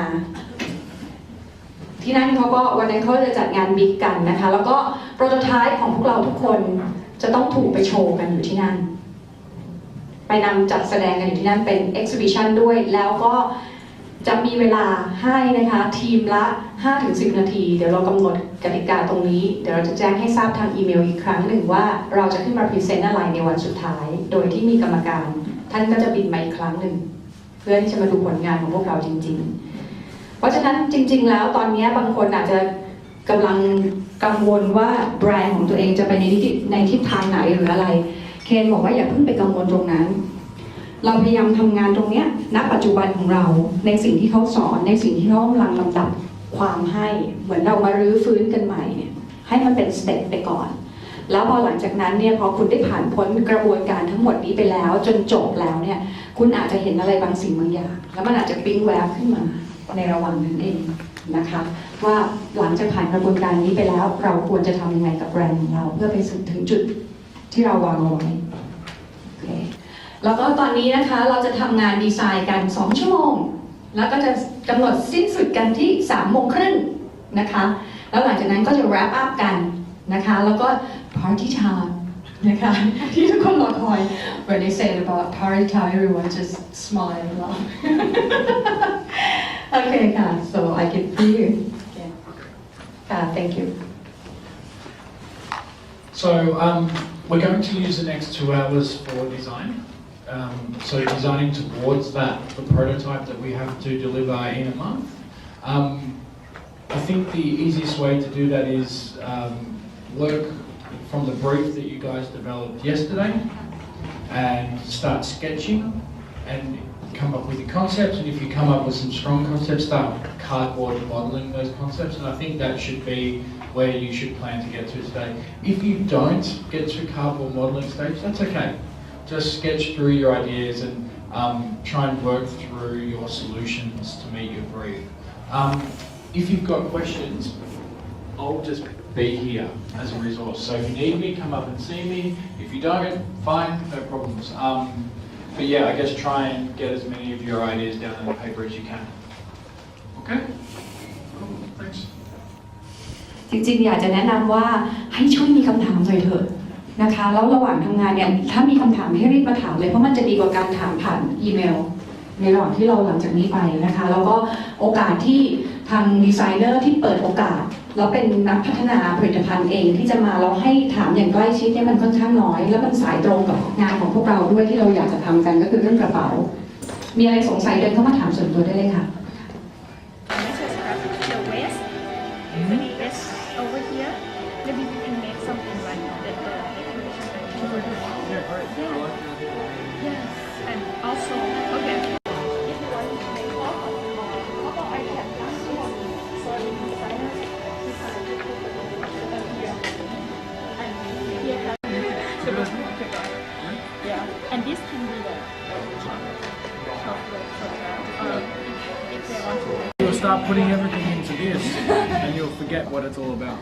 ที่นั่นเขาก็วันนั้นเขาจะจัดงาน Big กันนะคะแล้วก็โปรโตไทป์ของพวกเราทุกคนจะต้องถูกไปโชว์กันอยู่ที่นั่นไปนำจัดแสดงกันอยู่ที่นั่นเป็น exhibition ด้วยแล้วก็จะมีเวลาให้นะคะทีมละ 5-10 นาทีเดี๋ยวเรากำหนดกติกาตรงนี้เดี๋ยวเราจะแจ้งให้ทราบทางอีเมลอีกครั้งหนึ่งว่าเราจะขึ้นมาพรีเซนต์อะไรในวันสุดท้ายโดยที่มีกรรมการท่านก็จะบินมาอีกครั้งหนึ่งเพื่อที่จะมาดูผลงานของพวกเราจริงๆเพราะฉะนั้นจริงๆแล้วตอนนี้บางคนอาจจะกำลังกังวลว่าแบรนด์ของตัวเองจะไปในทิศทางไหนหรืออะไรเคนบอกว่าอย่าเพิ่งไปกังวลตรงนั้นเราพยายามทำงานตรงนี้ณปัจจุบันของเราในสิ่งที่เขาสอนในสิ่งที่เขากำลังลำดับความให้เหมือนเรามารื้อฟื้นกันใหม่เนี่ยให้มันเป็นสเต็ปไปก่อนแล้วพอหลังจากนั้นเนี่ยพอคุณได้ผ่านพ้นกระบวนการทั้งหมดนี้ไปแล้วจนจบแล้วเนี่ยคุณอาจจะเห็นอะไรบางสิ่งบางอย่างแล้วมันอาจจะปิ๊งแวบขึ้นมาในระหว่างนั้นเองนะคะว่าหลังจากผ่านกระบวนการนี้ไปแล้วเราควรจะทำยังไงกับแบรนด์ของเราเพื่อไปถึงจุดที่เราวางเอาไว้แล้วก็ตอนนี้นะคะเราจะทำงานดีไซน์กัน2 ชั่วโมงแล้วก็จะกำหนดสิ้นสุดกันที่3 โมงครึ่งนะคะแล้วหลังจากนั้นก็จะ wrap up กันนะคะแล้วก็ party time นะคะที่ทุกคนรอคอย when they said about party time everyone just smile and laugh โอเคค่ะ so I can see you ค่ะ thank you So we're going to use the next 2 hours for design. So designing towards the prototype that we have to deliver in a month. I think the easiest way to do that is work from the brief that you guys developed yesterday and start sketching and come up with your concepts. And if you come up with some strong concepts, start cardboard modeling those concepts. And I think that should be where you should plan to get to today. If you don't get to cardboard modeling stage, that's okay. Just sketch through your ideas and try and work through your solutions to meet your brief. If you've got questions, I'll just be here as a resource. So if you need me, come up and see me. If you don't, fine, no problems. But yeah, I guess try and get as many of your ideas down on the paper as you can. Okay? Cool, thanks. จริงๆอยากจะแนะนำว่าให้ช่วยมีคำถามหน่อยเถอะนะคะแล้วระหว่างทำงานเนี่ยถ้ามีคำถามให้รีบมาถามเลยเพราะมันจะดีกว่าการถามผ่านอีเมลในระหว่างที่เราหลังจากนี้ไปนะคะแล้วก็โอกาสที่ทางดีไซเนอร์ที่เปิดโอกาสแล้วเป็นนักพัฒนาผลิตภัณฑ์เองที่จะมาแล้วให้ถามอย่างใกล้ชิดเนี่ยมันค่อนข้างน้อยแล้วมันสายตรงกับงานของพวกเราด้วยที่เราอยากจะทำกันก็คือเรื่องกระเป๋ามีอะไรสงสัยเดินเข้ามาถามส่วนตัวได้เลยค่ะ The waist, this over here, maybe we can make something like the decoration. Yeah, great. I like that. Yes, and also, okay. Yeah, and this can be the chocolate. If they want to. You'll start putting everything into this and you'll forget what it's all about.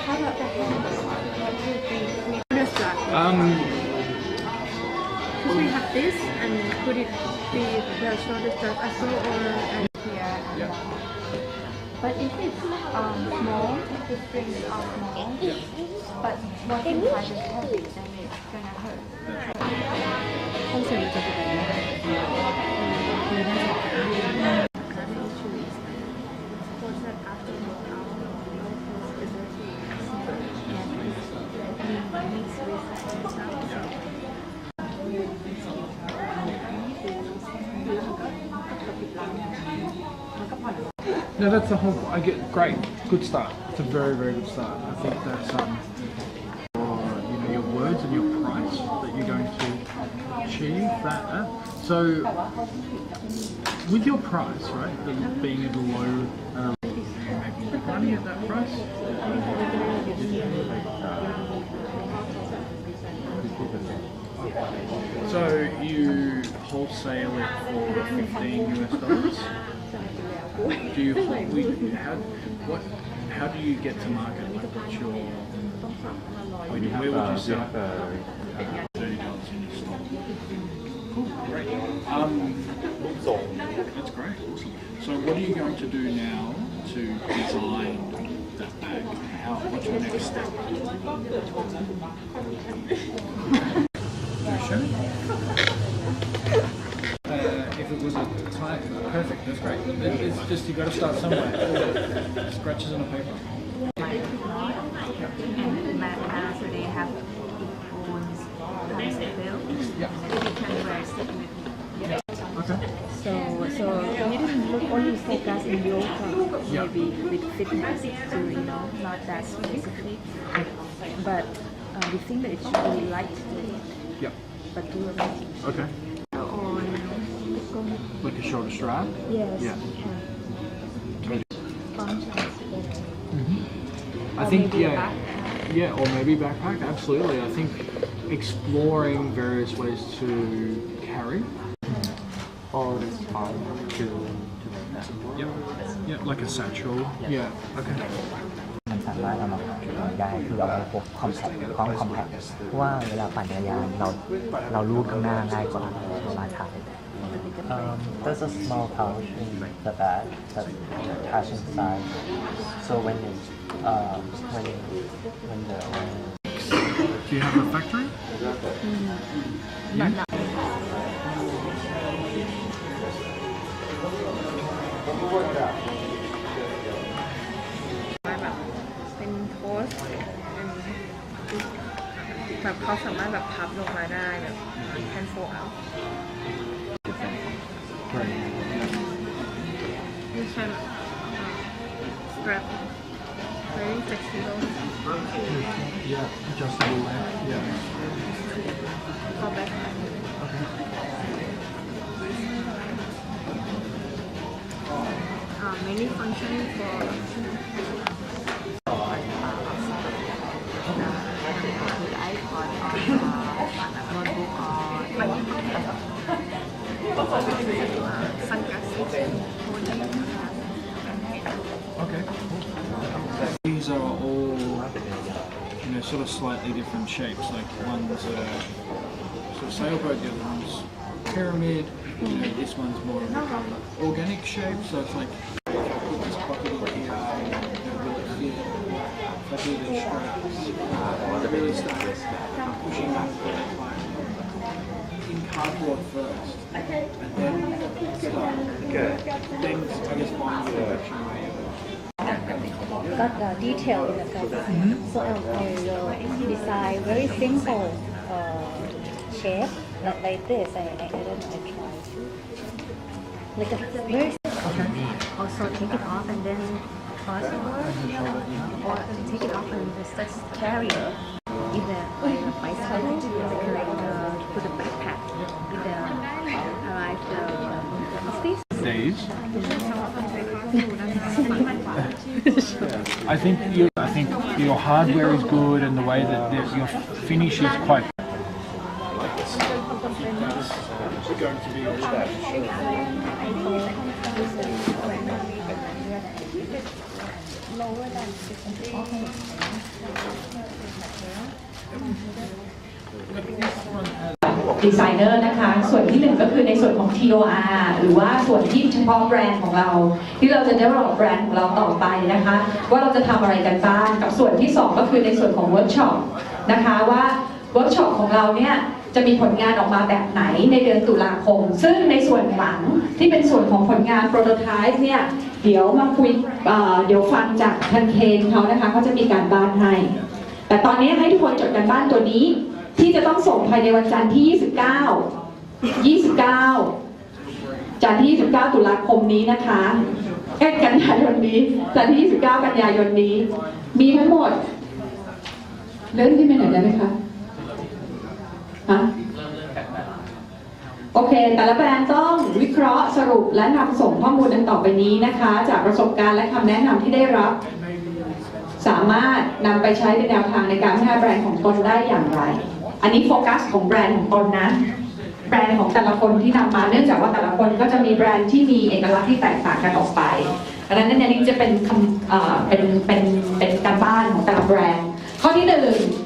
How about the hands? Because we have this and could it be the shoulder strap as well or and here? Yeah. But if it's small, the strings are small, but working hard is heavy, then it's gonna hurt. คอนเซ็ปต์จะเป็นแบบนี้คือน่าจะ Was that after the mix with No, that's the whole. I get great, good start. It's a very, very good start. I think that's your words and your price that you're going to achieve. So with your price, right, being at a low, maybe money at that price. So you wholesale it for $15 US. Do you how do you get to market? Like what's your where would you sell $30 in your store? Cool, great. That's great. So what are you going to do now to design that bag? What's your next step? If it was a type, perfect, that's great. It's just you got to start somewhere. Scratches on a paper. And so they have own concept build. Yeah. They can wear stick with me. Okay. So we didn't look only focus in yoga, Yeah. maybe with fitness to not that specific. But we think that it should be light, Yeah. but durable. Okay. Or Like a shoulder strap. yes, Yeah. functions. I think yeah, or maybe backpack. Absolutely. I think exploring various ways to carry. all this time to make that Yep. Yeah, like a satchel. Yeah. Okay. ามารถเอามาได้คือเอาไว้พกคอมแพคกล้องคอมแพคเพราะว่าเวลาปั่นจักรยานเราลูดข้างหน้าง่ายกว่าเวลาถ่าย There's a small pouch in the bag that attached inside. So when the Do you have a factory? Yeah. แบบเป็นโพสแบบเขาสามารถแบบพับลงมาได้แบบ can fold out you can strap very flexible Yeah, adjustable length. Yeah. for back many function for Okay. These are all, sort of slightly different shapes. Like one's a sort of sailboat, the other one's pyramid. This one's more of an organic shape. So it's like if I put this bucket in here, will it fit? If I do these straps, I really start pushing out in cardboard first, and then start. Then I guess find the direction where you got the detail in the fabric. So I will design very simple shape like this. I don't know, I try to like a very also take it off and then cross over or take it off and just carry it in the bicycle like put a backpack in the arrive the office. These. I think your hardware is good and the way that your finish is quite. Going to be lower than ดีไซเนอร์นะคะส่วนที่หนึ่งก็คือในส่วนของ TOR หรือว่าส่วนที่เฉพาะแบรนด์ของเราที่เราจะ develop แบรนด์ของเราต่อไปนะคะว่าเราจะทำอะไรกันบ้างกับส่วนที่2ก็คือในส่วนของเวิร์กช็อปนะคะว่าเวิร์กช็อปของเราเนี่ยจะมีผลงานออกมาแบบไหนในเดือนตุลาคมซึ่งในส่วนหลังที่เป็นส่วนของผลงานโปรโตไทป์เนี่ยเดี๋ยวมาคุยเดี๋ยวฟังจากทันเคนเขานะคะเขาจะมีการบ้านให้แต่ตอนนี้ให้ทุกคนจดการบ้านตัวนี้ที่จะต้องส่งภายในวันจันทร์ที่29จันทร์ที่29ตุลาคมนี้นะคะกันยายนนี้จันทร์ที่29กันยายนนี้มีทั้งหมดเลื่อนที่ไปไหนได้ไหมคะโอเคแต่ละแบรนด์ต้องวิเคราะห์สรุปและนำส่งข้อมูลดังต่อไปนี้นะคะจากประสบการณ์และคำแนะนำที่ได้รับสามารถนำไปใช้เป็นแนวทางในการพัฒนาแบรนด์ของตนได้อย่างไรอันนี้โฟกัสของแบรนด์ของตนนะแบรนด์ของแต่ละคนที่นำมาเนื่องจากว่าแต่ละคนก็จะมีแบรนด์ที่มีเอกลักษณ์ที่แตกต่างกันออกไปดังนั้นเนี่ยนี่จะเป็นเป็นการบ้านของแต่ละแบรนด์ข้อที่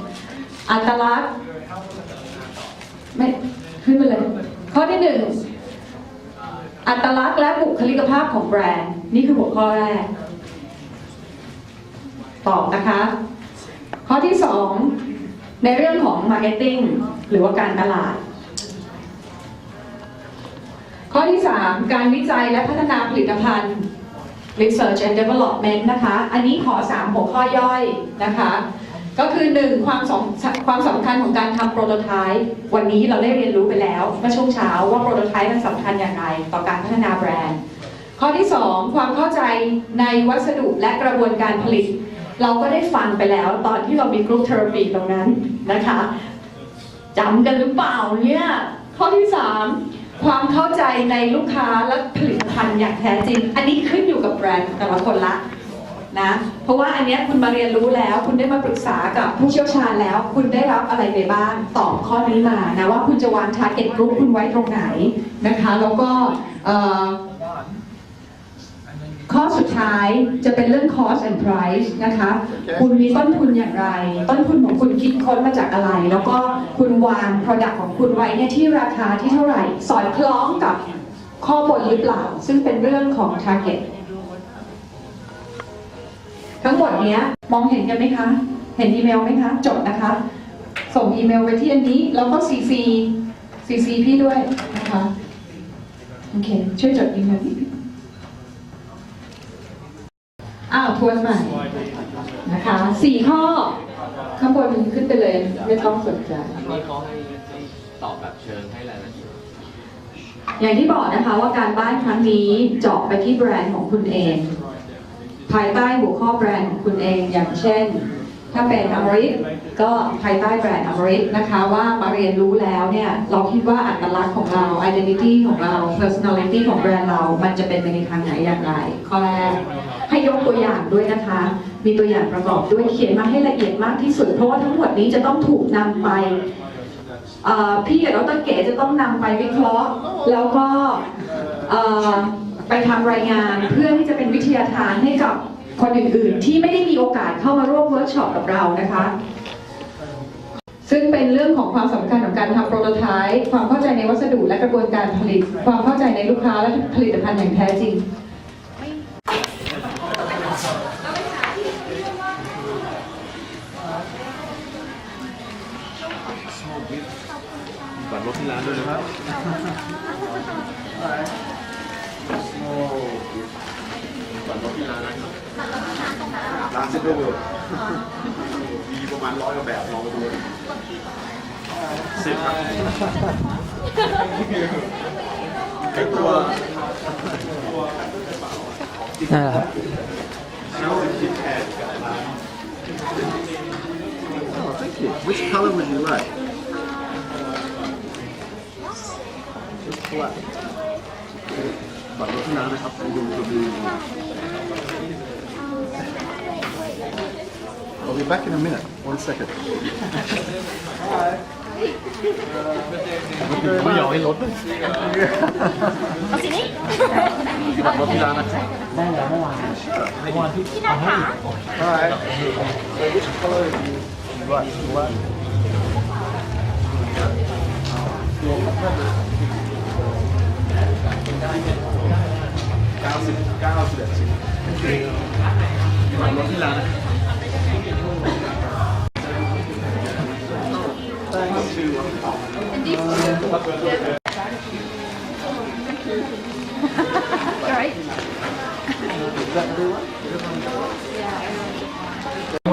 1อัตลักษณ์ไม่ขึ้นไปเลยข้อที่1อัตลักษณ์และบุคลิกภาพของแบรนด์นี่คือหัวข้อแรกตอบนะคะข้อที่2ในเรื่องของ Marketing หรือว่าการตลาดข้อที่3การวิจัยและพัฒนาผลิตภัณฑ์ Research and Development นะคะอันนี้ขอ3หัวข้อย่อยนะคะก็คือ1ความสำคัญของการทำโปรโตไทป์วันนี้เราได้เรียนรู้ไปแล้วเมื่อช่วงเช้าว่าโปรโตไทป์มันสำคัญอย่างไรต่อการพัฒนาแบรนด์ข้อที่2ความเข้าใจในวัสดุและกระบวนการผลิตเราก็ได้ฟังไปแล้วตอนที่เรามีกรุ๊ปเทอราปีตรงนั้นนะคะจำกันหรือเปล่าเนี่ยข้อที่3ความเข้าใจในลูกค้าและผลิตภัณฑ์อย่างแท้จริงอันนี้ขึ้นอยู่กับแบรนด์แต่ละคนละนะเพราะว่าอันนี้คุณมาเรียนรู้แล้วคุณได้มาปรึกษากับผู้เชี่ยวชาญแล้วคุณได้รับอะไรไปบ้างตอบข้อนี้มานะว่าคุณจะวาง target group คุณไว้ตรงไหนนะคะแล้วก็ ข้อสุดท้ายจะเป็นเรื่อง cost and price นะคะ คุณมีต้นทุนอย่างไร ต้นทุนของคุณคิดค้นมาจากอะไร แล้วก็คุณวาง product ของคุณไว้เนี่ยที่ราคาที่เท่าไหร่ สอดคล้องกับข้อบนหรือเปล่า ซึ่งเป็นเรื่องของ target ทั้งหมดเนี้ยมองเห็นกันไหมคะ เห็นอีเมลไหมคะ จดนะคะ ส่งอีเมลไปที่อันนี้ แล้วก็ CC พี่ด้วยนะคะ โอเค ช่วยจดอีเมลทวนใหม่นะคะ4 ข้อ ข้างบนขึ้นไปเลย ไม่ต้องสนใจ นี่เขาให้ตอบแบบเชิงให้รายละเอียด อย่างที่บอกนะคะว่าการบ้านครั้งนี้เจาะไปที่แบรนด์ของคุณเอง ภายใต้หัวข้อแบรนด์ของคุณเอง อย่างเช่น ถ้าเป็นอมริตก็ภายใต้แบรนด์อมริตนะคะว่ามาเรียนรู้แล้วเนี่ยเราคิดว่าอัตลักษณ์ของเรา identity ของเรา personality ของแบรนด์เรามันจะเป็นไปในทางไหนอย่างไรข้อแรกให้ยกตัวอย่างด้วยนะคะ มีตัวอย่างประกอบด้วยเขียนมาให้ละเอียดมากที่สุดเพราะว่าทั้งหมดนี้จะต้องถูกนำไปพี่กับดร.เก๋จะต้องนำไปวิเคราะห์แล้วก็ไปทำรายงานเพื่อที่จะเป็นวิทยาทานให้กับคนอื่นๆที่ไม่ได้มีโอกาสเข้ามาร่วมเวิร์กช็อปกับเรานะคะซึ่งเป็นเรื่องของความสำคัญของการทำโปรโตไทป์ความเข้าใจในวัสดุและกระบวนการผลิตความเข้าใจในลูกค้าและผลิตภัณฑ์อย่างแท้จริงบัตรรถที่ร้านด้วยนะครับบัตรรถที่ร้านนะครับร้านเซ็นทรัลเวิลด์มีประมาณ100 กว่าแบบลองไปดู10 ครับไอตัว นั่นแหละครับ Oh, thank you. Which color would you like? Just black. But look now, I have to go to the. I'll be back in a minute. 1 second. ไม่ยอมให้รถ เอาสินี่ บัตรรถที่ร้านนะครับ ได้แล้วเมื่อวานที่ พี่นัทค่ะ Alright. So which color do you like? Black. บัตรรถที่ร้านนะ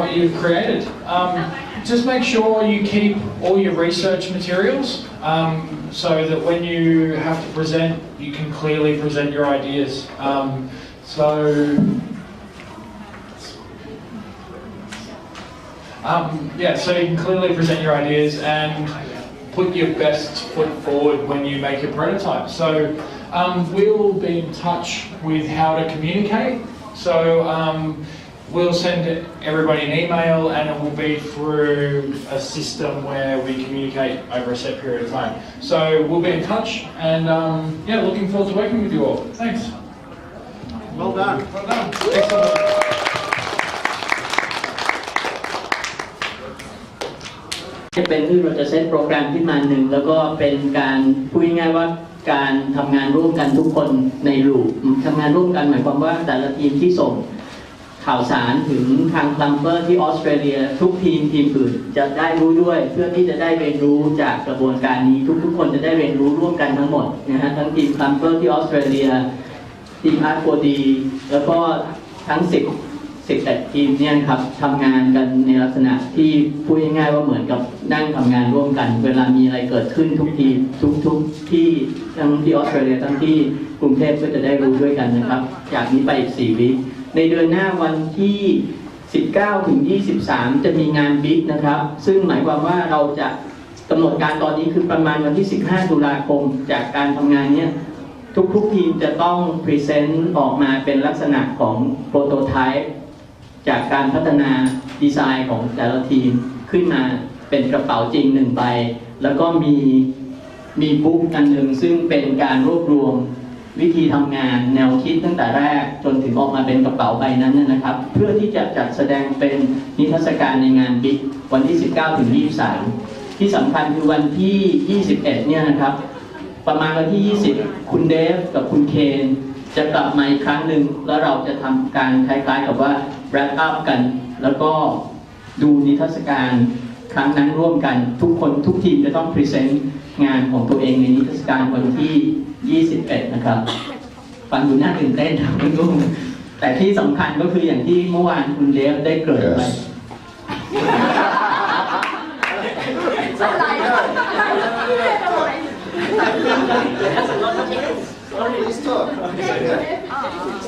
What you've created. Just make sure you keep all your research materials so that when you have to present, you can clearly present your ideas. So you can clearly present your ideas and put your best foot forward when you make your prototype. So we'll be in touch with how to communicate. So we'll send everybody an email and it will be through a system where we communicate over a set period of time. So we'll be in touch and looking forward to working with you all. Thanks. Well done. Well done. Excellent. เป็นที่เราจะเซตโปรแกรมขึ้นมาหนึ่งแล้วก็เป็นการพูดง่ายๆว่าการทำงานร่วมกันทุกคนในลูปทำงานร่วมกันหมายความว่าแต่ละทีมที่ส่งข่าวสารถึงทาง Crumpler ที่ออสเตรเลียทุกทีมอื่นจะได้รู้ด้วยเพื่อที่จะได้เรียนรู้จากกระบวนการนี้ทุกคนจะได้เรียนรู้ร่วมกันทั้งหมดนะฮะทั้งทีม Crumpler ที่ออสเตรเลียทีม R4D แล้วก็ทั้ง10ทีมเนี่ยครับทำงานกันในลักษณะที่พูดง่ายๆว่าเหมือนกับนั่งทำงานร่วมกันเวลามีอะไรเกิดขึ้นทุกทีทุกที่ทั้งที่ออสเตรเลียทั้งที่กรุงเทพก็จะได้รู้ด้วยกันนะครับจากนี้ไปอีก4 วิในเดือนหน้าวันที่19 ถึง 23จะมีงานบิ๊กนะครับซึ่งหมายความว่าเราจะกำหนดการตอนนี้คือประมาณวันที่15 ตุลาคมจากการทำงานเนี้ยทุกทีมจะต้องพรีเซนต์ออกมาเป็นลักษณะของโปรโตไทป์จากการพัฒนาดีไซน์ของแต่ละทีมขึ้นมาเป็นกระเป๋าจริง1 ใบแล้วก็มีบุ๊กอันหนึ่งซึ่งเป็นการรวบรวม วิธีทำงานแนวคิดตั้งแต่แรกจนถึงออกมาเป็นกระเป๋าใบนั้นนะครับเพื่อที่จะจัดแสดงเป็นนิทรรศการในงานบิ๊กวันที่ 19 ถึง 23 ที่สำคัญคือวันที่ 21 เนี่ยนะครับประมาณวันที่ 20 คุณเดฟกับคุณเคนจะกลับมาอีกครั้งหนึ่งแล้วเราจะทำการคล้ายๆกับว่า wrap up กันแล้วก็ดูนิทรรศการครั้งนั้นร่วมกันทุกคนทุกทีมจะต้องพรีเซนต์งานของตัวเองในนิทรรศการวันที่ 21 นะครับฟังดูน่าตื่นเต้นครับคุณลุงแต่ที่สำคัญก็คืออย่างที่เมื่อวานคุณเดฟได้เกริ่นไป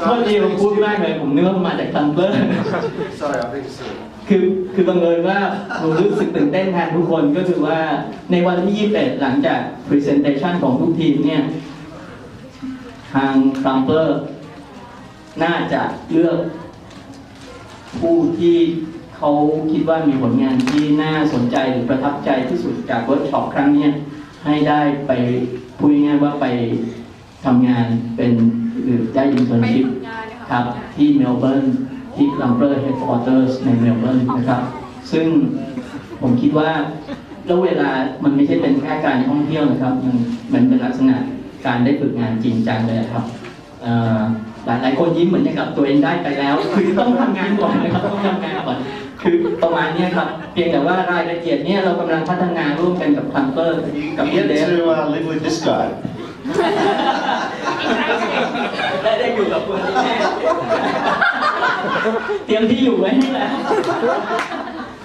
โทษทีผมพูดมากเลยผมนึกว่ามาจาก Crumpler Sorry, I think so. คือบังเอิญว่าผมรู้สึกตื่นเต้นแทนทุกคนก็คือว่าในวันที่ 21 หลังจาก Presentation ของทุกทีมเนี่ยทาง Crumpler น่าจะเลือกผู้ที่เขาคิดว่ามีผลงานที่น่าสนใจหรือประทับใจที่สุดจากเวิร์กช็อปครั้งนี้ให้ได้ไปพูดง่ายๆว่าไปทำงานเป็นหรือได้อินเทอร์นชิพครับที่เมลเบิร์นที่ Crumpler Headquarters ในเมลเบิร์นนะครับซึ่งผมคิดว่าแล้วเวลามันไม่ใช่เป็นแค่การท่องเที่ยวนะครับมันเป็นลักษณะการได้ฝึกงานจริงจังเลยครับหลายคนยิ้มเหมือนกับตัวเองได้ไปแล้วคือต้องทำงานก่อนนะครับต้องทำงานก่อนคือประมาณนี้ครับเพียงแต่ว่ารายละเอียดเนี่ยเรากำลังพัฒนาร่วมกันกับ Crumpler กับ You get to live with this guy. ได้อยู่กับคุณแม่เตรียมที่อยู่ไว้ให้แล้ว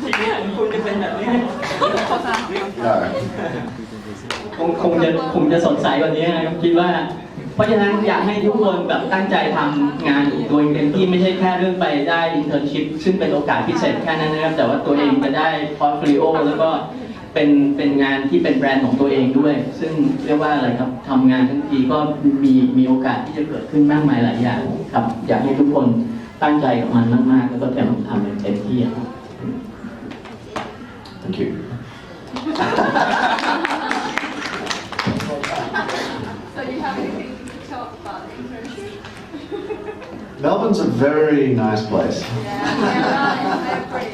ชีวิตของคุณจะเป็นแบบนี้ No. คงจะสดใสกว่านี้นะครับคิดว่าเพราะฉะนั้นอยากให้ทุกคนแบบตั้งใจทำงานโดยเต็มที่ไม่ใช่แค่เรื่องไปได้อินเทอร์นชิพซึ่งเป็นโอกาสพิเศษแค่นั้นนะครับแต่ว่าตัวเองจะได้พอร์ตโฟลิโอแล้วก็เป็นงานที่เป็นแบรนด์ของตัวเองด้วยซึ่งเรียกว่าอะไรครับทำงานทั้งทีก็มีโอกาสที่จะเกิดขึ้นมากมายหลายอย่างครับอยากให้ทุกคนตั้งใจกับมันมากๆแล้วก็จะทำเต็มที่ครับ Thank you. So you have anything to tell about the internship? Melbourne's a very nice place. Yeah, I agree.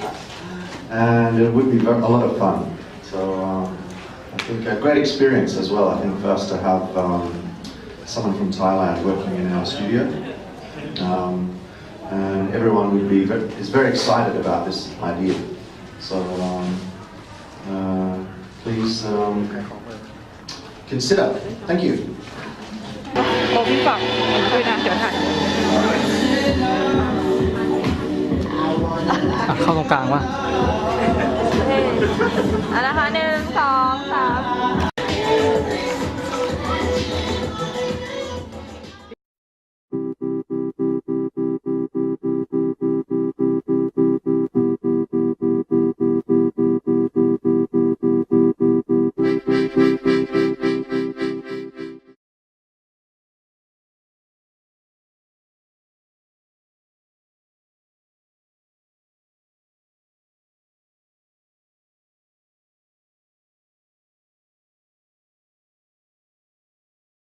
And it would be a lot of fun. So I think a great experience as well. I think for us to have someone from Thailand working in our studio, and everyone is very excited about this idea. So please consider. Thank you. โอ้พี่ฝักด้วยนะเดี๋ยวถ่าย เข้าตรงกลางว่ะ เอาละค่ะ1 2